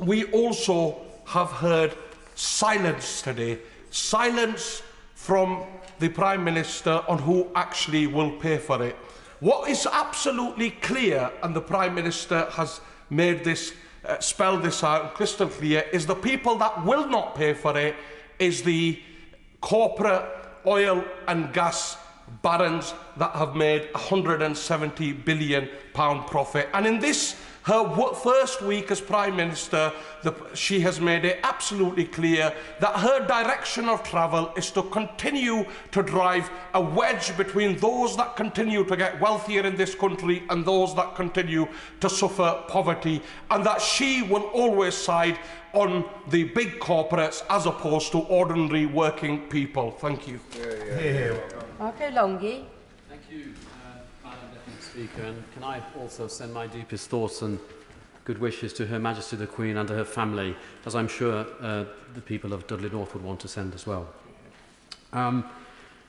we also have heard silence today. Silence from the Prime Minister on who actually will pay for it. What is absolutely clear, and the Prime Minister has made this spelled this out crystal clear, is the people that will not pay for it is the corporate oil and gas barons that have made £170 billion profit. And in this, her first week as Prime Minister, she has made it absolutely clear that her direction of travel is to continue to drive a wedge between those that continue to get wealthier in this country and those that continue to suffer poverty, and that she will always side on the big corporates as opposed to ordinary working people. Thank you. Marco Longhi. Thank you, Madam Deputy Speaker. And can I also send my deepest thoughts and good wishes to Her Majesty the Queen and to her family, as I'm sure the people of Dudley North would want to send as well.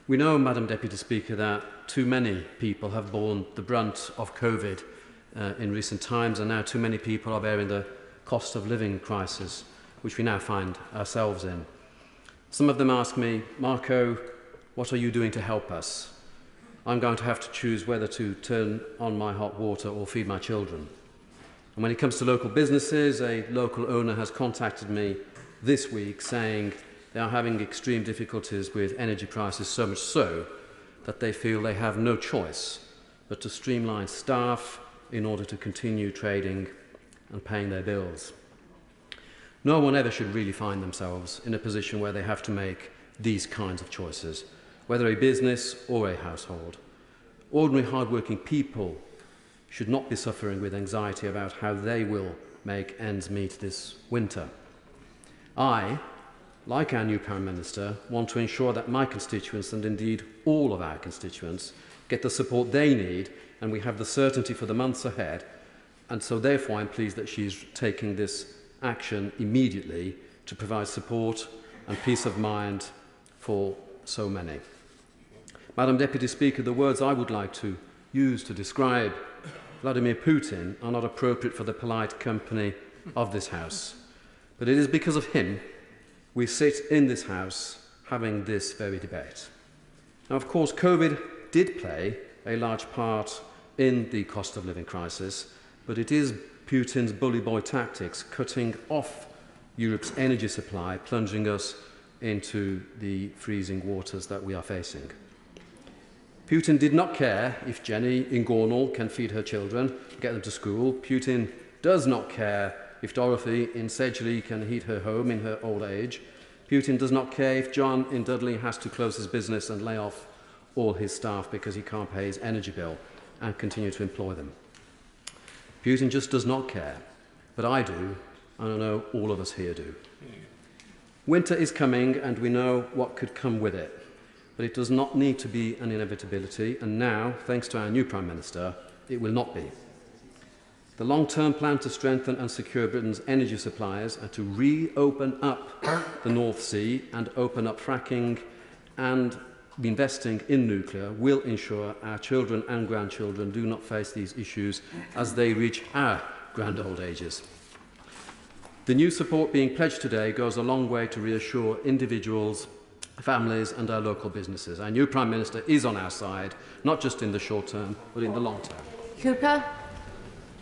We know, Madam Deputy Speaker, that too many people have borne the brunt of COVID in recent times, and now too many people are bearing the cost of living crisis, which we now find ourselves in. Some of them ask me, Marco, what are you doing to help us? I'm going to have to choose whether to turn on my hot water or feed my children. And when it comes to local businesses, a local owner has contacted me this week saying they are having extreme difficulties with energy prices, so much so that they feel they have no choice but to streamline staff in order to continue trading and paying their bills. No one ever should really find themselves in a position where they have to make these kinds of choices, whether a business or a household. Ordinary hard-working people should not be suffering with anxiety about how they will make ends meet this winter. I, like our new Prime Minister, want to ensure that my constituents, and indeed all of our constituents, get the support they need, and we have the certainty for the months ahead. And so therefore I'm pleased that she's taking this action immediately to provide support and peace of mind for so many. Madam Deputy Speaker, the words I would like to use to describe Vladimir Putin are not appropriate for the polite company of this House. But it is because of him we sit in this House having this very debate. Now, of course, COVID did play a large part in the cost of living crisis, but it is Putin's bully boy tactics cutting off Europe's energy supply, plunging us into the freezing waters that we are facing. Putin did not care if Jenny in Gornal can feed her children, get them to school. Putin does not care if Dorothy in Sedgley can heat her home in her old age. Putin does not care if John in Dudley has to close his business and lay off all his staff because he can't pay his energy bill and continue to employ them. Putin just does not care, but I do, and I know all of us here do. Winter is coming, and we know what could come with it, but it does not need to be an inevitability, and now, thanks to our new Prime Minister, it will not be. The long-term plan to strengthen and secure Britain's energy supplies and to reopen up the North Sea and open up fracking and investing in nuclear will ensure our children and grandchildren do not face these issues as they reach our grand old ages. The new support being pledged today goes a long way to reassure individuals, families and our local businesses. Our new Prime Minister is on our side, not just in the short term, but in the long term. Cooper.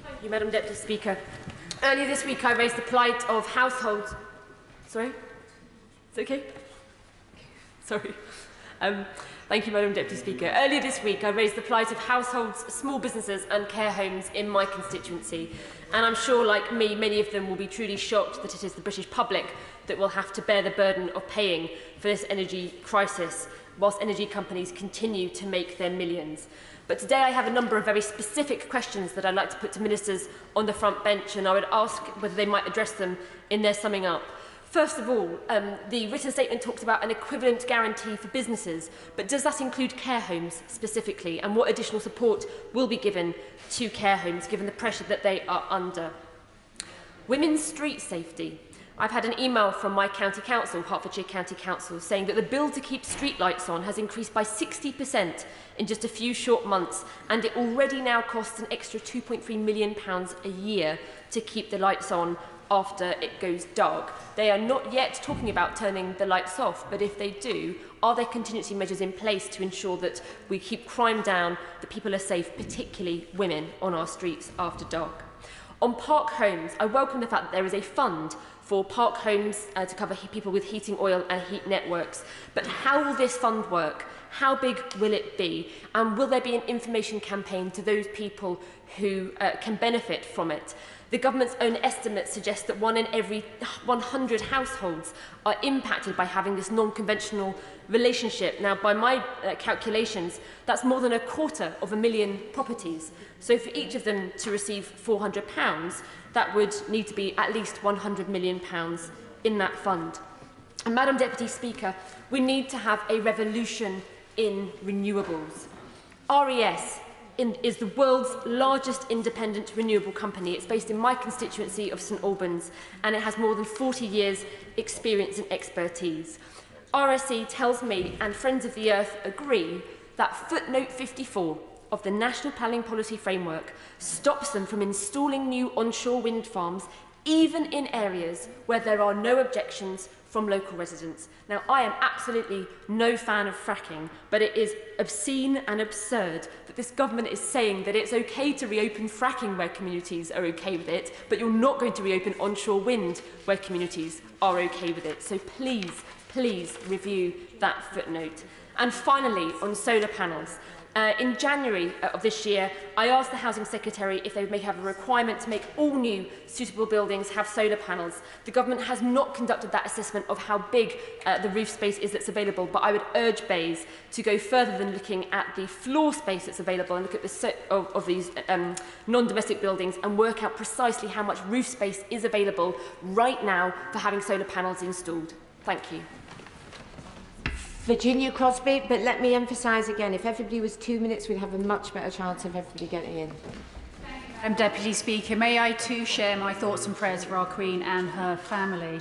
Thank you, Madam Deputy Speaker. Earlier this week I raised the plight of households... Sorry? It's okay? Sorry. Thank you, Madam Deputy Speaker. Earlier this week, I raised the plight of households, small businesses and care homes in my constituency. And I'm sure, like me, many of them will be truly shocked that it is the British public that will have to bear the burden of paying for this energy crisis, whilst energy companies continue to make their millions. But today I have a number of very specific questions that I'd like to put to ministers on the front bench, and I would ask whether they might address them in their summing up. First of all, the written statement talks about an equivalent guarantee for businesses, but does that include care homes specifically, and what additional support will be given to care homes given the pressure that they are under? Women's street safety. I've had an email from my county council, Hertfordshire County Council, saying that the bill to keep streetlights on has increased by 60% in just a few short months, and it already now costs an extra £2.3 million a year to keep the lights on after it goes dark. They are not yet talking about turning the lights off, but if they do, are there contingency measures in place to ensure that we keep crime down, that people are safe, particularly women, on our streets after dark? On park homes, I welcome the fact that there is a fund for park homes to cover people with heating oil and heat networks. But how will this fund work? How big will it be? And will there be an information campaign to those people who can benefit from it? The government's own estimates suggest that 1 in every 100 households are impacted by having this non-conventional relationship. Now, by my calculations, that's more than $250,000 properties. So for each of them to receive £400, that would need to be at least £100 million in that fund. And Madam Deputy Speaker, we need to have a revolution in renewables. RES is the world's largest independent renewable company. It's based in my constituency of St Albans, and it has more than 40 years' experience and expertise. RSE tells me, and Friends of the Earth agree, that footnote 54 of the National Planning Policy Framework stops them from installing new onshore wind farms, even in areas where there are no objections from local residents. Now, I am absolutely no fan of fracking, but it is obscene and absurd that this government is saying that it's okay to reopen fracking where communities are okay with it, but you're not going to reopen onshore wind where communities are okay with it. So please, please review that footnote. And finally, on solar panels. In January of this year, I asked the Housing Secretary if they may have a requirement to make all new suitable buildings have solar panels. The government has not conducted that assessment of how big the roof space is that's available, but I would urge BEIS to go further than looking at the floor space that's available and look at the of these non-domestic buildings and work out precisely how much roof space is available right now for having solar panels installed. Thank you. Virginia Crosby, but let me emphasise again, if everybody was 2 minutes, we'd have a much better chance of everybody getting in. Thank you, Deputy Speaker, may I too share my thoughts and prayers for our Queen and her family.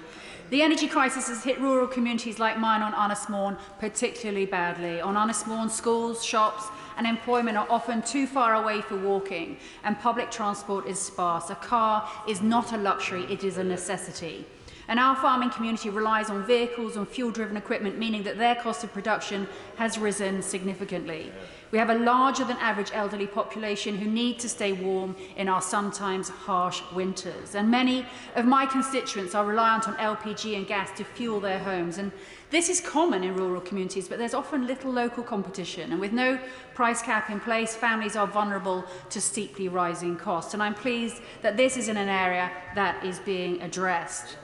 The energy crisis has hit rural communities like mine on Ynys particularly badly. On Ynys schools, shops and employment are often too far away for walking, and public transport is sparse. A car is not a luxury, it is a necessity. And our farming community relies on vehicles and fuel-driven equipment, meaning that their cost of production has risen significantly. We have a larger than average elderly population who need to stay warm in our sometimes harsh winters. And many of my constituents are reliant on LPG and gas to fuel their homes. And this is common in rural communities, but there's often little local competition. And with no price cap in place, families are vulnerable to steeply rising costs. And I'm pleased that this is in an area that is being addressed.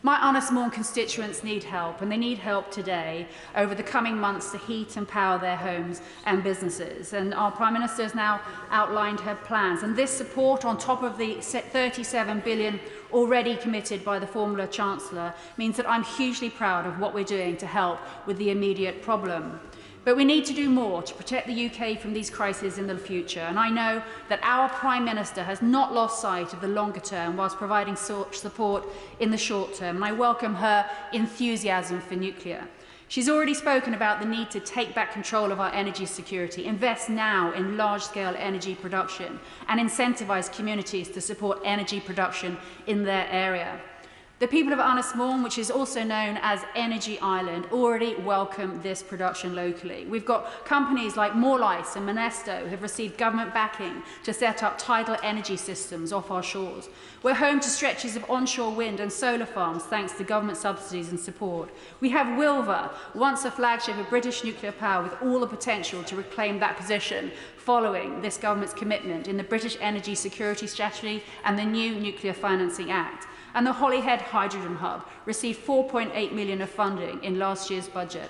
My Ynys constituents need help, and they need help today over the coming months to heat and power their homes and businesses. And our Prime Minister has now outlined her plans. And this support, on top of the £37 billion already committed by the former Chancellor, means that I'm hugely proud of what we're doing to help with the immediate problem. But we need to do more to protect the UK from these crises in the future. And I know that our Prime Minister has not lost sight of the longer term whilst providing support in the short term. And I welcome her enthusiasm for nuclear. She's already spoken about the need to take back control of our energy security, invest now in large-scale energy production, and incentivise communities to support energy production in their area. The people of Ynys which is also known as Energy Island, already welcome this production locally. We've got companies like Morlice and Monesto who have received government backing to set up tidal energy systems off our shores. We're home to stretches of onshore wind and solar farms thanks to government subsidies and support. We have Wilver, once a flagship of British nuclear power, with all the potential to reclaim that position following this government's commitment in the British Energy Security Strategy and the new Nuclear Financing Act. And the Holyhead Hydrogen Hub received £4.8 million of funding in last year's budget.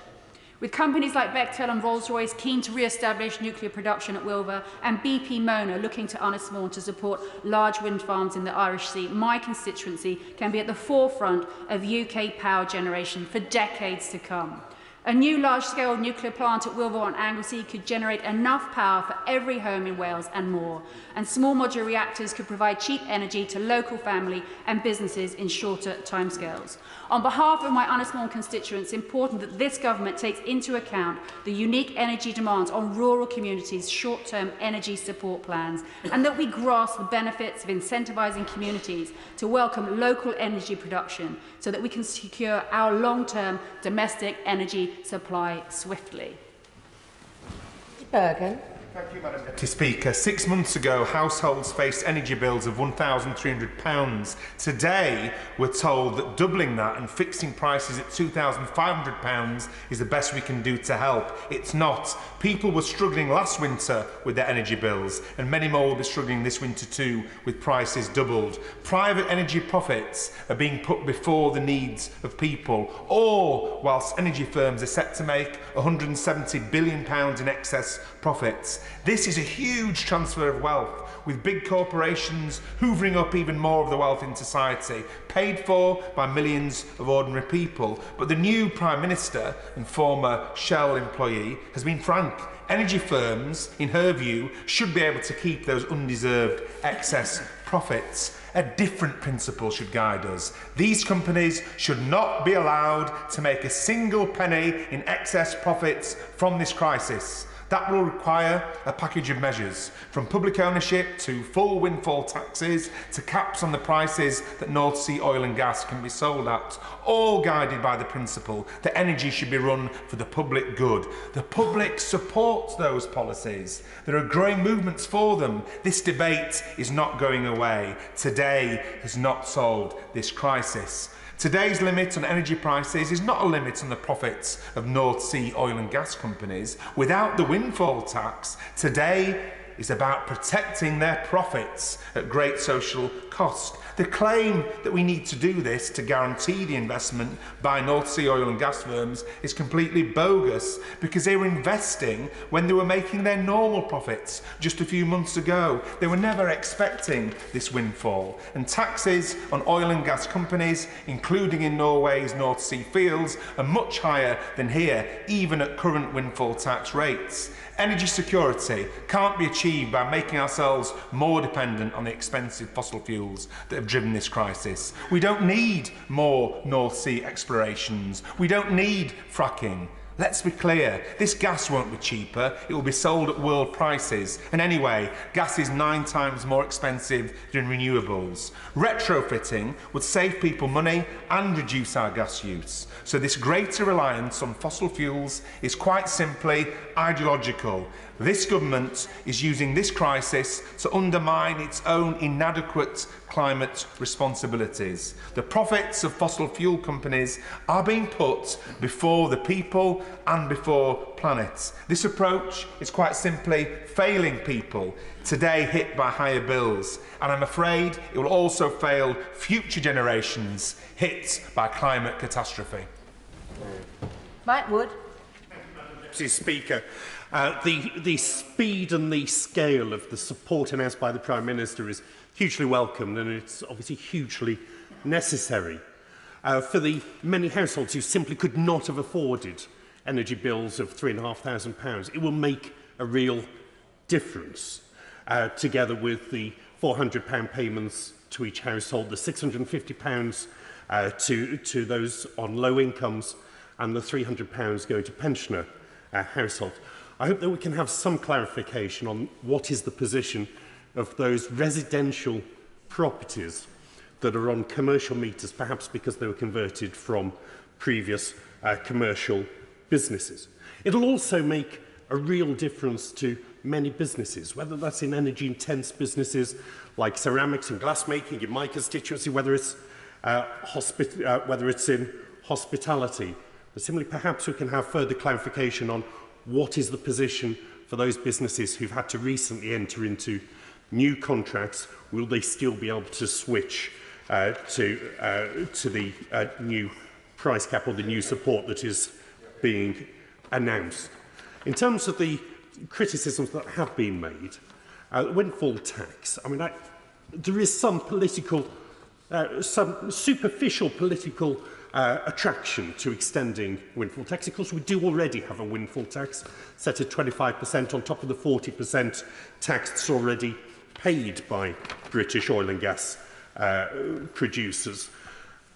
With companies like Bechtel and Rolls-Royce keen to re-establish nuclear production at Wilver, and BP Mona looking to Ynys to support large wind farms in the Irish Sea, my constituency can be at the forefront of UK power generation for decades to come. A new large-scale nuclear plant at Wilver on Anglesey could generate enough power for every home in Wales and more. And small modular reactors could provide cheap energy to local family and businesses in shorter timescales. On behalf of my Ynys constituents, it's important that this government takes into account the unique energy demands on rural communities' short-term energy support plans, and that we grasp the benefits of incentivising communities to welcome local energy production so that we can secure our long-term domestic energy supply swiftly. Bergen. Thank you, Madam Deputy Speaker. 6 months ago, households faced energy bills of £1,300. Today, we're told that doubling that and fixing prices at £2,500 is the best we can do to help. It's not. People were struggling last winter with their energy bills, and many more will be struggling this winter too, with prices doubled. Private energy profits are being put before the needs of people, all whilst energy firms are set to make £170 billion in excess profits. This is a huge transfer of wealth, with big corporations hoovering up even more of the wealth in society, paid for by millions of ordinary people. But the new Prime Minister and former Shell employee has been frank. Energy firms, in her view, should be able to keep those undeserved excess profits. A different principle should guide us. These companies should not be allowed to make a single penny in excess profits from this crisis. That will require a package of measures, from public ownership to full windfall taxes to caps on the prices that North Sea oil and gas can be sold at, all guided by the principle that energy should be run for the public good. The public supports those policies. There are growing movements for them. This debate is not going away. Today has not solved this crisis. Today's limit on energy prices is not a limit on the profits of North Sea oil and gas companies. Without the windfall tax, today is about protecting their profits at great social cost. The claim that we need to do this to guarantee the investment by North Sea oil and gas firms is completely bogus, because they were investing when they were making their normal profits just a few months ago. They were never expecting this windfall, and taxes on oil and gas companies, including in Norway's North Sea fields, are much higher than here, even at current windfall tax rates. Energy security can't be achieved by making ourselves more dependent on the expensive fossil fuels that have driven this crisis. We don't need more North Sea explorations. We don't need fracking. Let's be clear, this gas won't be cheaper, it will be sold at world prices. And anyway, gas is 9 times more expensive than renewables. Retrofitting would save people money and reduce our gas use. So this greater reliance on fossil fuels is quite simply ideological. This government is using this crisis to undermine its own inadequate climate responsibilities. The profits of fossil fuel companies are being put before the people and before planet. This approach is quite simply failing people today hit by higher bills, and I'm afraid it will also fail future generations hit by climate catastrophe. Mike Wood. Mr. Speaker, the speed and the scale of the support announced by the Prime Minister is hugely welcomed, and it's obviously hugely necessary for the many households who simply could not have afforded energy bills of £3,500. It will make a real difference, together with the £400 payments to each household, the £650 to those on low incomes, and the £300 going to pensioner households. I hope that we can have some clarification on what is the position of those residential properties that are on commercial meters, perhaps because they were converted from previous commercial businesses. It'll also make a real difference to many businesses, whether that's in energy-intense businesses like ceramics and glassmaking in my constituency, whether it's in hospitality. But similarly, perhaps we can have further clarification on what is the position for those businesses who've had to recently enter into new contracts. Will they still be able to switch to the new price cap or the new support that is being announced? In terms of the criticisms that have been made, windfall tax, I mean, there is some political, some superficial political attraction to extending windfall tax. Of course, we do already have a windfall tax set at 25% on top of the 40% tax that's already paid by British oil and gas producers.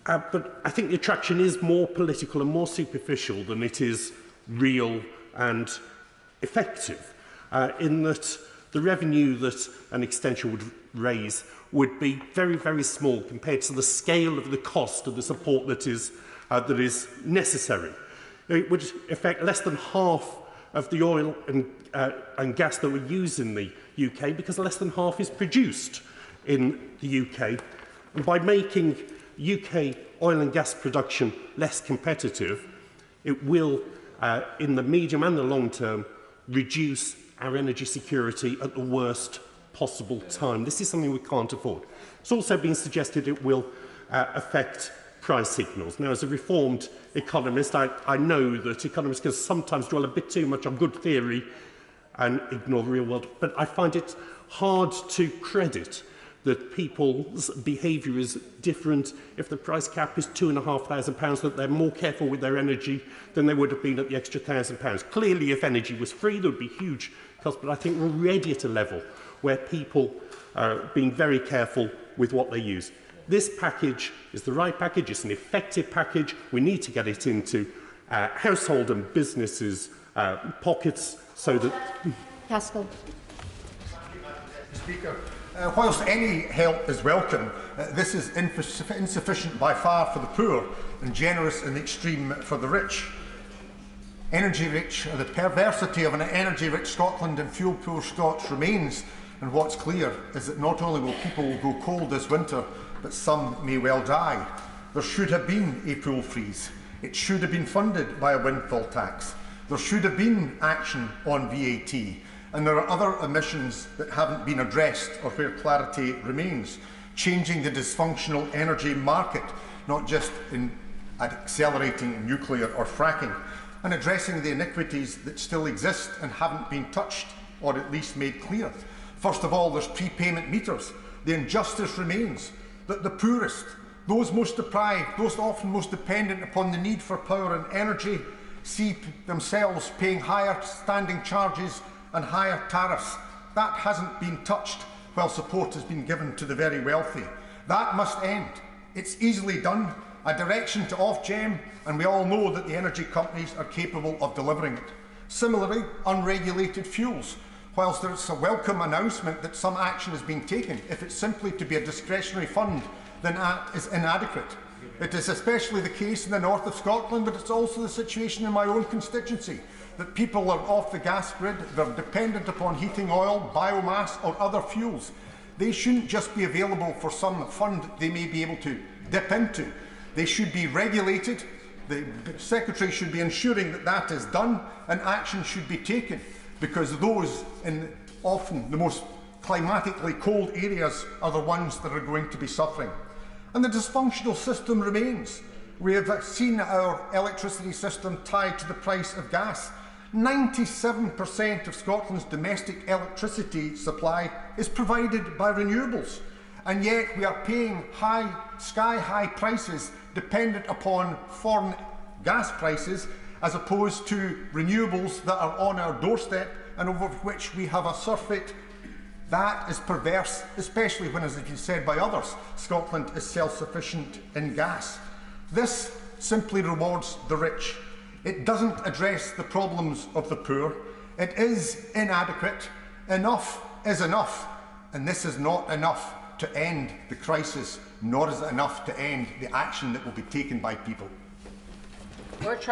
But I think the attraction is more political and more superficial than it is real and effective, in that the revenue that an extension would raise would be very, very small compared to the scale of the cost of the support that is necessary. It would affect less than half of the oil and gas that we use in the UK, because less than half is produced in the UK. And by making UK oil and gas production less competitive, it will, in the medium and the long term, reduce our energy security at the worst possible time. This is something we can't afford. It's also been suggested it will affect price signals. Now, as a reformed economist, I know that economists can sometimes dwell a bit too much on good theory and ignore the real world, but I find it hard to credit that people's behaviour is different if the price cap is £2,500, that they're more careful with their energy than they would have been at the extra £1,000. Clearly, if energy was free, there would be huge costs, but I think we're already at a level where people are being very careful with what they use. This package is the right package, it's an effective package. We need to get it into household and businesses' pockets so that... Pascal. Speaker, whilst any help is welcome, this is insufficient by far for the poor and generous in the extreme for the rich. Energy-rich, the perversity of an energy-rich Scotland and fuel-poor Scots remains, and what's clear is that not only will people go cold this winter, but some may well die. There should have been a pool freeze. It should have been funded by a windfall tax. There should have been action on VAT. And there are other emissions that haven't been addressed or where clarity remains. changing the dysfunctional energy market, not just in accelerating nuclear or fracking, and addressing the iniquities that still exist and haven't been touched, or at least made clear. First of all, there's prepayment meters. The injustice remains that the poorest, those most deprived, those often most dependent upon the need for power and energy, see themselves paying higher standing charges and higher tariffs. That hasn't been touched while support has been given to the very wealthy. That must end. It's easily done. A direction to Ofgem, and we all know that the energy companies are capable of delivering it. Similarly, unregulated fuels. Whilst there's a welcome announcement that some action has been taken, if it's simply to be a discretionary fund, then that is inadequate. It is especially the case in the north of Scotland, but it's also the situation in my own constituency, that people are off the gas grid, they're dependent upon heating oil, biomass or other fuels. They shouldn't just be available for some fund they may be able to dip into. They should be regulated. The Secretary should be ensuring that that is done and action should be taken, because those in often the most climatically cold areas are the ones that are going to be suffering. And the dysfunctional system remains. We have seen our electricity system tied to the price of gas. 97% of Scotland's domestic electricity supply is provided by renewables, and yet we are paying sky-high prices dependent upon foreign gas prices, as opposed to renewables that are on our doorstep and over which we have a surfeit. That is perverse, especially when, as has been said by others, Scotland is self-sufficient in gas. This simply rewards the rich. It doesn't address the problems of the poor. It is inadequate. Enough is enough, and this is not enough to end the crisis, nor is it enough to end the action that will be taken by people. Thank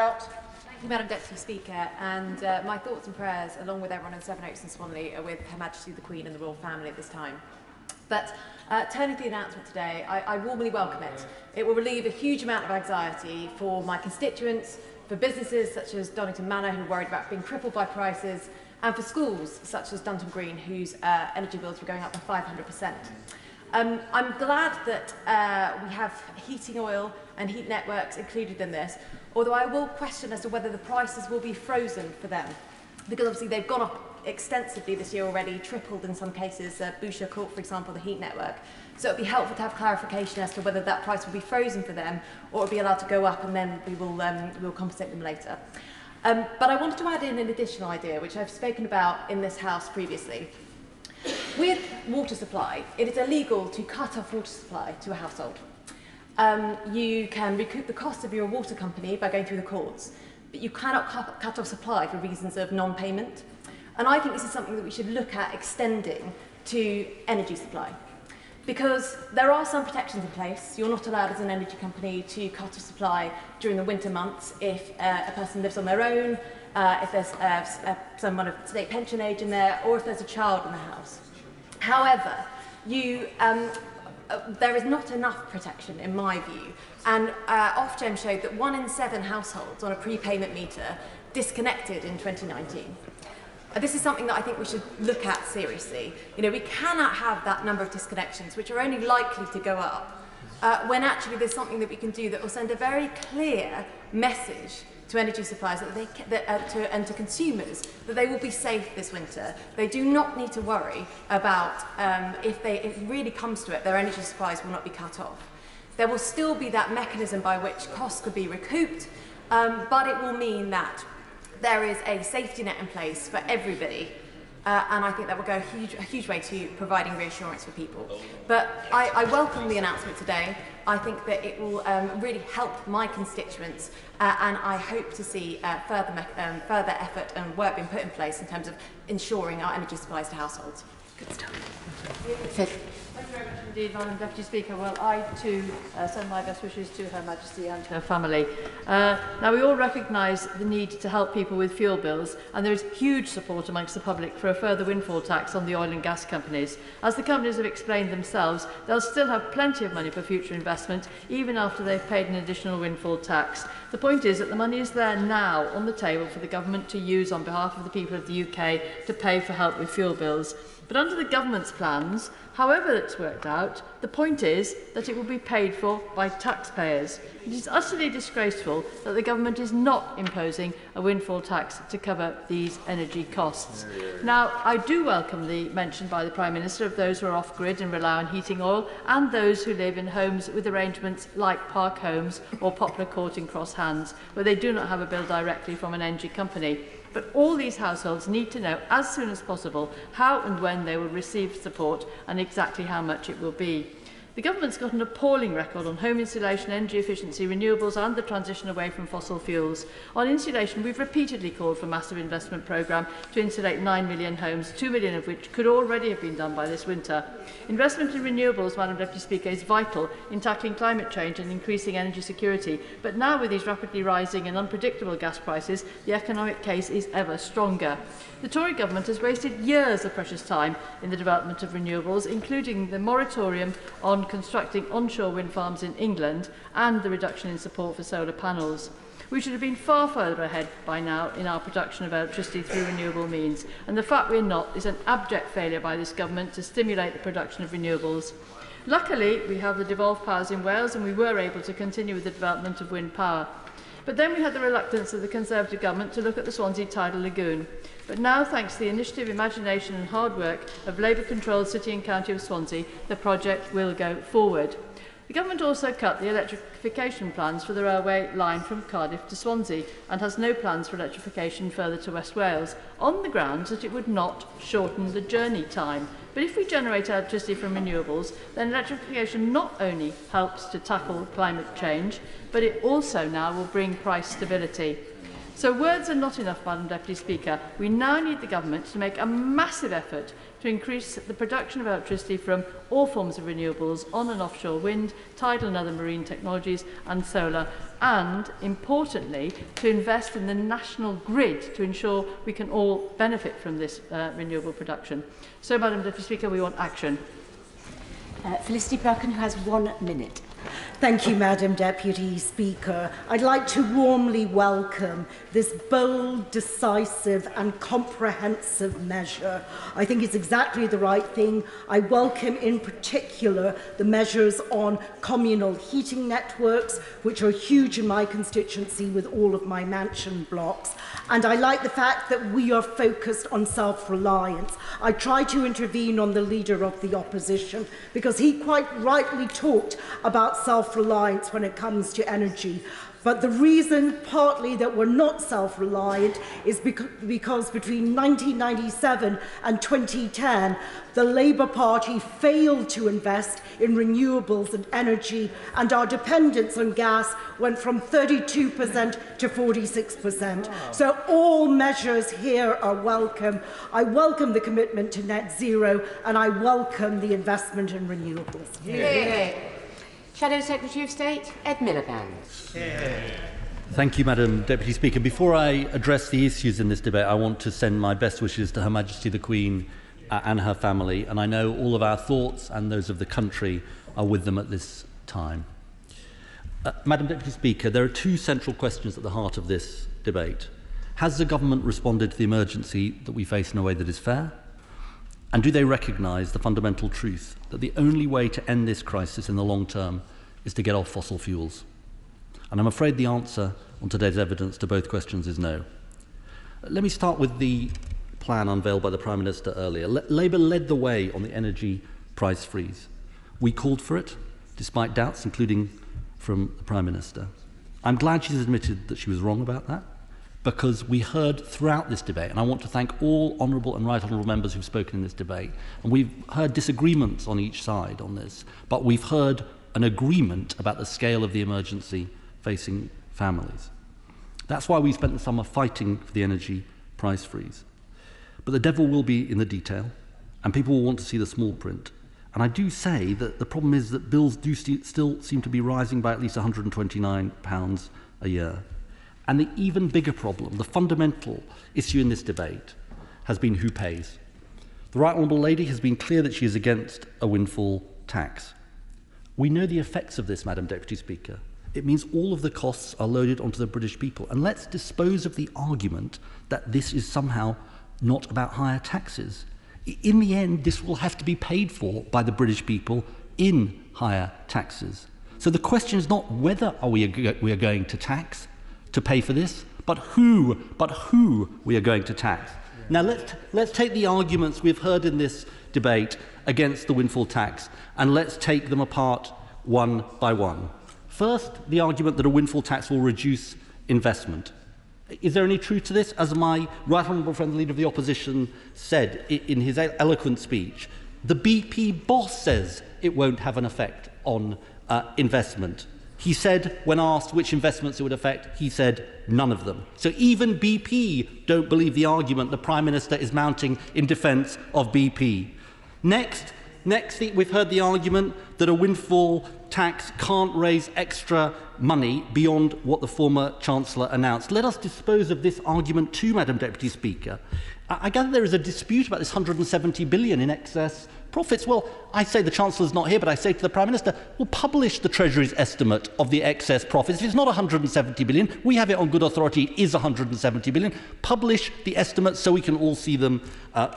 you, Madam Deputy Speaker, and my thoughts and prayers, along with everyone in Sevenoaks and Swanley, are with Her Majesty the Queen and the Royal Family at this time. But turning to the announcement today, I warmly welcome it. It will relieve a huge amount of anxiety for my constituents, for businesses such as Donington Manor, who are worried about being crippled by prices, and for schools such as Dunton Green, whose energy bills were going up by 500%. I'm glad that we have heating oil and heat networks included in this, although I will question as to whether the prices will be frozen for them, because obviously they've gone up extensively this year already, tripled in some cases, Boucher Court, for example, the heat network. So it would be helpful to have clarification as to whether that price will be frozen for them or it will be allowed to go up and then we'll compensate them later. But I wanted to add in an additional idea, which I've spoken about in this House previously. With water supply, it is illegal to cut off water supply to a household. You can recoup the cost of your water company by going through the courts, but you cannot cut off supply for reasons of non-payment. And I think this is something that we should look at extending to energy supply, because there are some protections in place. You're not allowed as an energy company to cut off supply during the winter months if a person lives on their own, if there's someone of state pension age in there, or if there's a child in the house. However, there is not enough protection, in my view, and Ofgem showed that 1 in 7 households on a prepayment meter disconnected in 2019. This is something that I think we should look at seriously. You know, we cannot have that number of disconnections, which are only likely to go up, when actually there's something that we can do that will send a very clear message to energy suppliers and to consumers that they will be safe this winter. They do not need to worry about if it really comes to it, their energy supplies will not be cut off. There will still be that mechanism by which costs could be recouped, but it will mean that there is a safety net in place for everybody, and I think that will go a huge way to providing reassurance for people. But I welcome the announcement today. I think that it will really help my constituents, and I hope to see further effort and work being put in place in terms of ensuring our energy supplies to households. Good stuff. Thank you very much indeed, Madam Deputy Speaker. Well, I too send my best wishes to Her Majesty and her family. Now, we all recognise the need to help people with fuel bills, and there is huge support amongst the public for a further windfall tax on the oil and gas companies. As the companies have explained themselves, they'll still have plenty of money for future investment, even after they've paid an additional windfall tax. The point is that the money is there now on the table for the government to use on behalf of the people of the UK to pay for help with fuel bills. But under the government's plans, however it's worked out, the point is that it will be paid for by taxpayers. It is utterly disgraceful that the government is not imposing a windfall tax to cover these energy costs. Now, I do welcome the mention by the Prime Minister of those who are off-grid and rely on heating oil, and those who live in homes with arrangements like Park Homes or Poplar Court in Cross Hands, where they do not have a bill directly from an energy company. But all these households need to know as soon as possible how and when they will receive support and exactly how much it will be. The government's got an appalling record on home insulation, energy efficiency, renewables and the transition away from fossil fuels. On insulation, we've repeatedly called for a massive investment programme to insulate 9 million homes, 2 million of which could already have been done by this winter. Investment in renewables, Madam Deputy Speaker, is vital in tackling climate change and increasing energy security. But now, with these rapidly rising and unpredictable gas prices, the economic case is ever stronger. The Tory government has wasted years of precious time in the development of renewables, including the moratorium on constructing onshore wind farms in England and the reduction in support for solar panels. We should have been far further ahead by now in our production of electricity through renewable means, and the fact we're not is an abject failure by this government to stimulate the production of renewables. Luckily, we have the devolved powers in Wales, and we were able to continue with the development of wind power. But then we had the reluctance of the Conservative government to look at the Swansea tidal lagoon. But now, thanks to the initiative, imagination and hard work of Labour-controlled City and County of Swansea, the project will go forward. The government also cut the electrification plans for the railway line from Cardiff to Swansea and has no plans for electrification further to West Wales, on the grounds that it would not shorten the journey time. But if we generate electricity from renewables, then electrification not only helps to tackle climate change, but it also now will bring price stability. So words are not enough, Madam Deputy Speaker. We now need the government to make a massive effort to increase the production of electricity from all forms of renewables, on and offshore wind, tidal and other marine technologies and solar, and, importantly, to invest in the national grid to ensure we can all benefit from this renewable production. So, Madam Deputy Speaker, we want action. Felicity Perkin, who has 1 minute. Thank you, Madam Deputy Speaker. I'd like to warmly welcome this bold, decisive and comprehensive measure. I think it's exactly the right thing. I welcome in particular the measures on communal heating networks, which are huge in my constituency with all of my mansion blocks. And I like the fact that we are focused on self-reliance. I tried to intervene on the Leader of the Opposition because he quite rightly talked about self-reliance when it comes to energy. But the reason partly that we're not self-reliant is because between 1997 and 2010, the Labour Party failed to invest in renewables and energy, and our dependence on gas went from 32% to 46%. So all measures here are welcome. I welcome the commitment to net zero, and I welcome the investment in renewables. Yeah. Shadow Secretary of State, Ed Miliband. Thank you, Madam Deputy Speaker. Before I address the issues in this debate, I want to send my best wishes to Her Majesty the Queen and her family, and I know all of our thoughts and those of the country are with them at this time. Madam Deputy Speaker, there are two central questions at the heart of this debate. Has the government responded to the emergency that we face in a way that is fair? And do they recognise the fundamental truth that the only way to end this crisis in the long term is to get off fossil fuels? And I'm afraid the answer on today's evidence to both questions is no. Let me start with the plan unveiled by the Prime Minister earlier. Labour led the way on the energy price freeze. We called for it, despite doubts, including from the Prime Minister. I'm glad she's admitted that she was wrong about that, because we heard throughout this debate, and I want to thank all honourable and right honourable members who've spoken in this debate, and we've heard disagreements on each side on this, but we've heard an agreement about the scale of the emergency facing families. That's why we spent the summer fighting for the energy price freeze. But the devil will be in the detail, and people will want to see the small print. And I do say that the problem is that bills do still seem to be rising by at least £129 a year. And the even bigger problem, the fundamental issue in this debate, has been who pays. The Right Honourable Lady has been clear that she is against a windfall tax. We know the effects of this, Madam Deputy Speaker. It means all of the costs are loaded onto the British people. And let's dispose of the argument that this is somehow not about higher taxes. In the end, this will have to be paid for by the British people in higher taxes. So the question is not whether we are going to tax to pay for this, but who we are going to tax. Now let's take the arguments we've heard in this debate against the windfall tax, and let's take them apart one by one. First, the argument that a windfall tax will reduce investment. Is there any truth to this? As my right honourable friend, the Leader of the Opposition, said in his eloquent speech, the BP boss says it won't have an effect on investment. He said, when asked which investments it would affect, he said none of them. So even BP don't believe the argument the Prime Minister is mounting in defence of BP. Next, we've heard the argument that a windfall tax can't raise extra money beyond what the former Chancellor announced. Let us dispose of this argument too, Madam Deputy Speaker. I gather there is a dispute about this 170 billion in excess profits. Well, I say the Chancellor's not here, but I say to the Prime Minister, we'll publish the Treasury's estimate of the excess profits. If it's not 170 billion, we have it on good authority, it is 170 billion. Publish the estimates so we can all see them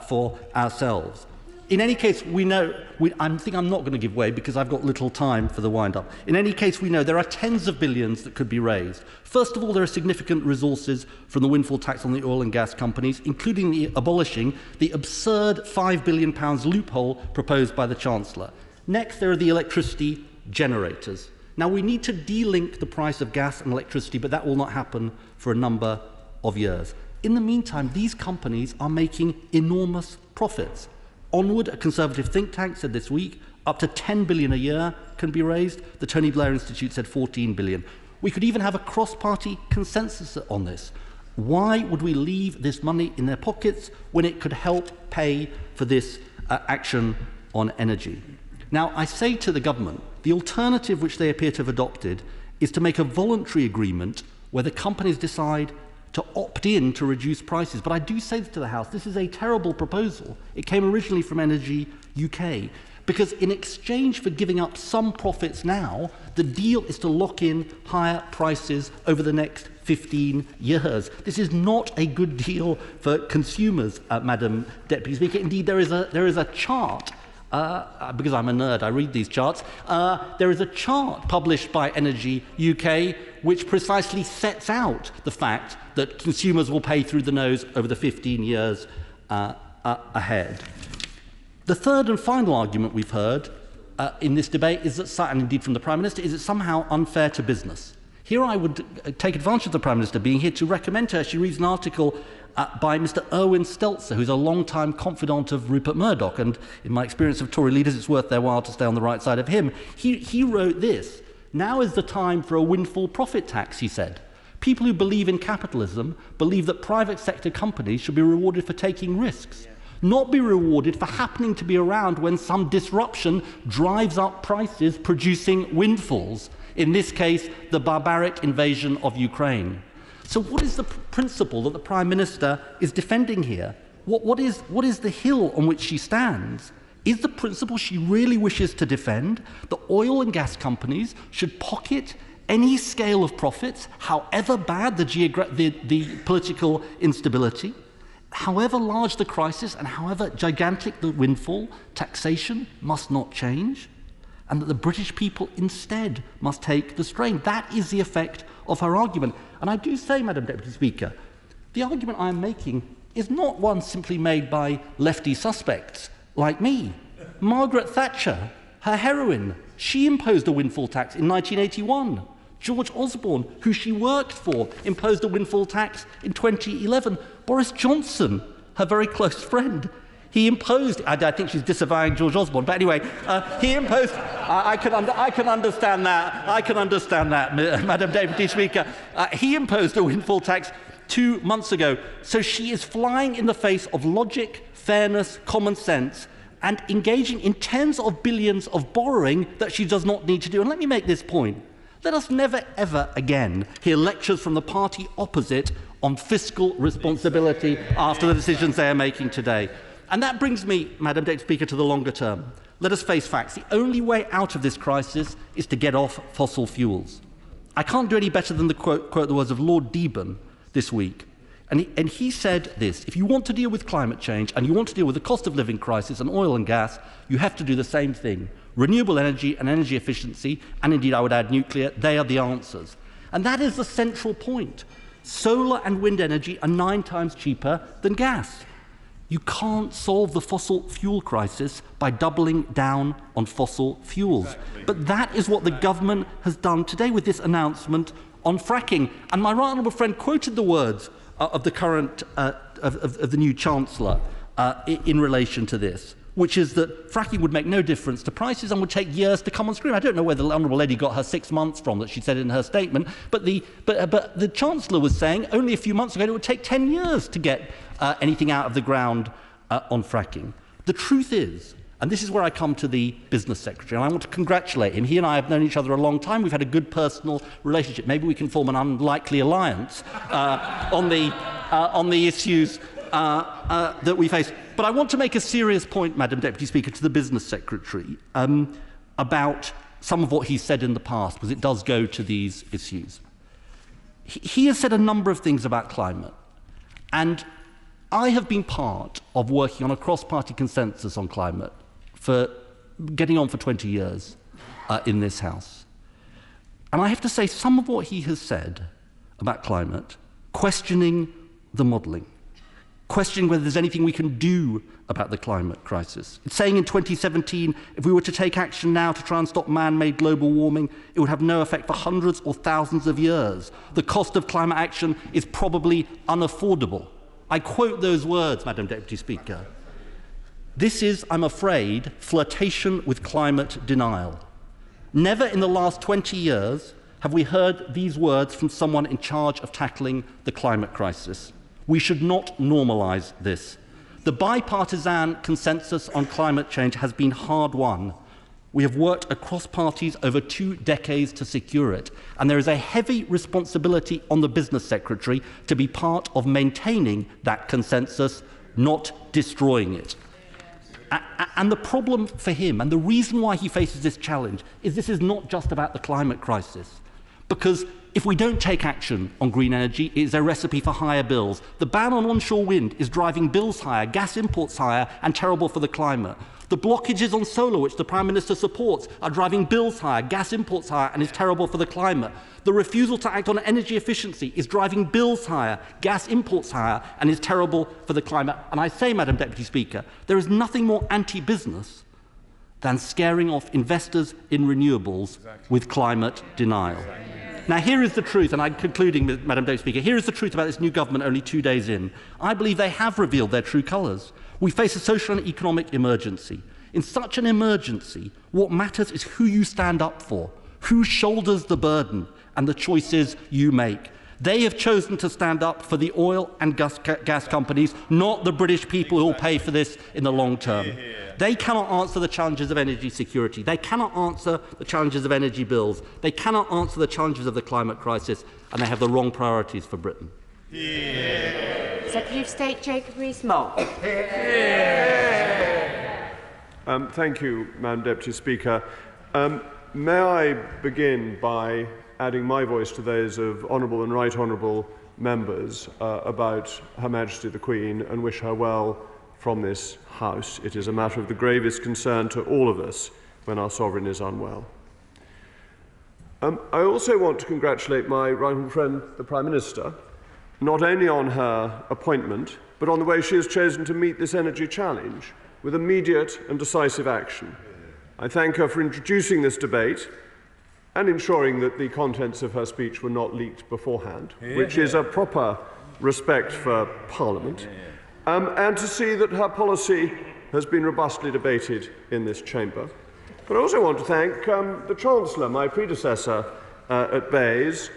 for ourselves. In any case, we know, I think I'm not going to give way because I've got little time for the wind-up. In any case, we know there are tens of billions that could be raised. First of all, there are significant resources from the windfall tax on the oil and gas companies, including abolishing the absurd £5 billion loophole proposed by the Chancellor. Next, there are the electricity generators. Now, we need to de-link the price of gas and electricity, but that will not happen for a number of years. In the meantime, these companies are making enormous profits. Onward, a Conservative think tank, said this week up to 10 billion a year can be raised. The Tony Blair Institute said 14 billion. We could even have a cross-party consensus on this. Why would we leave this money in their pockets when it could help pay for this action on energy? Now, I say to the government, the alternative which they appear to have adopted is to make a voluntary agreement where the companies decide to opt in to reduce prices. But I do say to the House, this is a terrible proposal. It came originally from Energy UK, because in exchange for giving up some profits now, the deal is to lock in higher prices over the next 15 years. This is not a good deal for consumers, Madam Deputy Speaker. Indeed, there is a chart, because I'm a nerd, I read these charts. There is a chart published by Energy UK which precisely sets out the fact that consumers will pay through the nose over the 15 years ahead. The third and final argument we've heard in this debate is that, and indeed from the Prime Minister, is it somehow unfair to business. Here I would take advantage of the Prime Minister being here to recommend to her. She reads an article by Mr. Erwin Stelzer, who's a long-time confidant of Rupert Murdoch, and in my experience of Tory leaders, it's worth their while to stay on the right side of him. He wrote this: "Now is the time for a windfall profit tax," he said. "People who believe in capitalism believe that private sector companies should be rewarded for taking risks, not be rewarded for happening to be around when some disruption drives up prices, producing windfalls. In this case, the barbaric invasion of Ukraine." So what is the principle that the Prime Minister is defending here? What is the hill on which she stands? Is the principle she really wishes to defend that oil and gas companies should pocket any scale of profits, however bad the political instability, however large the crisis and however gigantic the windfall, taxation must not change, and that the British people instead must take the strain? That is the effect of her argument. And I do say, Madam Deputy Speaker, the argument I am making is not one simply made by lefty suspects like me. Margaret Thatcher, her heroine, she imposed a windfall tax in 1981. George Osborne, who she worked for, imposed a windfall tax in 2011. Boris Johnson, her very close friend, he imposed, I think she's disavowing George Osborne, but anyway, he imposed, I can understand that, Madam Deputy Speaker. He imposed a windfall tax 2 months ago. So she is flying in the face of logic, fairness, common sense, and engaging in tens of billions of borrowing that she does not need to do. And let me make this point. Let us never, ever again hear lectures from the party opposite on fiscal responsibility after the decisions they are making today. And that brings me, Madam Deputy Speaker, to the longer term. Let us face facts. The only way out of this crisis is to get off fossil fuels. I can't do any better than quote the words of Lord Deben this week. And he said this: if you want to deal with climate change and you want to deal with the cost of living crisis and oil and gas, you have to do the same thing. Renewable energy and energy efficiency, and indeed I would add nuclear, they are the answers. And that is the central point. Solar and wind energy are 9 times cheaper than gas. You can't solve the fossil fuel crisis by doubling down on fossil fuels. Exactly. But that is what the government has done today with this announcement on fracking. And my right honourable friend quoted the words of the current, of the new Chancellor in relation to this, which is that fracking would make no difference to prices and would take years to come on stream. I don't know where the honourable lady got her 6 months from that she said in her statement, but the Chancellor was saying only a few months ago it would take 10 years to get anything out of the ground on fracking. The truth is, and this is where I come to the Business Secretary, and I want to congratulate him. He and I have known each other a long time. We've had a good personal relationship. Maybe we can form an unlikely alliance on the issues that we face. But I want to make a serious point, Madam Deputy Speaker, to the Business Secretary about some of what he's said in the past, because it does go to these issues. He has said a number of things about climate, and I have been part of working on a cross-party consensus on climate for getting on for 20 years in this House. And I have to say, some of what he has said about climate, questioning the modelling, questioning whether there's anything we can do about the climate crisis. It's saying in 2017, if we were to take action now to try and stop man-made global warming, it would have no effect for hundreds or thousands of years. The cost of climate action is probably unaffordable. I quote those words, Madam Deputy Speaker. This is, I'm afraid, flirtation with climate denial. Never in the last 20 years have we heard these words from someone in charge of tackling the climate crisis. We should not normalise this. The bipartisan consensus on climate change has been hard won. We have worked across parties over 2 decades to secure it, and there is a heavy responsibility on the Business Secretary to be part of maintaining that consensus, not destroying it. And the problem for him, and the reason why he faces this challenge, is this is not just about the climate crisis. Because if we don't take action on green energy, it is a recipe for higher bills. The ban on onshore wind is driving bills higher, gas imports higher, and terrible for the climate. The blockages on solar, which the Prime Minister supports, are driving bills higher, gas imports higher, and is terrible for the climate. The refusal to act on energy efficiency is driving bills higher, gas imports higher, and is terrible for the climate. And I say, Madam Deputy Speaker, there is nothing more anti-business than scaring off investors in renewables with climate denial. Now, here is the truth, and I'm concluding, Madam Deputy Speaker, here is the truth about this new government only 2 days in. I believe they have revealed their true colours. We face a social and economic emergency. In such an emergency, what matters is who you stand up for, who shoulders the burden, and the choices you make. They have chosen to stand up for the oil and gas companies, not the British people who will pay for this in the long term. They cannot answer the challenges of energy security. They cannot answer the challenges of energy bills. They cannot answer the challenges of the climate crisis, and they have the wrong priorities for Britain. Secretary of State Jacob Rees-Mogg. Thank you, Madam Deputy Speaker. May I begin by adding my voice to those of honourable and right honourable members about Her Majesty the Queen and wish her well from this House. It is a matter of the gravest concern to all of us when our Sovereign is unwell. I also want to congratulate my right honourable friend, the Prime Minister, not only on her appointment, but on the way she has chosen to meet this energy challenge with immediate and decisive action. I thank her for introducing this debate and ensuring that the contents of her speech were not leaked beforehand, which is a proper respect for Parliament, and to see that her policy has been robustly debated in this chamber. But I also want to thank the Chancellor, my predecessor at Bays,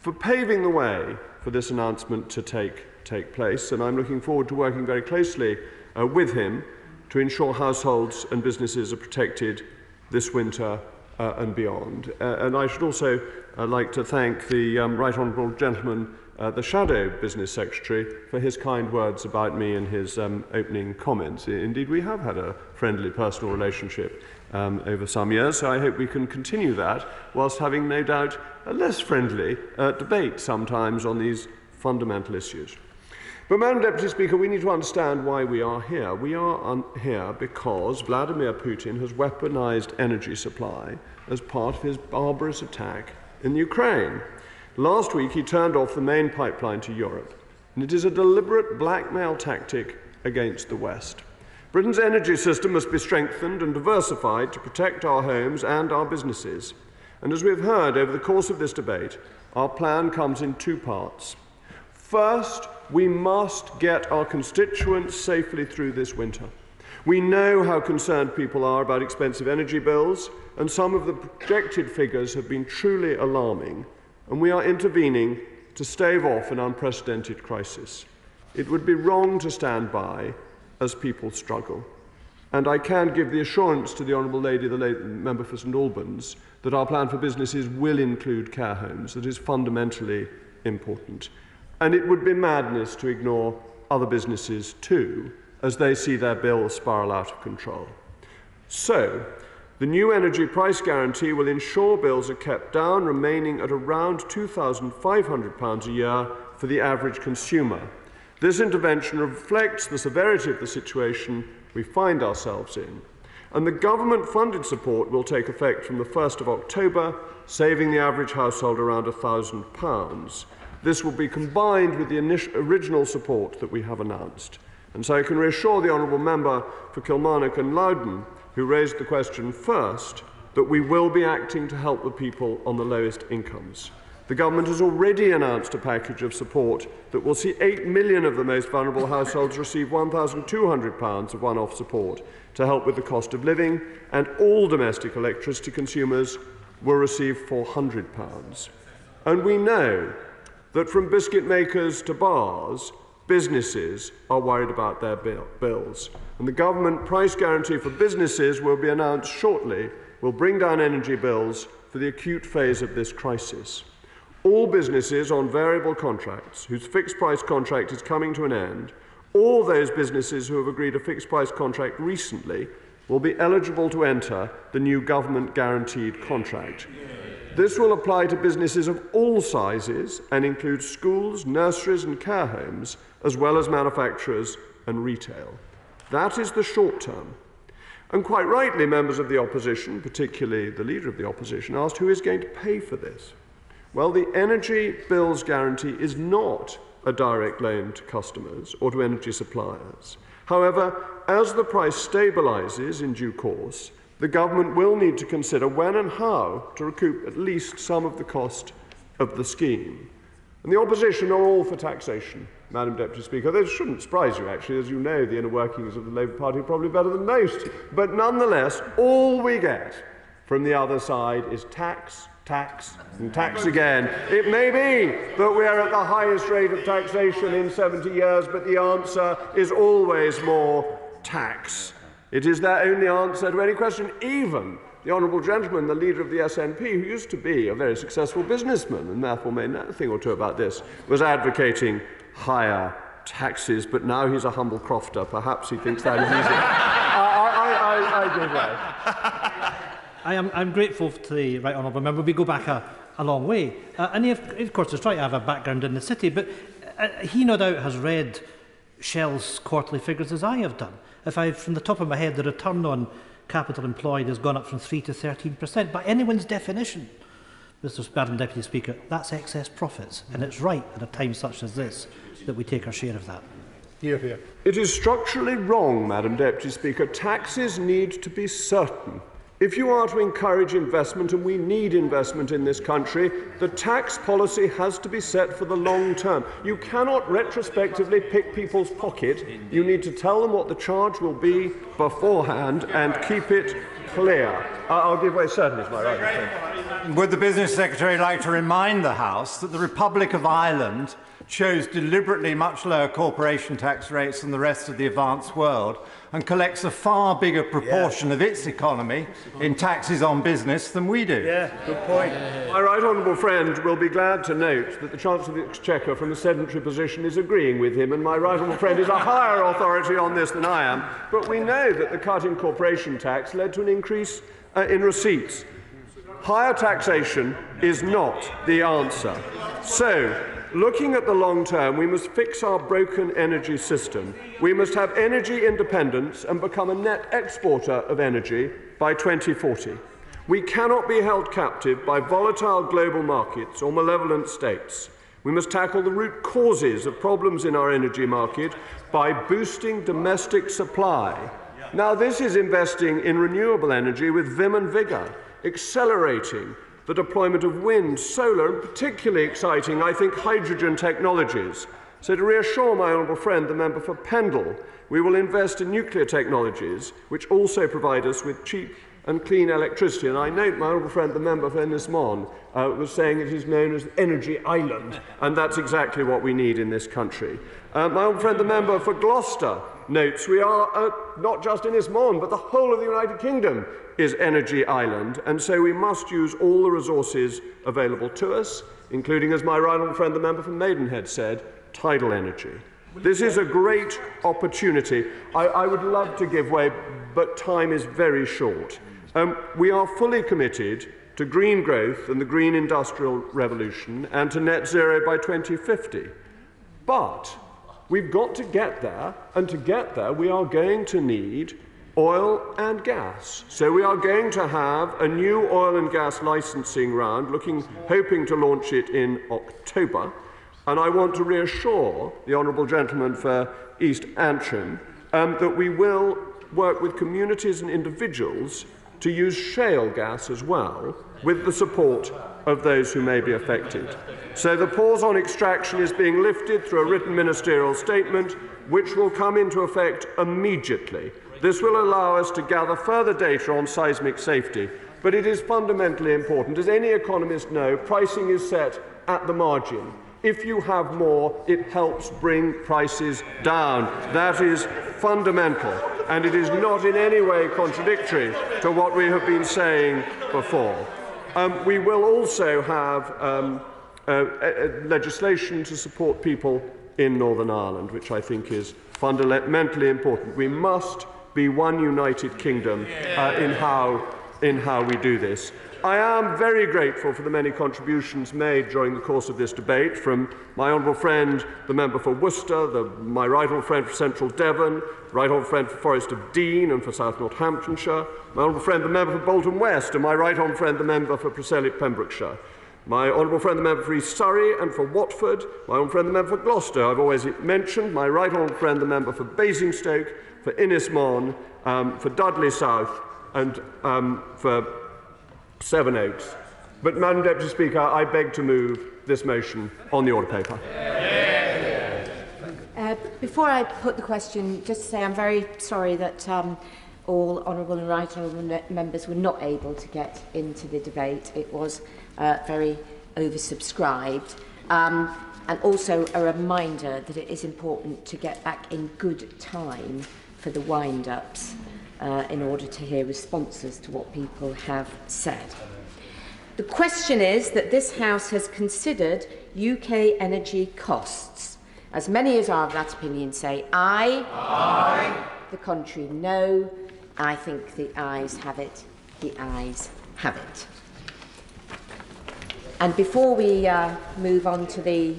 for paving the way for this announcement to take place, and I'm looking forward to working very closely with him to ensure households and businesses are protected this winter and beyond. And I should also like to thank the Right Honourable Gentleman, the Shadow Business Secretary, for his kind words about me in his opening comments. Indeed, we have had a friendly personal relationship over some years, so I hope we can continue that, whilst having no doubt a less friendly debate sometimes on these fundamental issues. But, Madam Deputy Speaker, we need to understand why we are here. We are here because Vladimir Putin has weaponized energy supply as part of his barbarous attack in Ukraine. Last week, he turned off the main pipeline to Europe, and it is a deliberate blackmail tactic against the West. Britain's energy system must be strengthened and diversified to protect our homes and our businesses. And as we've heard over the course of this debate, our plan comes in two parts. First, we must get our constituents safely through this winter. We know how concerned people are about expensive energy bills, and some of the projected figures have been truly alarming, and we are intervening to stave off an unprecedented crisis. It would be wrong to stand by as people struggle. And I can give the assurance to the Honourable Lady, the Member for St Albans, that our plan for businesses will include care homes. That is fundamentally important. And it would be madness to ignore other businesses too, as they see their bills spiral out of control. So, the new energy price guarantee will ensure bills are kept down, remaining at around £2,500 a year for the average consumer. This intervention reflects the severity of the situation we find ourselves in, and the government-funded support will take effect from the 1st of October, saving the average household around £1,000. This will be combined with the original support that we have announced. And so I can reassure the Honourable Member for Kilmarnock and Loudon, who raised the question first, that we will be acting to help the people on the lowest incomes. The government has already announced a package of support that will see 8 million of the most vulnerable households receive £1,200 of one-off support to help with the cost of living, and all domestic electricity consumers will receive £400. And we know that from biscuit makers to bars, businesses are worried about their bills. And the government price guarantee for businesses will be announced shortly, will bring down energy bills for the acute phase of this crisis. All businesses on variable contracts whose fixed price contract is coming to an end, all those businesses who have agreed a fixed price contract recently, will be eligible to enter the new government guaranteed contract. This will apply to businesses of all sizes and include schools, nurseries and care homes, as well as manufacturers and retail. That is the short term. And quite rightly, members of the opposition, particularly the Leader of the Opposition, asked who is going to pay for this. Well, the Energy Bills Guarantee is not a direct loan to customers or to energy suppliers. However, as the price stabilises in due course, the government will need to consider when and how to recoup at least some of the cost of the scheme. And the opposition are all for taxation, Madam Deputy Speaker. This shouldn't surprise you, actually. As you know, the inner workings of the Labour Party are probably better than most. But nonetheless, all we get from the other side is tax, tax and tax again. It may be that we are at the highest rate of taxation in 70 years, but the answer is always more tax. It is their only answer to any question. Even the honourable gentleman, the leader of the SNP, who used to be a very successful businessman and therefore may know a thing or two about this, was advocating higher taxes, but now he's a humble crofter. Perhaps he thinks that is easy. I give way. I'm grateful to the Right Honourable Member. We go back a long way. And he, of course, is trying to have a background in the city, but he no doubt has read Shell's quarterly figures as I have done. If I, from the top of my head, the return on capital employed has gone up from 3 to 13%. By anyone's definition, Madam Deputy Speaker, that's excess profits. And it's right at a time such as this that we take our share of that. Hear, hear. It is structurally wrong, Madam Deputy Speaker. Taxes need to be certain. If you are to encourage investment, and we need investment in this country, the tax policy has to be set for the long term. You cannot retrospectively pick people's pocket. You need to tell them what the charge will be beforehand and keep it clear. I'll give way, certainly, to my right. Would the Business Secretary like to remind the House that the Republic of Ireland chose deliberately much lower corporation tax rates than the rest of the advanced world and collects a far bigger proportion of its economy in taxes on business than we do? Yeah, good point. My right honourable friend will be glad to note that the Chancellor of the Exchequer from a sedentary position is agreeing with him, and my right honourable friend is a higher authority on this than I am. But we know that the cut in corporation tax led to an increase in receipts. Higher taxation is not the answer. So, Looking at the long term, we must fix our broken energy system. We must have energy independence and become a net exporter of energy by 2040. We cannot be held captive by volatile global markets or malevolent states. We must tackle the root causes of problems in our energy market by boosting domestic supply. Now, this is investing in renewable energy with vim and vigour, accelerating the deployment of wind, solar, and particularly exciting, I think, hydrogen technologies. So to reassure my honourable friend, the member for Pendle, we will invest in nuclear technologies, which also provide us with cheap and clean electricity. And I note my honourable friend, the member for Ennismore, was saying it is known as Energy Island, and that's exactly what we need in this country. My honourable friend, the member for Gloucester, notes we are not just Ennismore, but the whole of the United Kingdom is Energy Island, and so we must use all the resources available to us, including, as my right honourable friend, the member from Maidenhead, said, tidal energy. This is a great opportunity. I would love to give way, but time is very short. We are fully committed to green growth and the green industrial revolution and to net zero by 2050. But we've got to get there, and to get there we are going to need oil and gas. So we are going to have a new oil and gas licensing round, hoping to launch it in October. And I want to reassure the honourable gentleman for East Antrim that we will work with communities and individuals to use shale gas as well, with the support of those who may be affected. So the pause on extraction is being lifted through a written ministerial statement, which will come into effect immediately. This will allow us to gather further data on seismic safety, but it is fundamentally important. As any economist knows, pricing is set at the margin. If you have more, it helps bring prices down. That is fundamental, and it is not in any way contradictory to what we have been saying before. We will also have legislation to support people in Northern Ireland, which I think is fundamentally important. We must be one united kingdom in how we do this. I am very grateful for the many contributions made during the course of this debate from my honourable friend, the member for Worcester, my right honourable friend for Central Devon, right honourable friend for Forest of Dean and for South Northamptonshire, my honourable friend, the member for Bolton West, and my right honourable friend, the member for Preselic, Pembrokeshire. My honourable friend, the member for East Surrey and for Watford, my honourable friend, the member for Gloucester, I've always mentioned, my right honourable friend, the member for Basingstoke, for Innismore, for Dudley South, and for Sevenoaks. But, Madam Deputy Speaker, I beg to move this motion on the order paper. Before I put the question, just to say I'm very sorry that all honourable and right honourable members were not able to get into the debate. It was very oversubscribed. And also a reminder that it is important to get back in good time for the wind-ups in order to hear responses to what people have said. The question is that this House has considered UK energy costs. As many as are of that opinion say aye. Aye. The contrary, no. I think the ayes have it. The ayes have it. And before we move on to the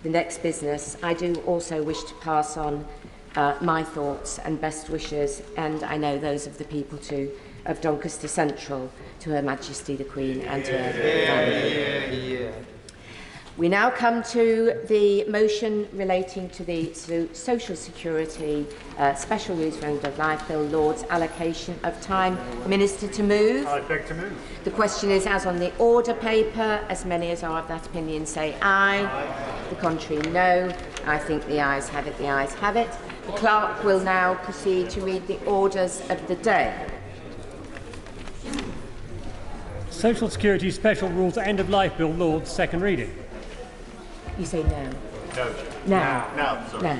next business, I do also wish to pass on my thoughts and best wishes, and I know those of the people too, of Doncaster Central, to Her Majesty the Queen and to her family. We now come to the motion relating to the Social Security Special Rules for End of Life Bill, Lord's allocation of time. Minister to move. I beg to move. The question is as on the order paper. As many as are of that opinion say aye. Aye. The contrary, no. I think the ayes have it. The ayes have it. The clerk will now proceed to read the orders of the day. Social Security Special Rules End of Life Bill, Lord's second reading. You say no. No. No.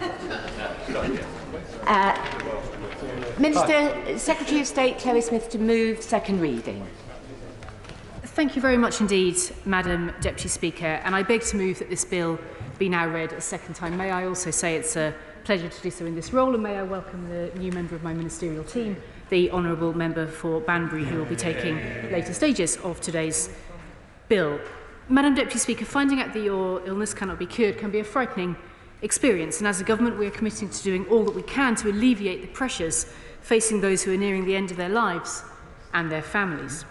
Minister, Secretary of State Chloe Smith to move second reading. Thank you very much indeed, Madam Deputy Speaker, and I beg to move that this bill be now read a second time. May I also say it's a pleasure to do so in this role, and may I welcome the new member of my ministerial team, the Honourable Member for Banbury, who will be taking later stages of today's bill. Madam Deputy Speaker, finding out that your illness cannot be cured can be a frightening experience, and as a government we are committing to doing all that we can to alleviate the pressures facing those who are nearing the end of their lives and their families.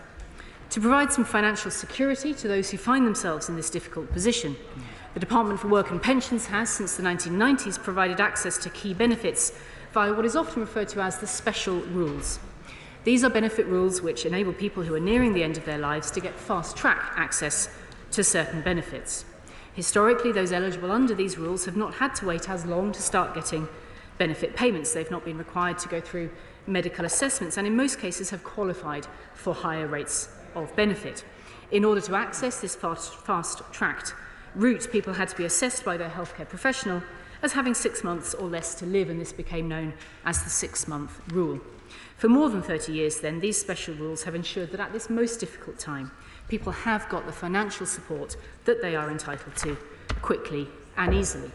To provide some financial security to those who find themselves in this difficult position, the Department for Work and Pensions has, since the 1990s, provided access to key benefits via what is often referred to as the special rules. These are benefit rules which enable people who are nearing the end of their lives to get fast-track access to certain benefits. Historically, those eligible under these rules have not had to wait as long to start getting benefit payments. They've not been required to go through medical assessments and in most cases have qualified for higher rates of benefit. In order to access this fast-tracked route, people had to be assessed by their healthcare professional as having 6 months or less to live, and this became known as the 6-month rule. For more than 30 years then, these special rules have ensured that at this most difficult time, people have got the financial support that they are entitled to quickly and easily.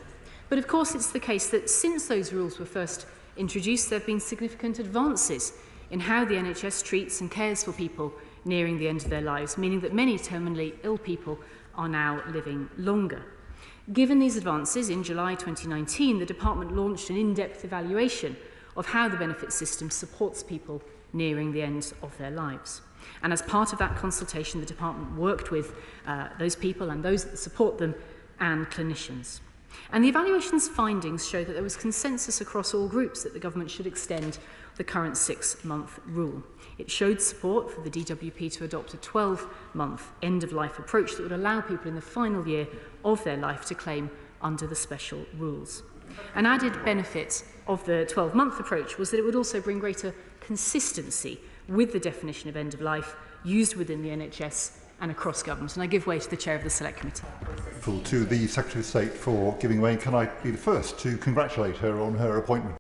But of course it's the case that since those rules were first introduced, there have been significant advances in how the NHS treats and cares for people nearing the end of their lives, meaning that many terminally ill people are now living longer. Given these advances, in July 2019, the Department launched an in-depth evaluation of how the benefit system supports people nearing the end of their lives. And as part of that consultation, the Department worked with those people and those that support them and clinicians. And the evaluation's findings show that there was consensus across all groups that the government should extend the current 6-month rule. It showed support for the DWP to adopt a 12-month end-of-life approach that would allow people in the final year of their life to claim under the special rules. An added benefit of the 12-month approach was that it would also bring greater consistency with the definition of end of life used within the NHS and across government. And I give way to the Chair of the Select Committee. To the Secretary of State for giving way. Can I be the first to congratulate her on her appointment